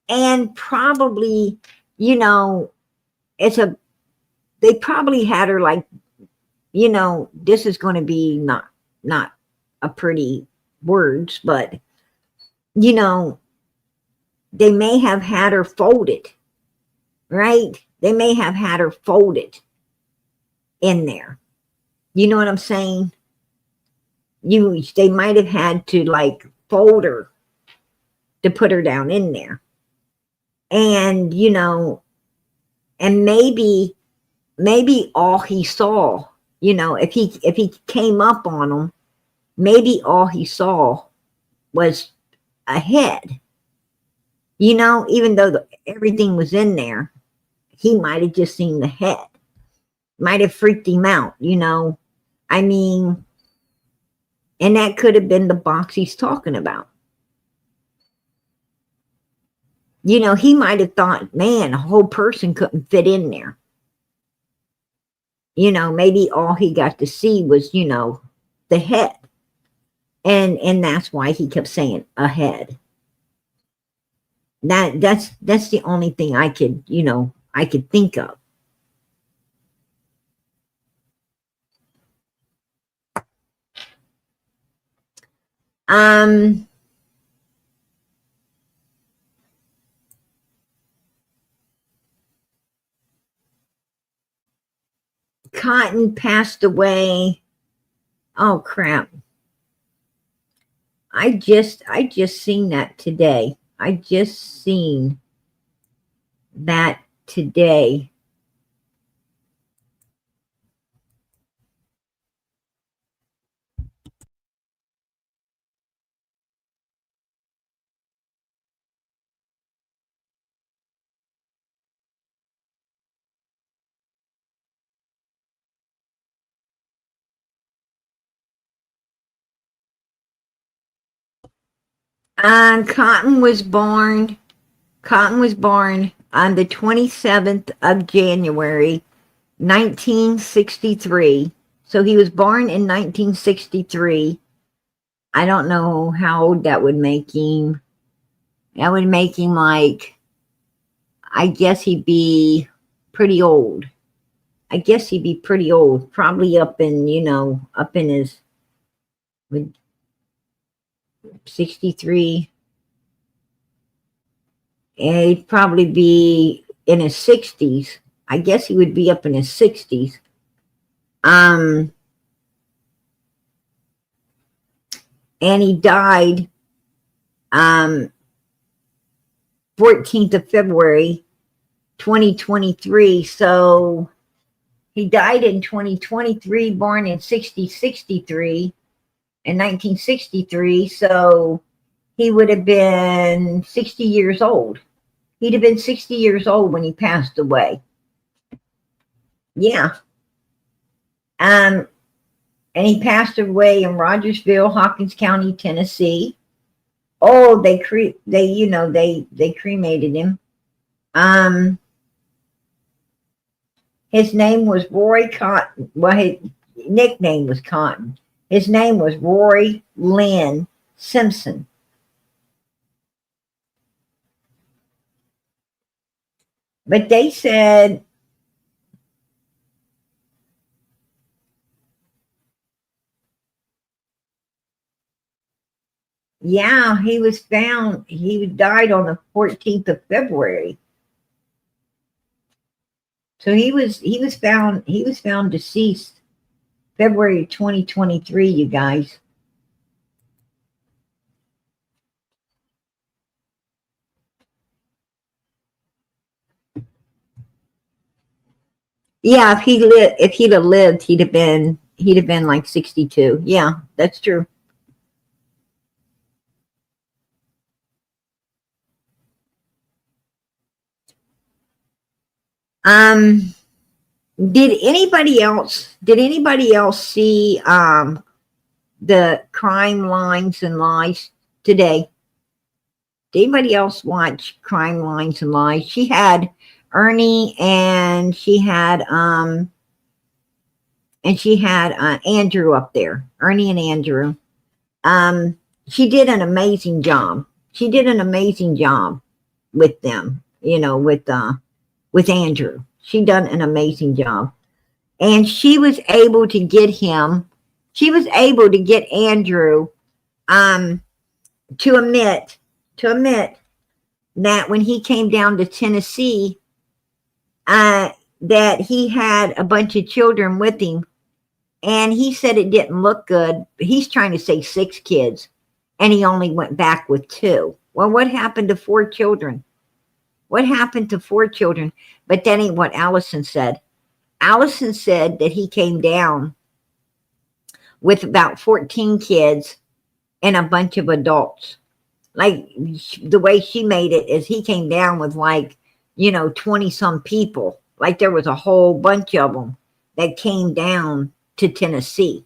And probably, they probably had her like, this is going to be not a pretty words, but they may have had her folded, right? They may have had her folded in there. You know what I'm saying? They might have had to like fold her to put her down in there. And, and maybe all he saw, if he came up on him, maybe all he saw was a head. Even though everything was in there, he might have just seen the head. Might have freaked him out, I mean, and that could have been the box he's talking about. He might have thought, man, a whole person couldn't fit in there. Maybe all he got to see was, the head. And that's why he kept saying ahead. That's the only thing I could, I could think of. Um, Cotton passed away. Oh crap. I just seen that today. I just seen that today. Cotton was born on the 27th of January, 1963. So he was born in 1963. I don't know how old that would make him. That would make him like, I guess he'd be pretty old. I guess he'd be pretty old, probably up in, up in his 63. And he'd probably be in his 60s. I guess he would be up in his 60s. And he died 14th of February 2023. So he died in 2023, born in 1963. So he would have been 60 years old. He'd have been 60 years old when he passed away. Yeah. And he passed away in Rogersville, Hawkins County, Tennessee. Oh, they cremated him. His name was Roy Cotton. Well, his nickname was Cotton. His name was Roy Lynn Simpson. But they said, yeah, he died on the 14th of February. So he was found deceased February 2023, you guys. Yeah, if he'd have lived, he'd have been like 62. Yeah, that's true. Did anybody else see the Crime Lines and Lies today? Did anybody else watch Crime Lines and Lies? She had Ernie and she had Andrew up there. Ernie and Andrew. She did an amazing job. She did an amazing job with them, with Andrew. She done an amazing job. And she was able to get Andrew to admit that when he came down to Tennessee, that he had a bunch of children with him, and he said it didn't look good. He's trying to say 6 kids, and he only went back with 2. Well, what happened to 4 children? What happened to 4 children? But that ain't what Allison said. Allison said that he came down with about 14 kids and a bunch of adults. Like, the way she made it is he came down with 20 some people. Like, there was a whole bunch of them that came down to Tennessee.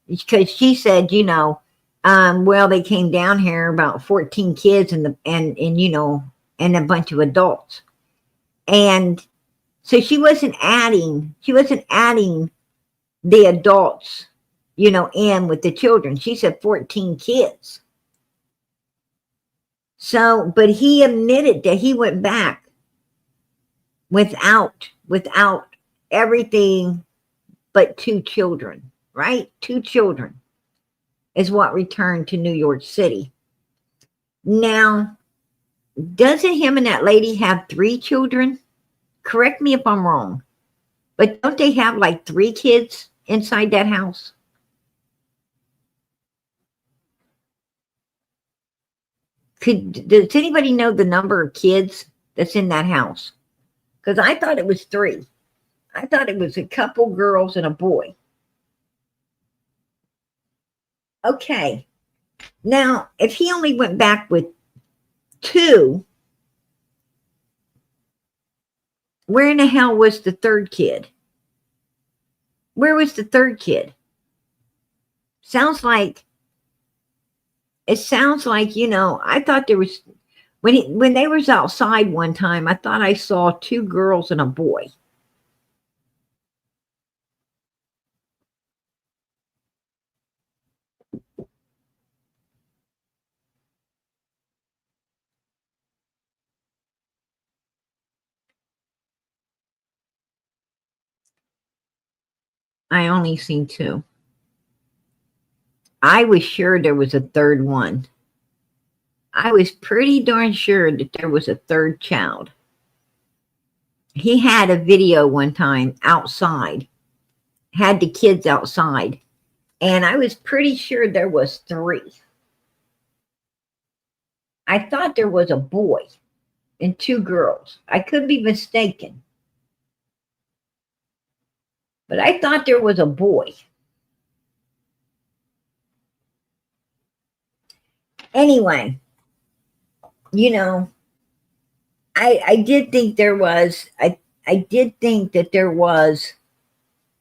Because she said, well, they came down here about 14 kids and a bunch of adults. And so she wasn't adding the adults in with the children. She said 14 kids. So, but he admitted that he went back without everything but 2 children, right? 2 children is what returned to New York City. Now, doesn't him and that lady have 3 children? Correct me if I'm wrong, but don't they have like 3 kids inside that house? Does anybody know the number of kids that's in that house? Because I thought it was 3. I thought it was a couple girls and a boy. Okay. Now, if he only went back with 2, where in the hell was the 3rd kid? Where was the 3rd kid? It sounds like, I thought there was, when they was outside one time, I thought I saw 2 girls and a boy. I only seen 2. I was sure there was a 3rd one. I was pretty darn sure that there was a 3rd child. He had a video one time outside, had the kids outside, and I was pretty sure there was 3. I thought there was a boy and 2 girls. I could be mistaken, but I thought there was a boy. Anyway, I did think there was, I did think that there was,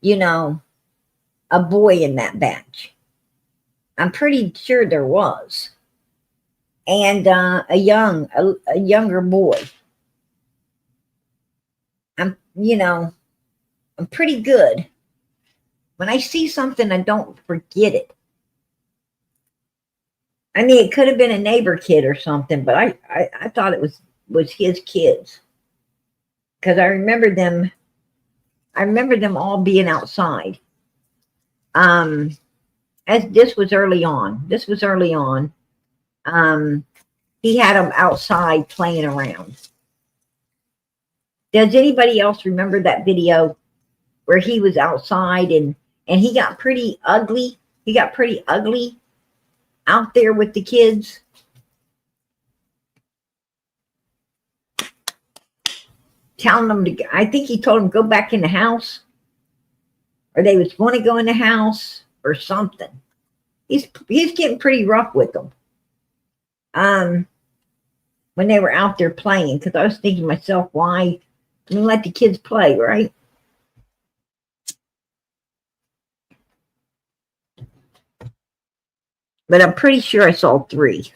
a boy in that batch. I'm pretty sure there was. And a younger boy. I'm pretty good. When I see something, I don't forget it. I mean, it could have been a neighbor kid or something, but I thought it was his kids. Because I remember them all being outside. As this was early on. He had them outside playing around. Does anybody else remember that video where he was outside and he got pretty ugly? He got pretty ugly out there with the kids. Telling them to, I think he told them go back in the house, or they was going to go in the house or something. He's getting pretty rough with them. When they were out there playing, because I was thinking to myself, why? I mean, let the kids play, right? But I'm pretty sure I saw 3.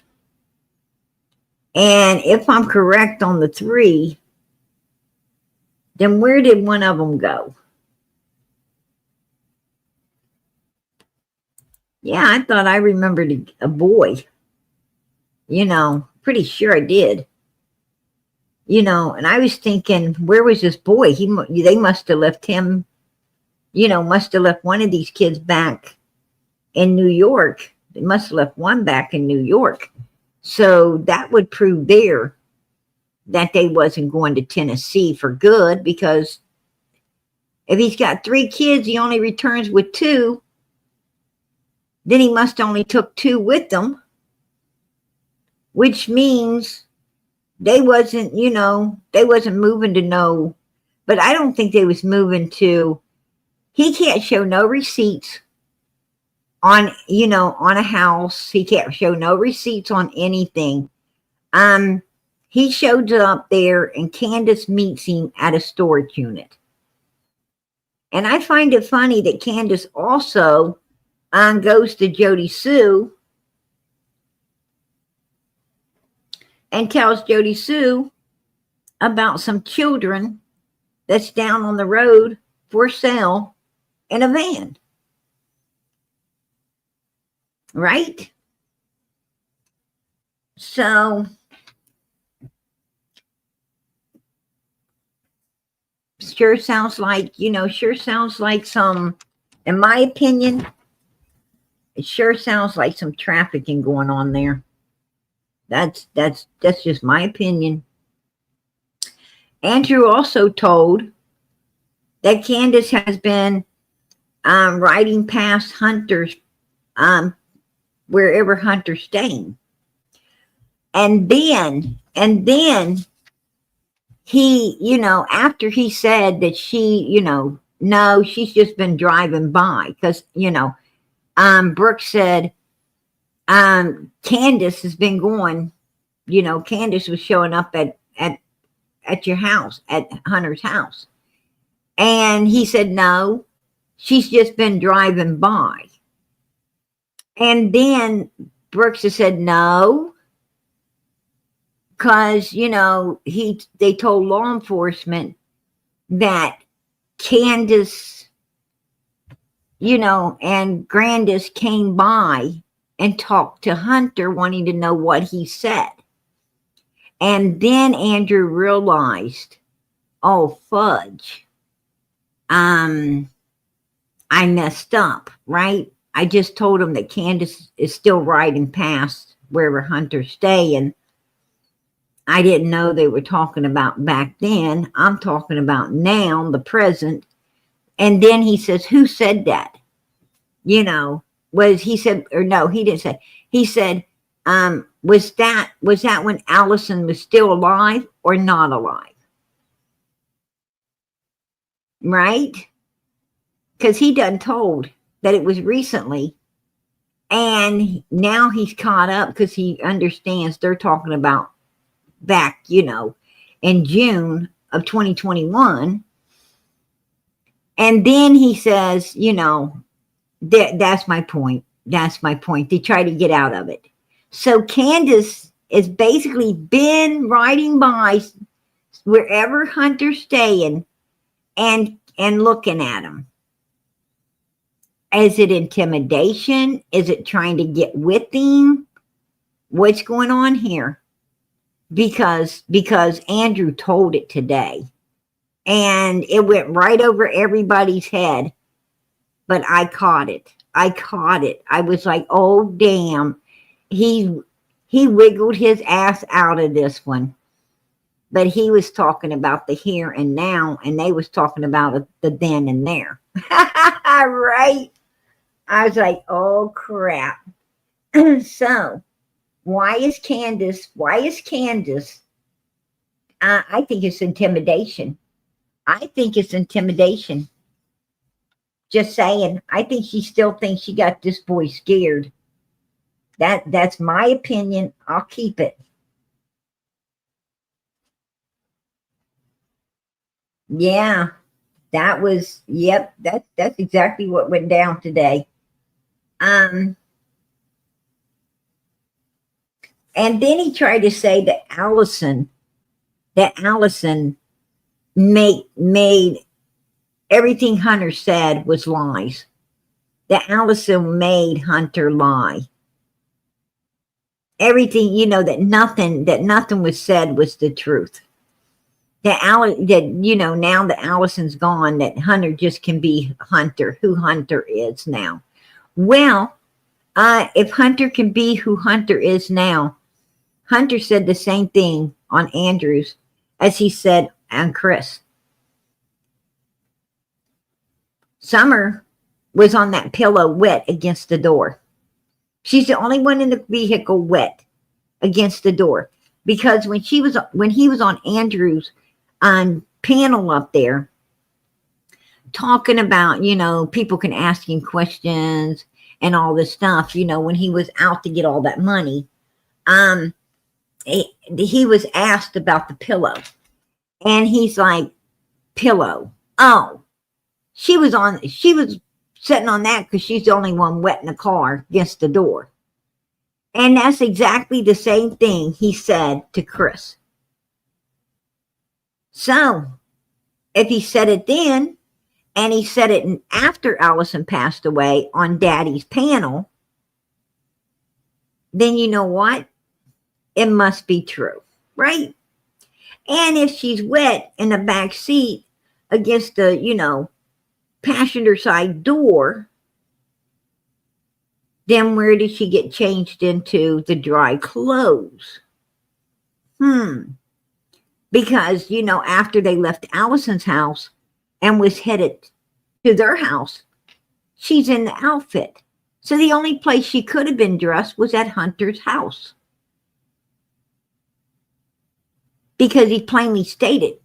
And if I'm correct on the 3, then where did one of them go? Yeah, I thought I remembered a boy. Pretty sure I did. And I was thinking, where was this boy? They must have left him, must have left one of these kids back in New York. They must have left one back in New York. So that would prove there that they wasn't going to Tennessee for good, because if he's got 3 kids, he only returns with 2. Then he must only took 2 with them, which means they wasn't moving to no, but I don't think they was moving to, he can't show no receipts on a house. He can't show no receipts on anything. He showed up there and Candace meets him at a storage unit. And I find it funny that Candace also goes to Jody Sue and tells Jody Sue about some children that's down on the road for sale in a van. right? So sure sounds like, sure sounds like some, in my opinion, it sure sounds like some trafficking going on there. That's just my opinion. Andrew also told that Candace has been riding past Hunter's wherever Hunter's staying. And then he, after he said that she, no, she's just been driving by because, Brooke said, Candace has been going, Candace was showing up at your house, at Hunter's house. And he said, no, she's just been driving by. And then Brooks has said, no, because, they told law enforcement that Candace, and Grandis came by and talked to Hunter wanting to know what he said. And then Andrew realized, oh, fudge. I messed up, right? I just told him that Candace is still riding past wherever Hunter's staying. I didn't know they were talking about back then. I'm talking about now, the present. And then he says, who said that? He said, or no, he didn't say. He said, was that when Allison was still alive or not alive? Right? Because he done told that it was recently. And now he's caught up because he understands they're talking about back, in June of 2021. And then he says, that's my point. That's my point. They try to get out of it. So Candace has basically been riding by wherever Hunter's staying and looking at him. Is it intimidation? Is it trying to get with him? What's going on here? Because Andrew told it today. And it went right over everybody's head. But I caught it. I was like, oh, damn. He wiggled his ass out of this one. But he was talking about the here and now, and they was talking about the then and there. Right? I was like, oh, crap. So, why is Candace? I think it's intimidation. Just saying. I think she still thinks she got this boy scared. That's my opinion. I'll keep it. Yeah, that's exactly what went down today. And then he tried to say that Allison made everything Hunter said was lies. That Allison made Hunter lie. Everything, that nothing was said was the truth. Now that Allison's gone, that Hunter just can be Hunter, who Hunter is now. Well, if Hunter can be who Hunter is now, Hunter said the same thing on Andrews as he said on Chris. Summer was on that pillow wet against the door. She's the only one in the vehicle wet against the door. Because when he was on Andrews' panel up there, talking about, people can ask him questions and all this stuff, when he was out to get all that money, he was asked about the pillow. And he's like, pillow. Oh, she was sitting on that because she's the only one wet in the car against the door. And that's exactly the same thing he said to Chris. So, if he said it then, and he said it after Allison passed away on Daddy's panel, then you know what? It must be true, right? And if she's wet in the back seat against the, passenger side door, then where did she get changed into the dry clothes? Because, after they left Allison's house and was headed to their house, she's in the outfit. So the only place she could have been dressed was at Hunter's house. Because he plainly stated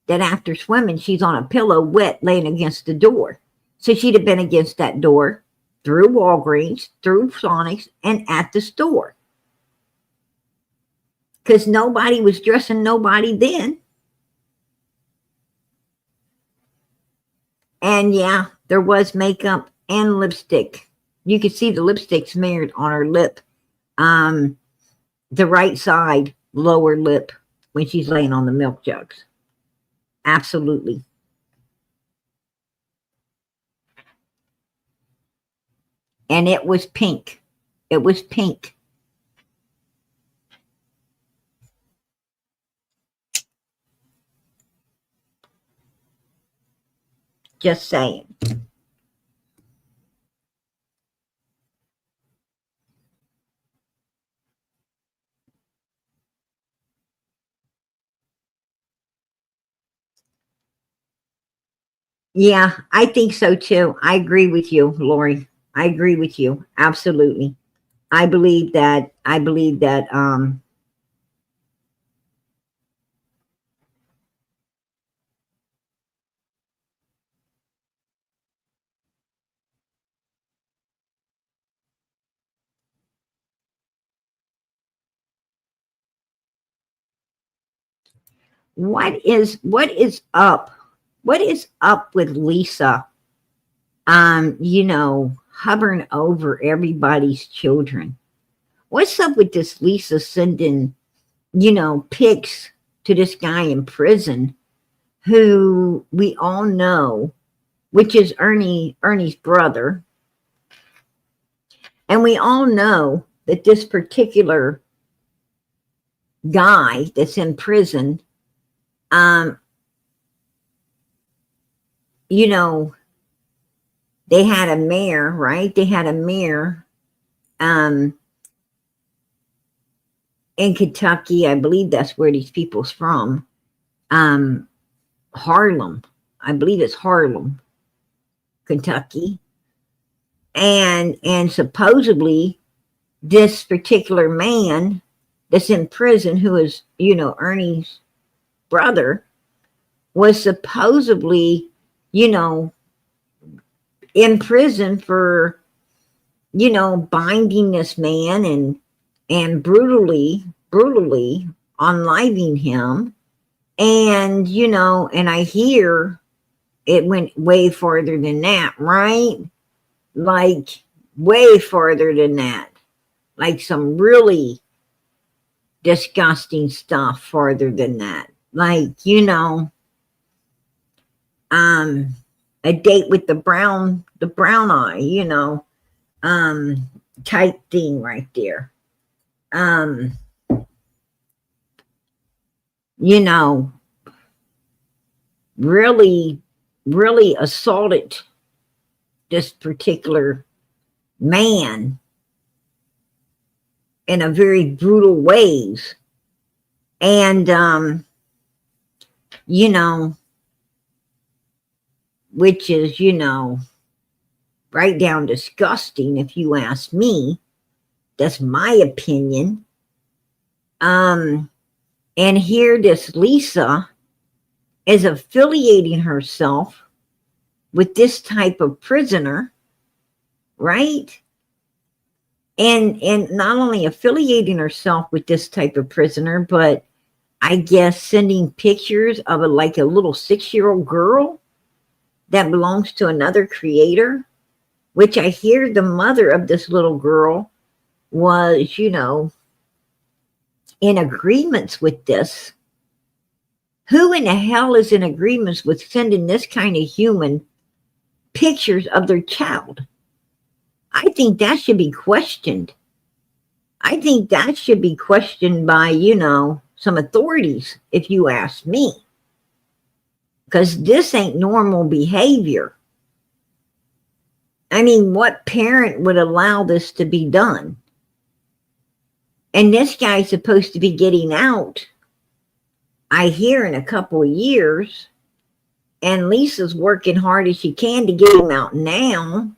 that after swimming, she's on a pillow wet laying against the door. So she'd have been against that door, through Walgreens, through Sonic's, and at the store. Because nobody was dressing nobody then. And yeah, there was makeup and lipstick. You could see the lipstick smeared on her lip. The right side, lower lip, when she's laying on the milk jugs. Absolutely. And it was pink. It was pink. Just saying. Yeah, I think so too. I agree with you, Lori. I agree with you. Absolutely. I believe that what is up? What is up with Lisa? Hovering over everybody's children. What's up with this Lisa sending, pics to this guy in prison who we all know, which is Ernie's brother. And we all know that this particular guy that's in prison, they had a mayor, right? They had a mayor in Kentucky. I believe that's where these people's from. Harlem. I believe it's Harlem, Kentucky. And supposedly this particular man that's in prison, who is, Ernie's brother, was supposedly, in prison for, binding this man and brutally unliving him. And, and I hear it went way farther than that, right? Like way farther than that. Like some really disgusting stuff farther than that. Like, a date with the brown eye, type thing right there. Really, really assaulted this particular man in a very brutal ways. And, which is, right down disgusting, if you ask me. That's my opinion. And here this Lisa is affiliating herself with this type of prisoner, right? And not only affiliating herself with this type of prisoner, but I guess sending pictures of a little 6-year-old girl that belongs to another creator, which I hear the mother of this little girl was, in agreements with this. Who in the hell is in agreements with sending this kind of human pictures of their child? I think that should be questioned. I think that should be questioned by, some authorities, if you ask me. Because this ain't normal behavior. I mean, what parent would allow this to be done? And this guy's supposed to be getting out, I hear, in a couple of years. And Lisa's working hard as she can to get him out now.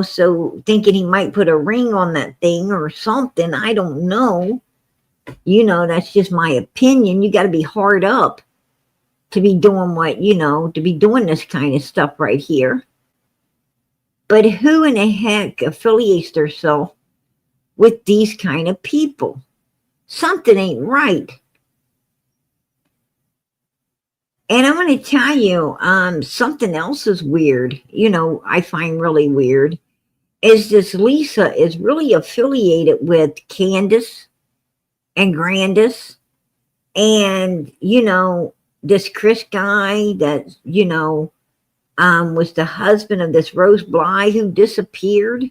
So thinking he might put a ring on that thing or something. I don't know. That's just my opinion. You got to be hard up to be doing to be doing this kind of stuff right here. But who in the heck affiliates themselves with these kind of people? Something ain't right. And I'm going to tell you, something else is weird, I find really weird, is this Lisa is really affiliated with Candace and Grandis and, this Chris guy that, was the husband of this Rose Bly who disappeared.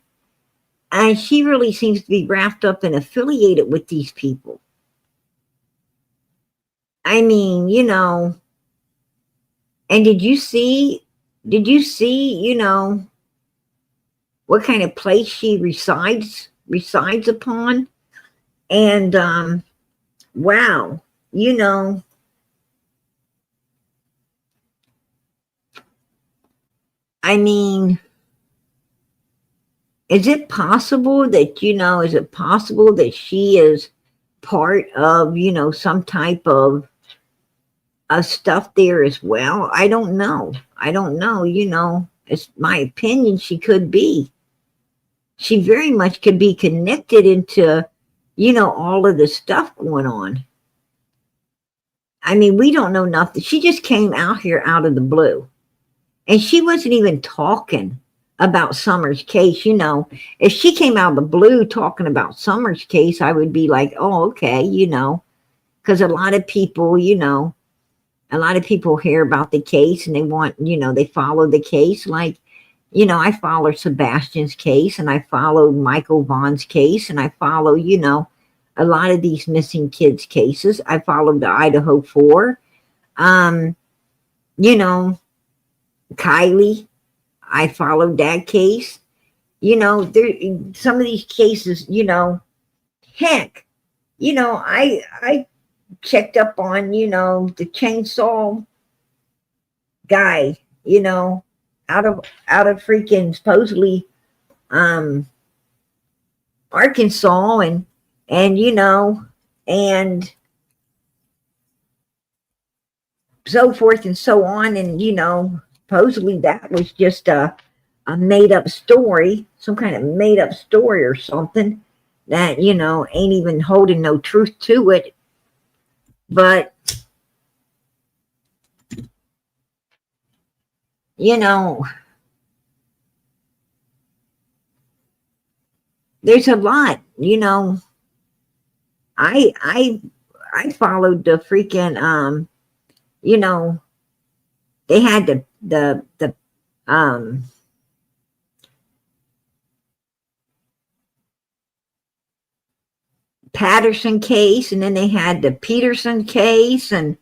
And she really seems to be wrapped up and affiliated with these people. I mean, and did you see, what kind of place she resides upon? And wow, I mean, is it possible that she is part of, some type of stuff there as well? I don't know. It's my opinion. She could be. She very much could be connected into, all of the stuff going on. I mean, we don't know nothing. She just came out here out of the blue. And she wasn't even talking about Summer's case. If she came out of the blue talking about Summer's case, I would be like, oh, okay, because a lot of people hear about the case and they want, they follow the case. Like, I follow Sebastian's case and I follow Michael Vaughn's case and I follow, a lot of these missing kids cases. I followed the Idaho 4. Kylie, I followed that case. There some of these cases, heck, I checked up on, the chainsaw guy, out of freaking supposedly Arkansas and and so forth and so on. And supposedly that was just a made up story, some kind of made up story or something that, ain't even holding no truth to it. But, there's a lot, I followed the freaking, they had the Patterson case, and then they had the Peterson case, and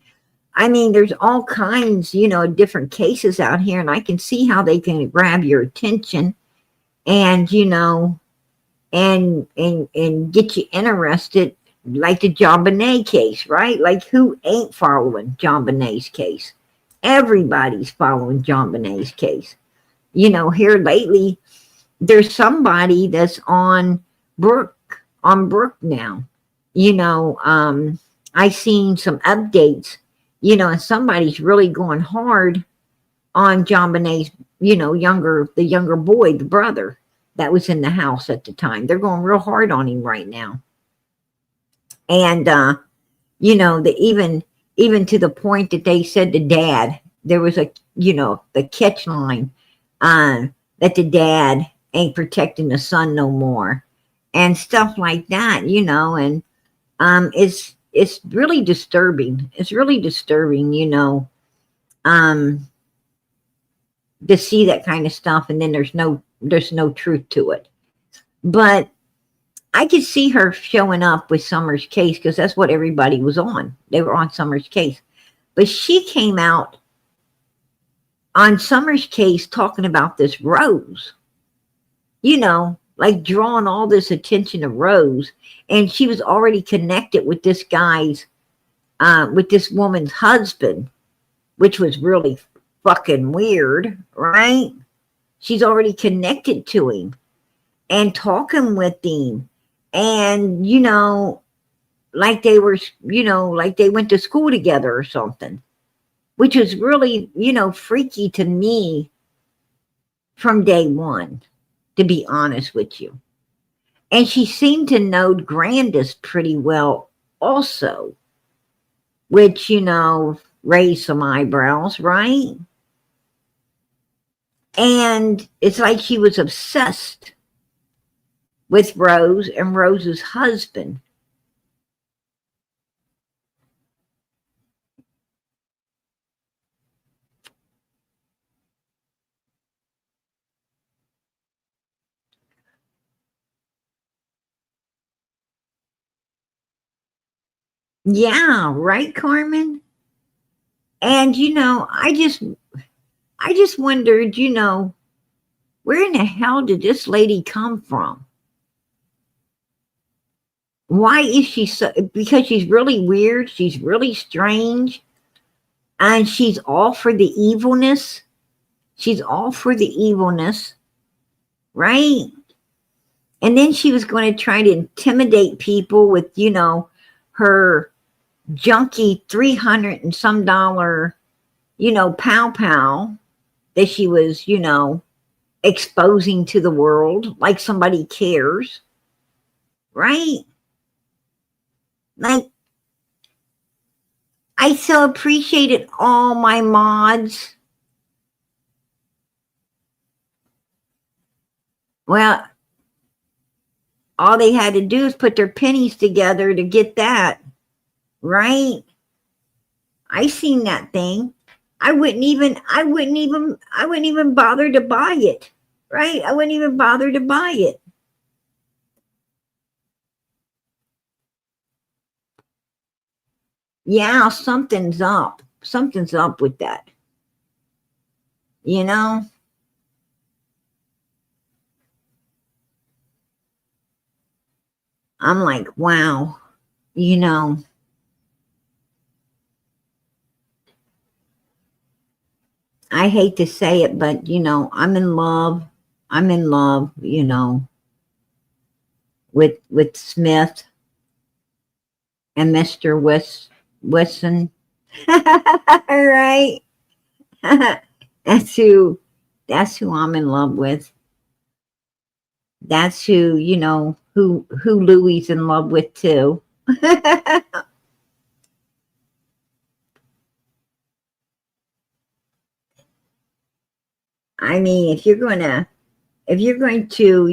I mean, there's all kinds, of different cases out here, and I can see how they can grab your attention and, and get you interested, like the John Bonet case, right? Like, who ain't following John Bonet's case? Everybody's following John Bonet's case. Here lately, there's somebody that's on Brooke now. I seen some updates, and somebody's really going hard on John Bonet's, the younger boy, the brother that was in the house at the time. They're going real hard on him right now. And, even to the point that they said the dad, there was the catch line, that the dad ain't protecting the son no more and stuff like that, and, it's really disturbing. It's really disturbing, to see that kind of stuff. And then there's no truth to it. But I could see her showing up with Summer's case because that's what everybody was on. They were on Summer's case. But she came out on Summer's case talking about this Rose, like drawing all this attention to Rose. And she was already connected with this with this woman's husband, which was really fucking weird, right? She's already connected to him and talking with him. And, like they were, like they went to school together or something, which was really, freaky to me from day one, to be honest with you. And she seemed to know Grandis pretty well also, which, raised some eyebrows, right? And it's like she was obsessed with Rose and Rose's husband. Yeah, right, Carmen? And I just wondered, where in the hell did this lady come from? Why is she so? Because she's really weird, she's really strange, and she's all for the evilness. She's all for the evilness, right? And then she was going to try to intimidate people with, her junky 300 and some dollar, pow pow that she was, exposing to the world like somebody cares, right? Like, I so appreciated all my mods. Well, all they had to do is put their pennies together to get that, right? I seen that thing. I wouldn't even bother to buy it, right? I wouldn't even bother to buy it. Yeah, something's up. Something's up with that. I'm like, wow, I hate to say it, but I'm in love. I'm in love, with Smith and Mr. Wesson. Right? that's who I'm in love with. That's who, who Louie's in love with too. I mean, if you're going to, if you're going to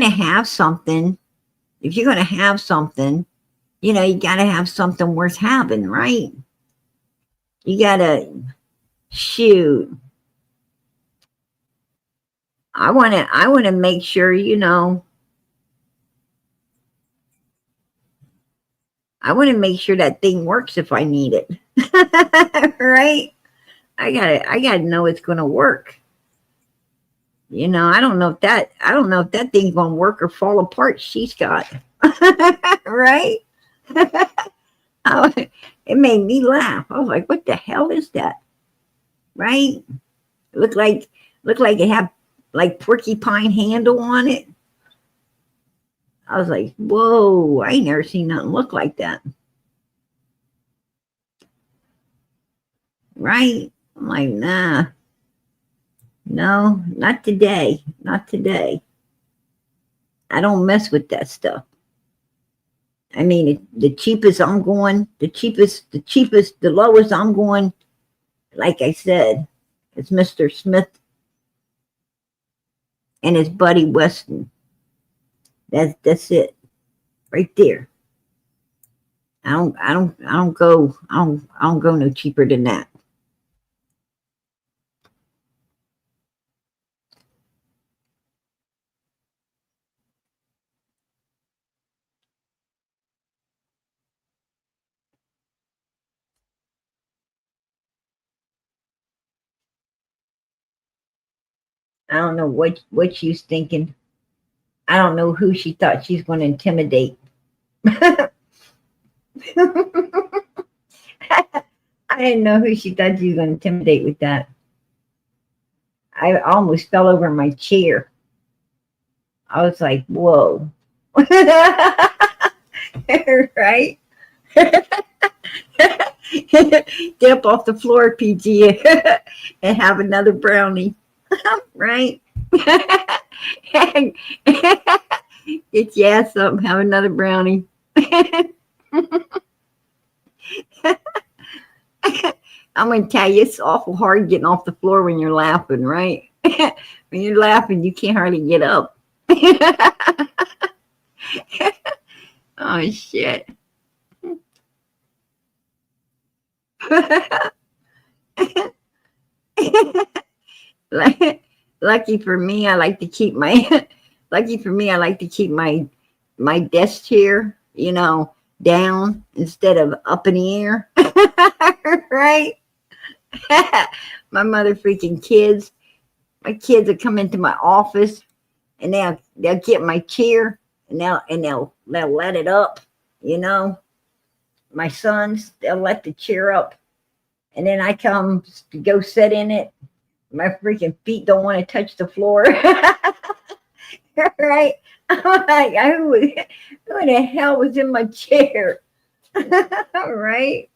have something, you got to have something worth having, right? You got to shoot. I want to make sure, I want to make sure that thing works if I need it. Right? I gotta know it's going to work. I don't know if that thing's going to work or fall apart. She's got, right? Oh, it made me laugh. I was like, what the hell is that? Right? It looked like it had like porcupine handle on it. I was like, whoa, I ain't never seen nothing look like that. Right? I'm like, nah. No, not today. Not today. I don't mess with that stuff. I mean, the cheapest I'm going, the lowest I'm going, like I said, it's Mr. Smith and his buddy Weston. That's it. Right there. I don't go no cheaper than that. I don't know what she's thinking. I don't know who she thought she's going to intimidate. I didn't know who she thought she was going to intimidate with that. I almost fell over my chair. I was like, whoa. Right? Get up off the floor, PG, and have another brownie. Right? Get your ass up and have another brownie. I'm going to tell you, it's awful hard getting off the floor when you're laughing, right? When you're laughing, you can't hardly get up. Oh, shit. Lucky for me, I like to keep my lucky for me, I like to keep my desk chair, down instead of up in the air. Right? My mother freaking kids. My kids will come into my office and they'll get my chair and they'll let it up, My sons, they'll let the chair up. And then I come to go sit in it. My freaking feet don't want to touch the floor. Right? I'm like, who the hell was in my chair? Right?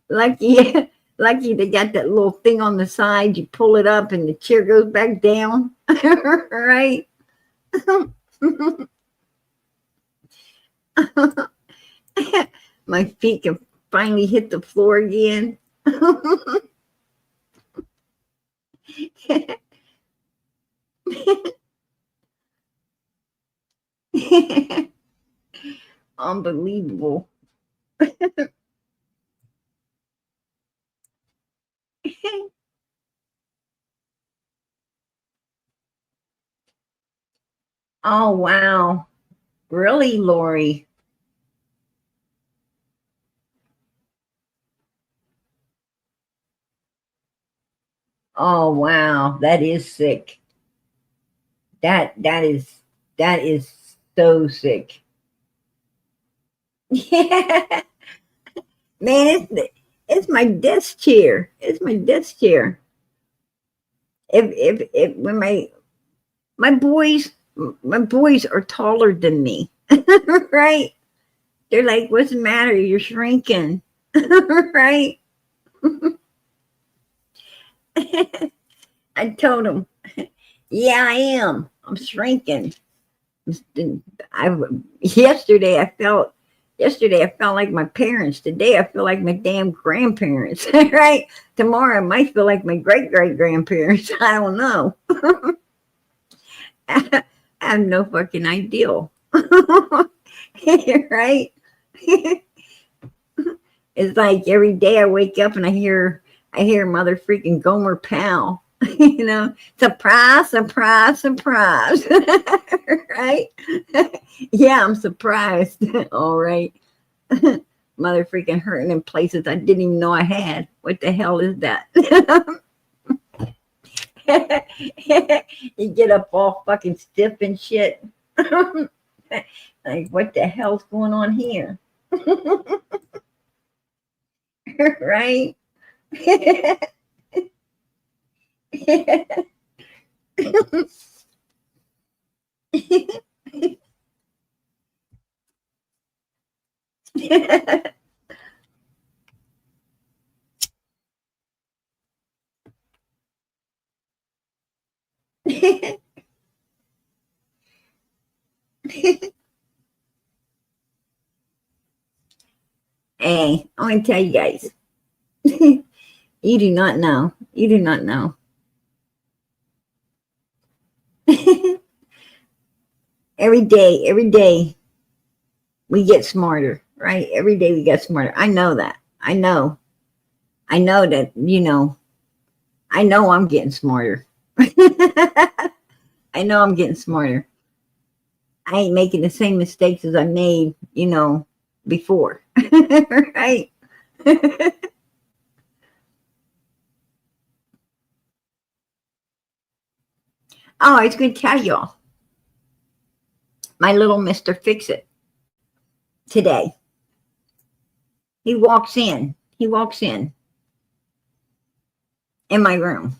lucky lucky they got that little thing on the side. You pull it up and the chair goes back down. Right? My feet can finally hit the floor again. Unbelievable. Oh, wow. Really, Lori? Oh, wow. That is sick. That is so sick. Yeah. Man, it's my desk chair. It's my desk chair. If when my boys are taller than me, right? They're like, "What's the matter? You're shrinking," right? I told them, "Yeah, I am. I'm shrinking." I yesterday I felt like my parents. Today I feel like my damn grandparents. Right? Tomorrow I might feel like my great grandparents. I don't know. I have no fucking idea. Right? It's like every day I wake up and I hear mother freaking Gomer Pal. Surprise, surprise, surprise. Right? Yeah, I'm surprised. All right. Mother freaking hurting in places I didn't even know I had. What the hell is that? You get up all fucking stiff and shit. Like, what the hell's going on here? Right? Hey, I'm going to tell you guys. You do not know. You do not know. Every day, we get smarter, right? Every day we get smarter. I know that. I know that, I know I'm getting smarter. I know I'm getting smarter. I ain't making the same mistakes as I made, before. Right? Oh, I was going to tell y'all. My little Mr. Fix-It today. He walks in. He walks in my room.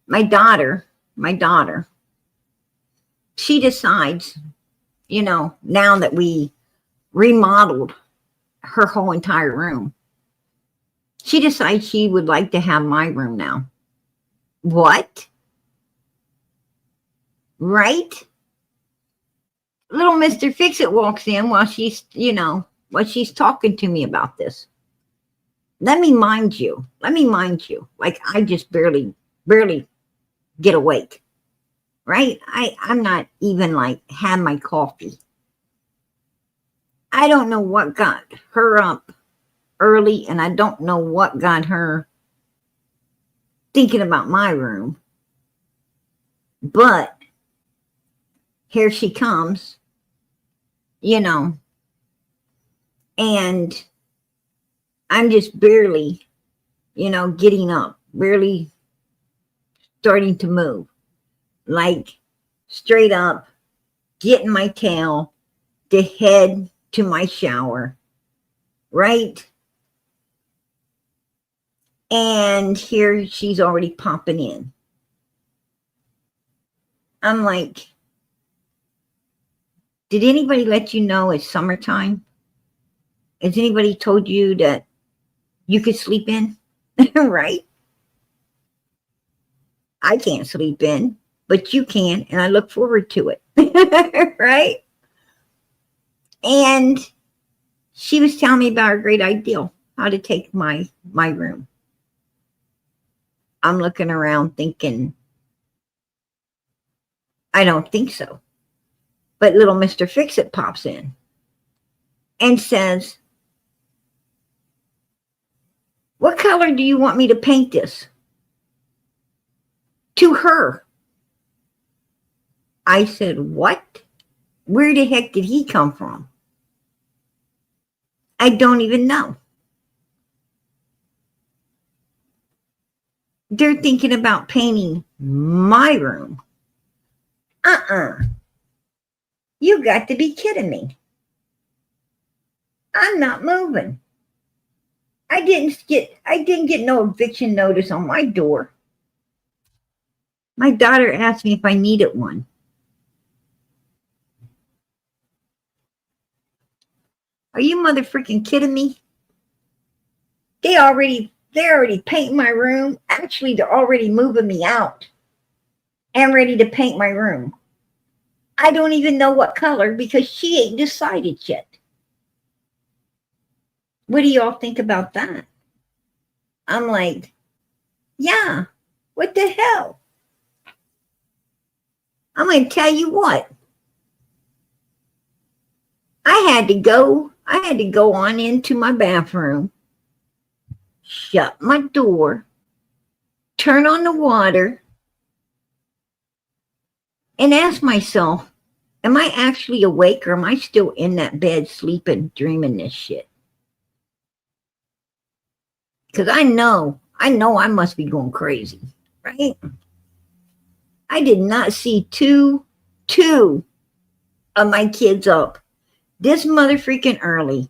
My daughter, she decides, you know, now that we remodeled her whole entire room, she decides she would like to have my room now. What? Right? Little Mr. Fix-It walks in while she's, you know, while she's talking to me about this. Let me mind you, like I just barely get awake, right? I'm not even like had my coffee. I don't know what got her up early, and I don't know what got her thinking about my room. But here she comes, you know, and I'm just barely, you know, getting up, barely starting to move, like straight up, getting my tail to head to my shower, right? And here she's already popping in. I'm like, did anybody let you know it's summertime? Has anybody told you that you could sleep in? Right? I can't sleep in, but you can, and I look forward to it. Right? And she was telling me about a great idea, how to take my room. I'm looking around thinking, I don't think so. But little Mr. Fix-It pops in and says, what color do you want me to paint this? To her. I said, what? Where the heck did he come from? I don't even know. They're thinking about painting my room. You got to be kidding me. I'm not moving. I didn't get no eviction notice on my door. My daughter asked me if I needed one. Are you motherfucking kidding me? They're already painting my room. Actually, they're already moving me out and ready to paint my room. I don't even know what color because she ain't decided yet. What do y'all think about that? I'm like, yeah, what the hell? I'm going to tell you what. I had to go on into my bathroom, shut my door, turn on the water, and ask myself, am I actually awake or am I still in that bed sleeping, dreaming this shit? Because I know I must be going crazy, right? I did not see two of my kids up this mother freaking early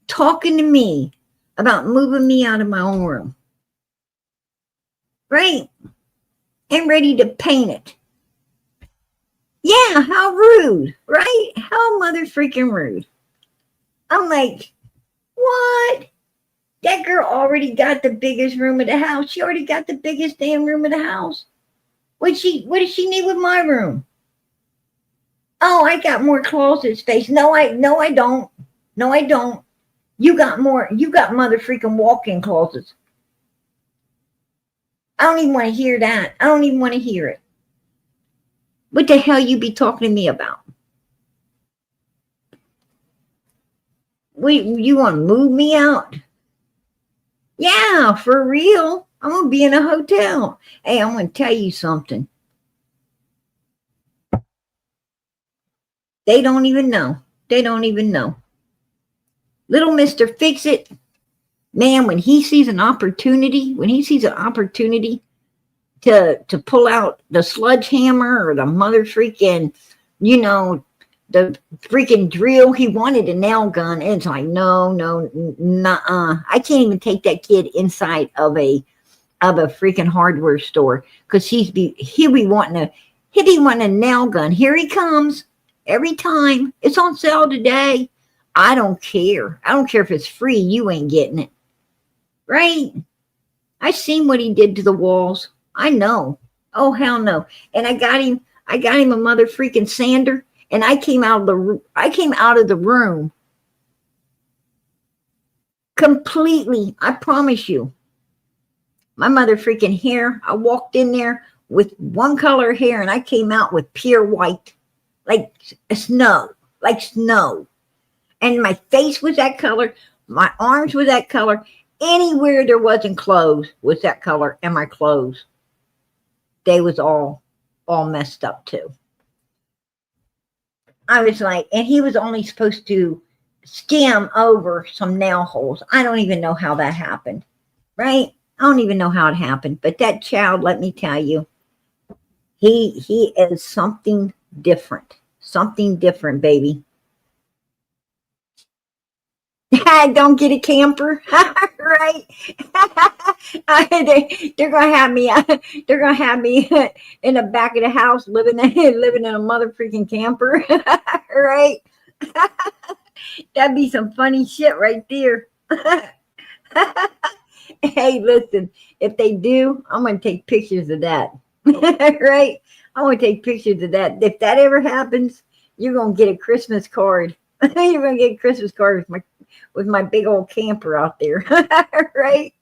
talking to me about moving me out of my own room, right? And ready to paint it. Yeah, how rude, right? How mother freaking rude. I'm like, what? That girl already got the biggest room of the house. She already got the biggest damn room of the house. What does she need with my room? Oh, I got more closet space. No, I don't. No, I don't. You got mother freaking walk-in closets. I don't even want to hear that. I don't even want to hear it. What the hell you be talking to me about? You want to move me out? Yeah, for real. I'm going to be in a hotel. Hey, I'm going to tell you something. They don't even know. They don't even know. Little Mr. Fix-It, man, when he sees an opportunity, to pull out the sledgehammer or the mother freaking, you know, the freaking drill, he wanted a nail gun. And it's like, no, nuh-uh. I can't even take that kid inside of a freaking hardware store because he'll be wanting a nail gun. Here he comes every time. It's on sale today. I don't care. I don't care if it's free. You ain't getting it. Right? I seen what he did to the walls. I know. Oh, hell no. And I got him a mother freaking sander, and I came out of the room completely. I promise you. My mother freaking hair. I walked in there with one color hair, and I came out with pure white, like snow. And my face was that color. My arms were that color. Anywhere there wasn't clothes was that color, and my clothes, they was all messed up too. I was like, and he was only supposed to skim over some nail holes. I don't even know how that happened, right? I don't even know how it happened. But that child, let me tell you, he is something different, baby. Don't get a camper, right? They're gonna have me. They're gonna have me in the back of the house living in a mother freaking camper, right? That'd be some funny shit right there. Hey, listen, if they do, I'm gonna take pictures of that, right? I'm gonna take pictures of that. If that ever happens, you're gonna get a Christmas card. You're gonna get a Christmas card with my big old camper out there, right?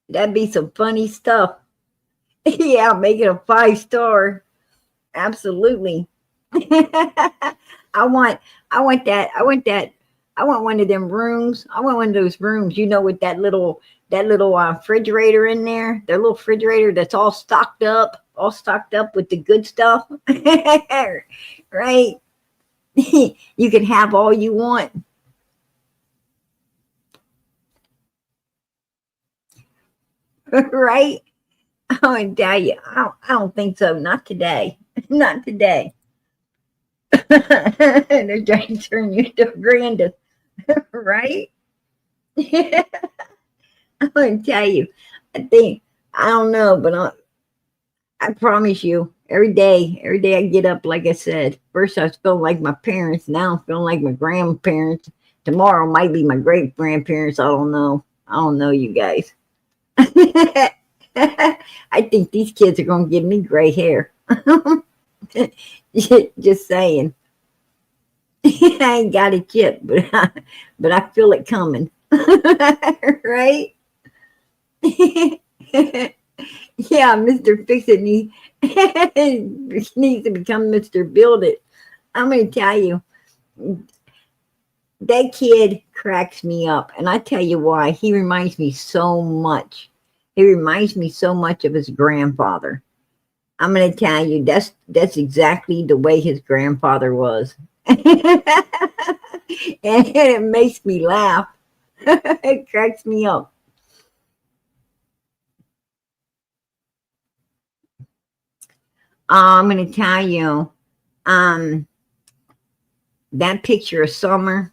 That'd be some funny stuff. Yeah, make it a 5-star. Absolutely. I want one of them rooms. I want one of those rooms, with that little refrigerator in there. That little refrigerator that's all stocked up with the good stuff. Right? You can have all you want. Right? I'm gonna tell you, I don't think so. Not today. Not today. They're trying to turn you to a grandest, right? I'm gonna tell you. I don't know, but I promise you, every day I get up, like I said, first I was feeling like my parents, now I'm feeling like my grandparents. Tomorrow might be my great grandparents. I don't know, you guys. I think these kids are gonna give me gray hair. Just saying. I ain't got it yet, but I feel it coming. Right? Yeah, Mr. Fix-It needs to become Mr. Build It. I'm going to tell you, that kid cracks me up. And I tell you why. He reminds me so much. He reminds me so much of his grandfather. I'm going to tell you, that's exactly the way his grandfather was. And it makes me laugh. It cracks me up. I'm going to tell you, that picture of Summer,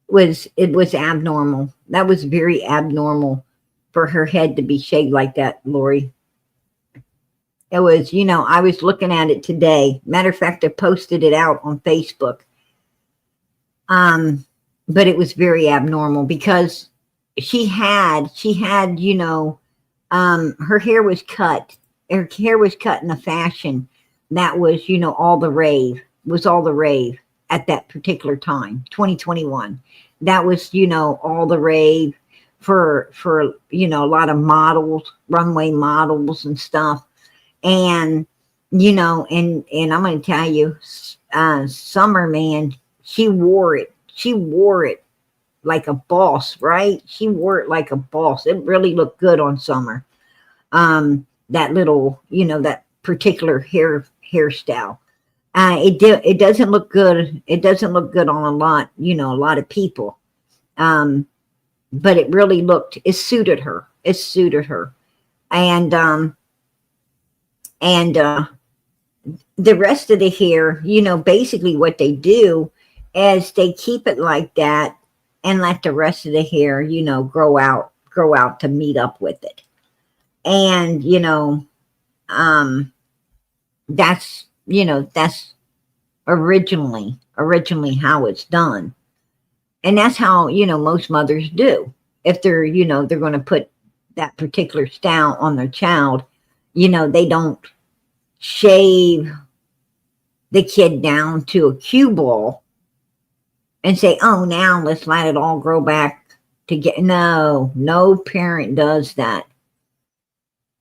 was abnormal. That was very abnormal for her head to be shaped like that, Lori. It was, I was looking at it today. Matter of fact, I posted it out on Facebook. But it was very abnormal because she had, her hair was cut. Her hair was cut in a fashion that was, all the rave at that particular time, 2021. That was, all the rave for a lot of models, runway models and stuff. And, and I'm going to tell you, Summer, man, she wore it like a boss, right? She wore it like a boss. It really looked good on Summer. That little, that particular hairstyle. It doesn't look good. It doesn't look good on a lot, a lot of people. But it really it suited her. It suited her. And, and, the rest of the hair, basically what they do is they keep it like that and let the rest of the hair, grow out to meet up with it. And, um, that's originally how it's done. And that's how, most mothers do. If they're going to put that particular style on their child, they don't shave the kid down to a cue ball and say, oh, now let's let it all grow back to get. No parent does that.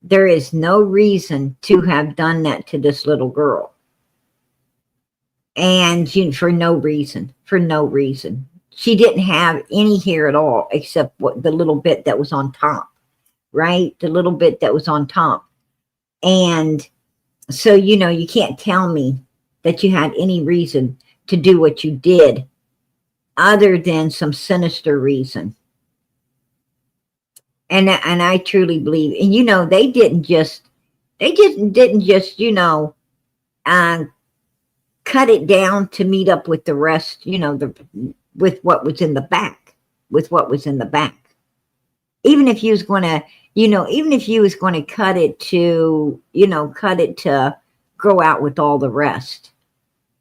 There is no reason to have done that to this little girl. And for no reason. She didn't have any hair at all except the little bit that was on top, right? The little bit that was on top. And so, you can't tell me that you had any reason to do what you did other than some sinister reason. And I truly believe, and they didn't just, cut it down to meet up with the rest, with what was in the back, Even if you was going to, cut it to grow out with all the rest,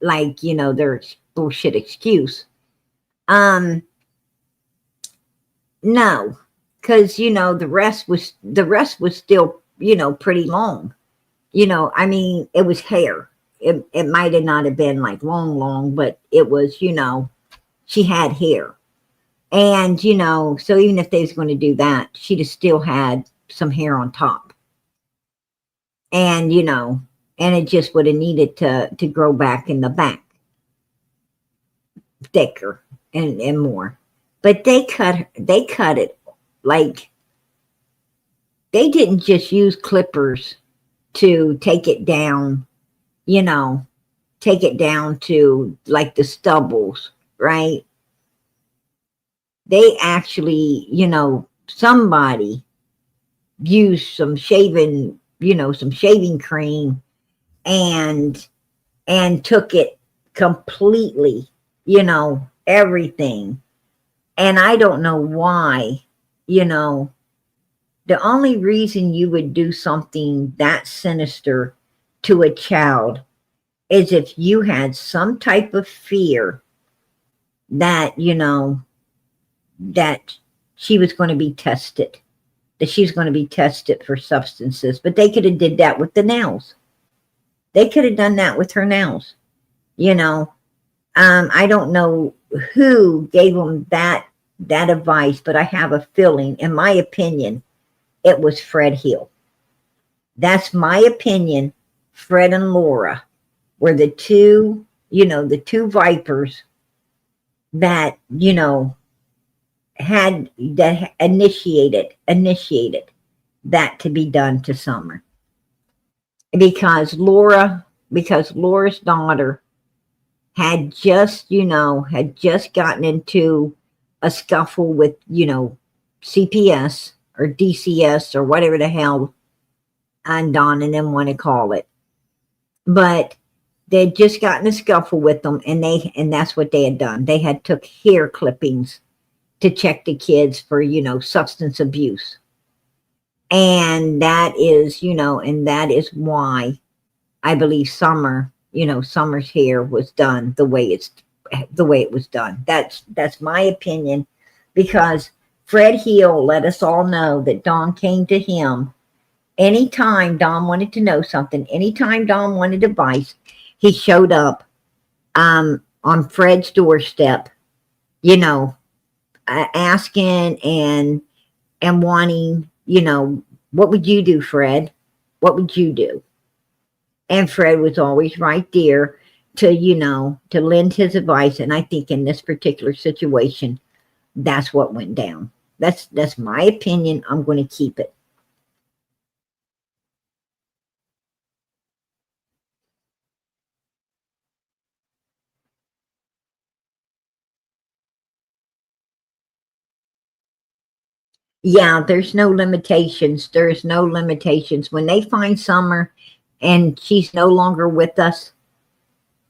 like, their bullshit excuse. No, because, the rest was still, pretty long. I mean, it was hair. It might have not have been like long, but it was, she had hair. And, so even if they was going to do that, she'd have still had some hair on top. And, and it just would have needed to grow back in the back. Thicker and more. But they cut it like, they didn't just use clippers to take it down, take it down to like the stubbles, right? They actually, somebody used some shaving cream and took it completely, everything. And I don't know why, the only reason you would do something that sinister to a child is if you had some type of fear that, that she was going to be tested, for substances. But they could have did that with the nails. They could have done that with her nails. I don't know who gave them that advice, but I have a feeling, in my opinion, it was Fred Hill. That's my opinion. Fred and Laura were the two, the two vipers that, that initiated that to be done to Summer. Because Laura's daughter had just gotten into a scuffle with, CPS or DCS or whatever the hell Don and them want to call it. But they'd just gotten a scuffle with them, and that's what they had done. They had took hair clippings to check the kids for, substance abuse. And that is, why I believe Summer's hair was done the way it was done. That's my opinion, because Fred Hill let us all know that Dawn came to him anytime Dawn wanted to know something, anytime Dawn wanted advice. He showed up on Fred's doorstep, asking and wanting, what would you do, Fred? What would you do? And Fred was always right there to lend his advice. And I think in this particular situation, that's what went down. That's my opinion. I'm going to keep it. Yeah, there's no limitations. There's no limitations. When they find Summer and she's no longer with us,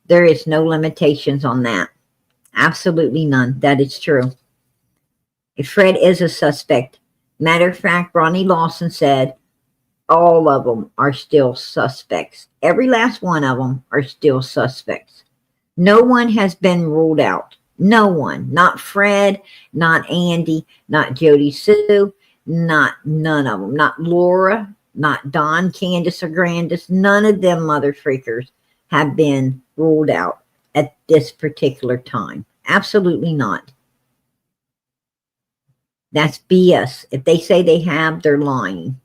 there is no limitations on that. Absolutely none. That is true. Fred is a suspect. Matter of fact, Ronnie Lawson said all of them are still suspects. Every last one of them are still suspects. No one has been ruled out. No one. Not Fred, not Andy, not Jody Sue, not none of them. Not Laura, not Don, Candace, or Grandis. None of them mother freakers have been ruled out at this particular time. Absolutely not. That's BS. If they say they have, they're lying.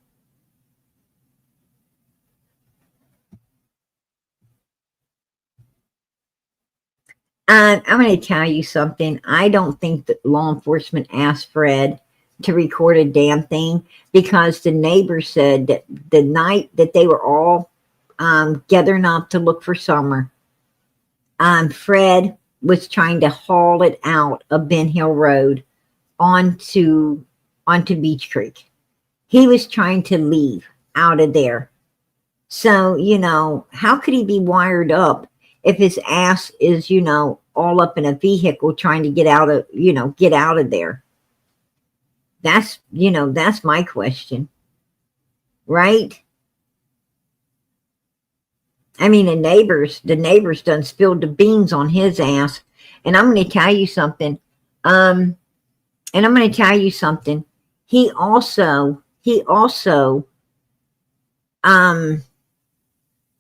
I'm going to tell you something. I don't think that law enforcement asked Fred to record a damn thing, because the neighbors said that the night that they were all gathering up to look for Summer, Fred was trying to haul it out of Ben Hill Road onto Beach Creek. He was trying to leave out of there. So, how could he be wired up if his ass is, all up in a vehicle trying to get out of there? That's my question. Right? I mean, the neighbors done spilled the beans on his ass. And I'm going to tell you something. He also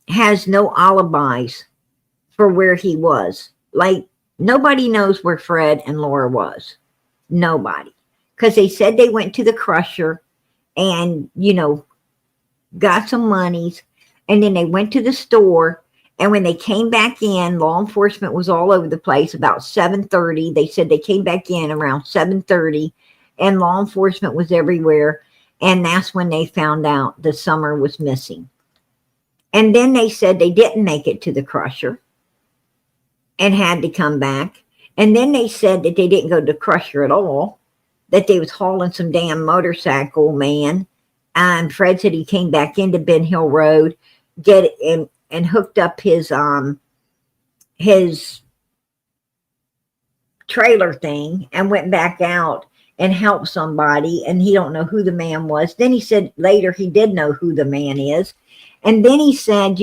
has no alibis for where he was. Like, nobody knows where Fred and Laura was. Nobody. Because they said they went to the crusher and, got some monies. And then they went to the store. And when they came back in, law enforcement was all over the place about 7:30. They said they came back in around 7:30 and law enforcement was everywhere. And that's when they found out the Summer was missing. And then they said they didn't make it to the crusher and had to come back. And then they said that they didn't go to the crusher at all, that they was hauling some damn motorcycle man. And Fred said he came back into Ben Hill Road, get it and hooked up his trailer thing and went back out and helped somebody, and he don't know who the man was. Then he said later he did know who the man is. And then he said,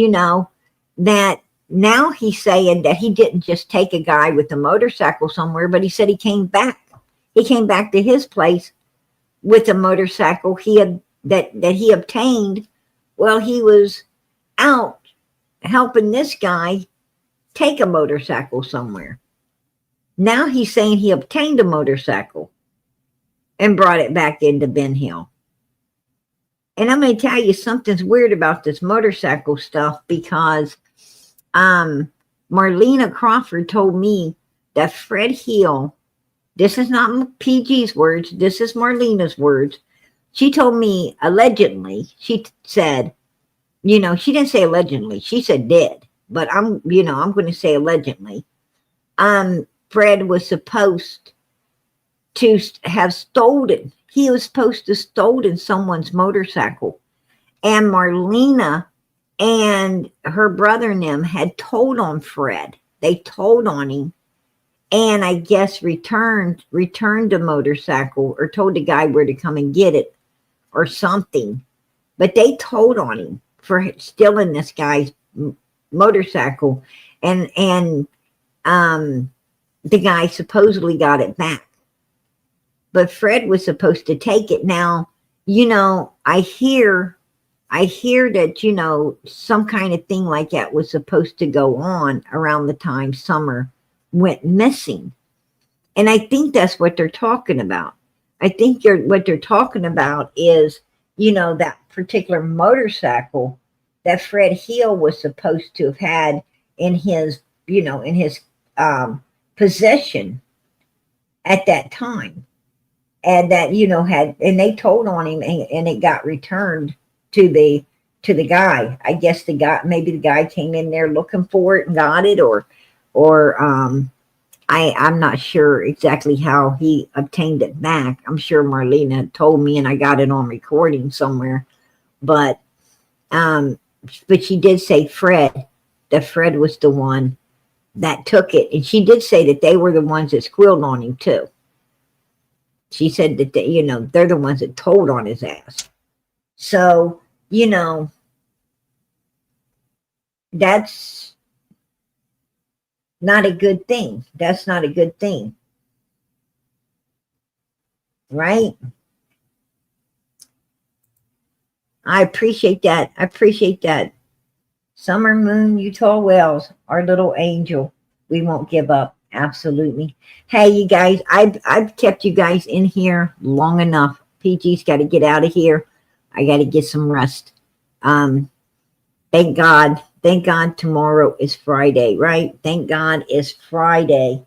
that now he's saying that he didn't just take a guy with a motorcycle somewhere, but he said he came back. He came back to his place with a motorcycle that he obtained while he was out helping this guy take a motorcycle somewhere. Now he's saying he obtained a motorcycle and brought it back into Ben Hill. And I'm going to tell you something's weird about this motorcycle stuff, because Marlena Crawford told me that Fred Hill, this is not PG's words, this is Marlena's words. She told me allegedly, she said, she didn't say allegedly, she said did, but I'm going to say allegedly. Fred was supposed to have stolen. He was supposed to have stolen someone's motorcycle. And Marlena and her brother and them had told on Fred. They told on him, and I guess returned the motorcycle, or told the guy where to come and get it or something. But they told on him for stealing this guy's motorcycle, and the guy supposedly got it back. But Fred was supposed to take it. Now, I hear that, some kind of thing like that was supposed to go on around the time Summer went missing. And I think that's what they're talking about. I think what they're talking about is, that particular motorcycle that Fred Hill was supposed to have had in his possession at that time. And that, and they told on him, and it got returned to the guy. I guess maybe the guy came in there looking for it and got it, or I'm not sure exactly how he obtained it back. I'm sure Marlena told me and I got it on recording somewhere. But um but she did say Fred, that Fred was the one that took it. And she did say that they were the ones that squealed on him too. She said that they, they're the ones that told on his ass. So, that's not a good thing. That's not a good thing. Right? I appreciate that. I appreciate that. Summer Moon, Utah Wells, our little angel. We won't give up. Absolutely. Hey, you guys, I've kept you guys in here long enough. PG's got to get out of here. I got to get some rest. Thank God. Thank God tomorrow is Friday, right? Thank God it's Friday.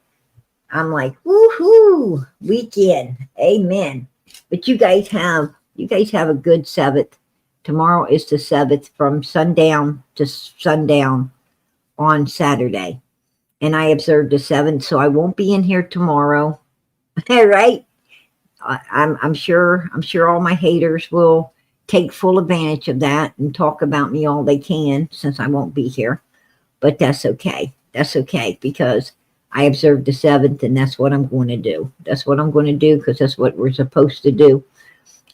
I'm like, woohoo, weekend. Amen. But you guys have a good Sabbath. Tomorrow is the Sabbath from sundown to sundown on Saturday. And I observed the 7th, so I won't be in here tomorrow. Right? I'm sure all my haters will take full advantage of that and talk about me all they can since I won't be here. But that's okay. That's okay because I observed the 7th and that's what I'm going to do. That's what I'm going to do because that's what we're supposed to do.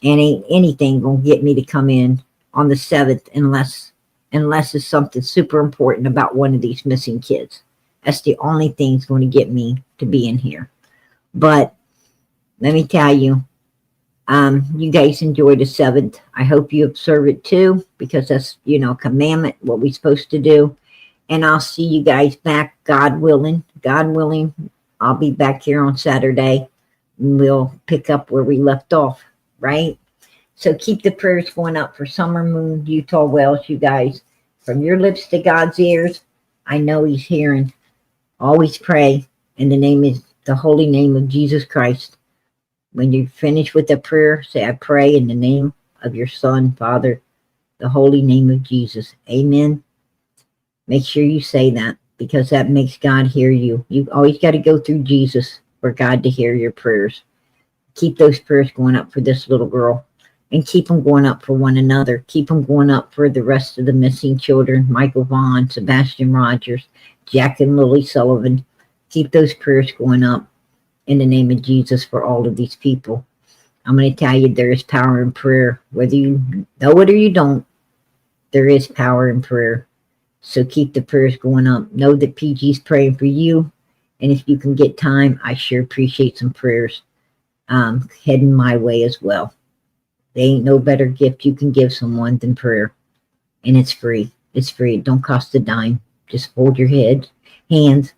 And ain't anything going to get me to come in on the 7th unless it's something super important about one of these missing kids. That's the only thing that's going to get me to be in here. But let me tell you, you guys enjoy the 7th. I hope you observe it too, because that's, commandment, what we're supposed to do. And I'll see you guys back, God willing. God willing, I'll be back here on Saturday. And we'll pick up where we left off, right? So keep the prayers going up for Summer Moon, Utah Wells, you guys. From your lips to God's ears, I know he's hearing. Always pray in the holy name of Jesus Christ. When you finish with the prayer, say, I pray in the name of your Son, Father, the holy name of Jesus. Amen. Make sure you say that because that makes God hear you. You always got to go through Jesus for God to hear your prayers. Keep those prayers going up for this little girl and keep them going up for one another. Keep them going up for the rest of the missing children, Michael Vaughn, Sebastian Rogers, Jack and Lily Sullivan. Keep those prayers going up in the name of Jesus for all of these people. I'm going to tell you there is power in prayer. Whether you know it or you don't, there is power in prayer. So keep the prayers going up. Know that PG's praying for you. And if you can get time, I sure appreciate some prayers heading my way as well. There ain't no better gift you can give someone than prayer. And it's free. It's free. It don't cost a dime. Just hold your hands,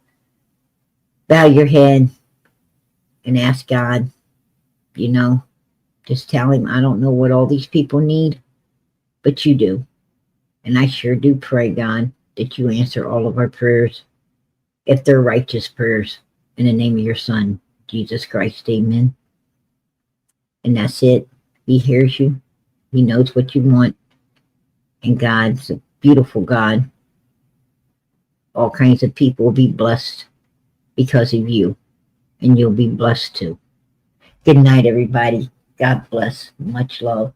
bow your head, and ask God, just tell him, I don't know what all these people need, but you do. And I sure do pray, God, that you answer all of our prayers, if they're righteous prayers, in the name of your Son, Jesus Christ. Amen. And that's it. He hears you. He knows what you want. And God's a beautiful God. All kinds of people will be blessed because of you. And you'll be blessed too. Good night, everybody. God bless. Much love.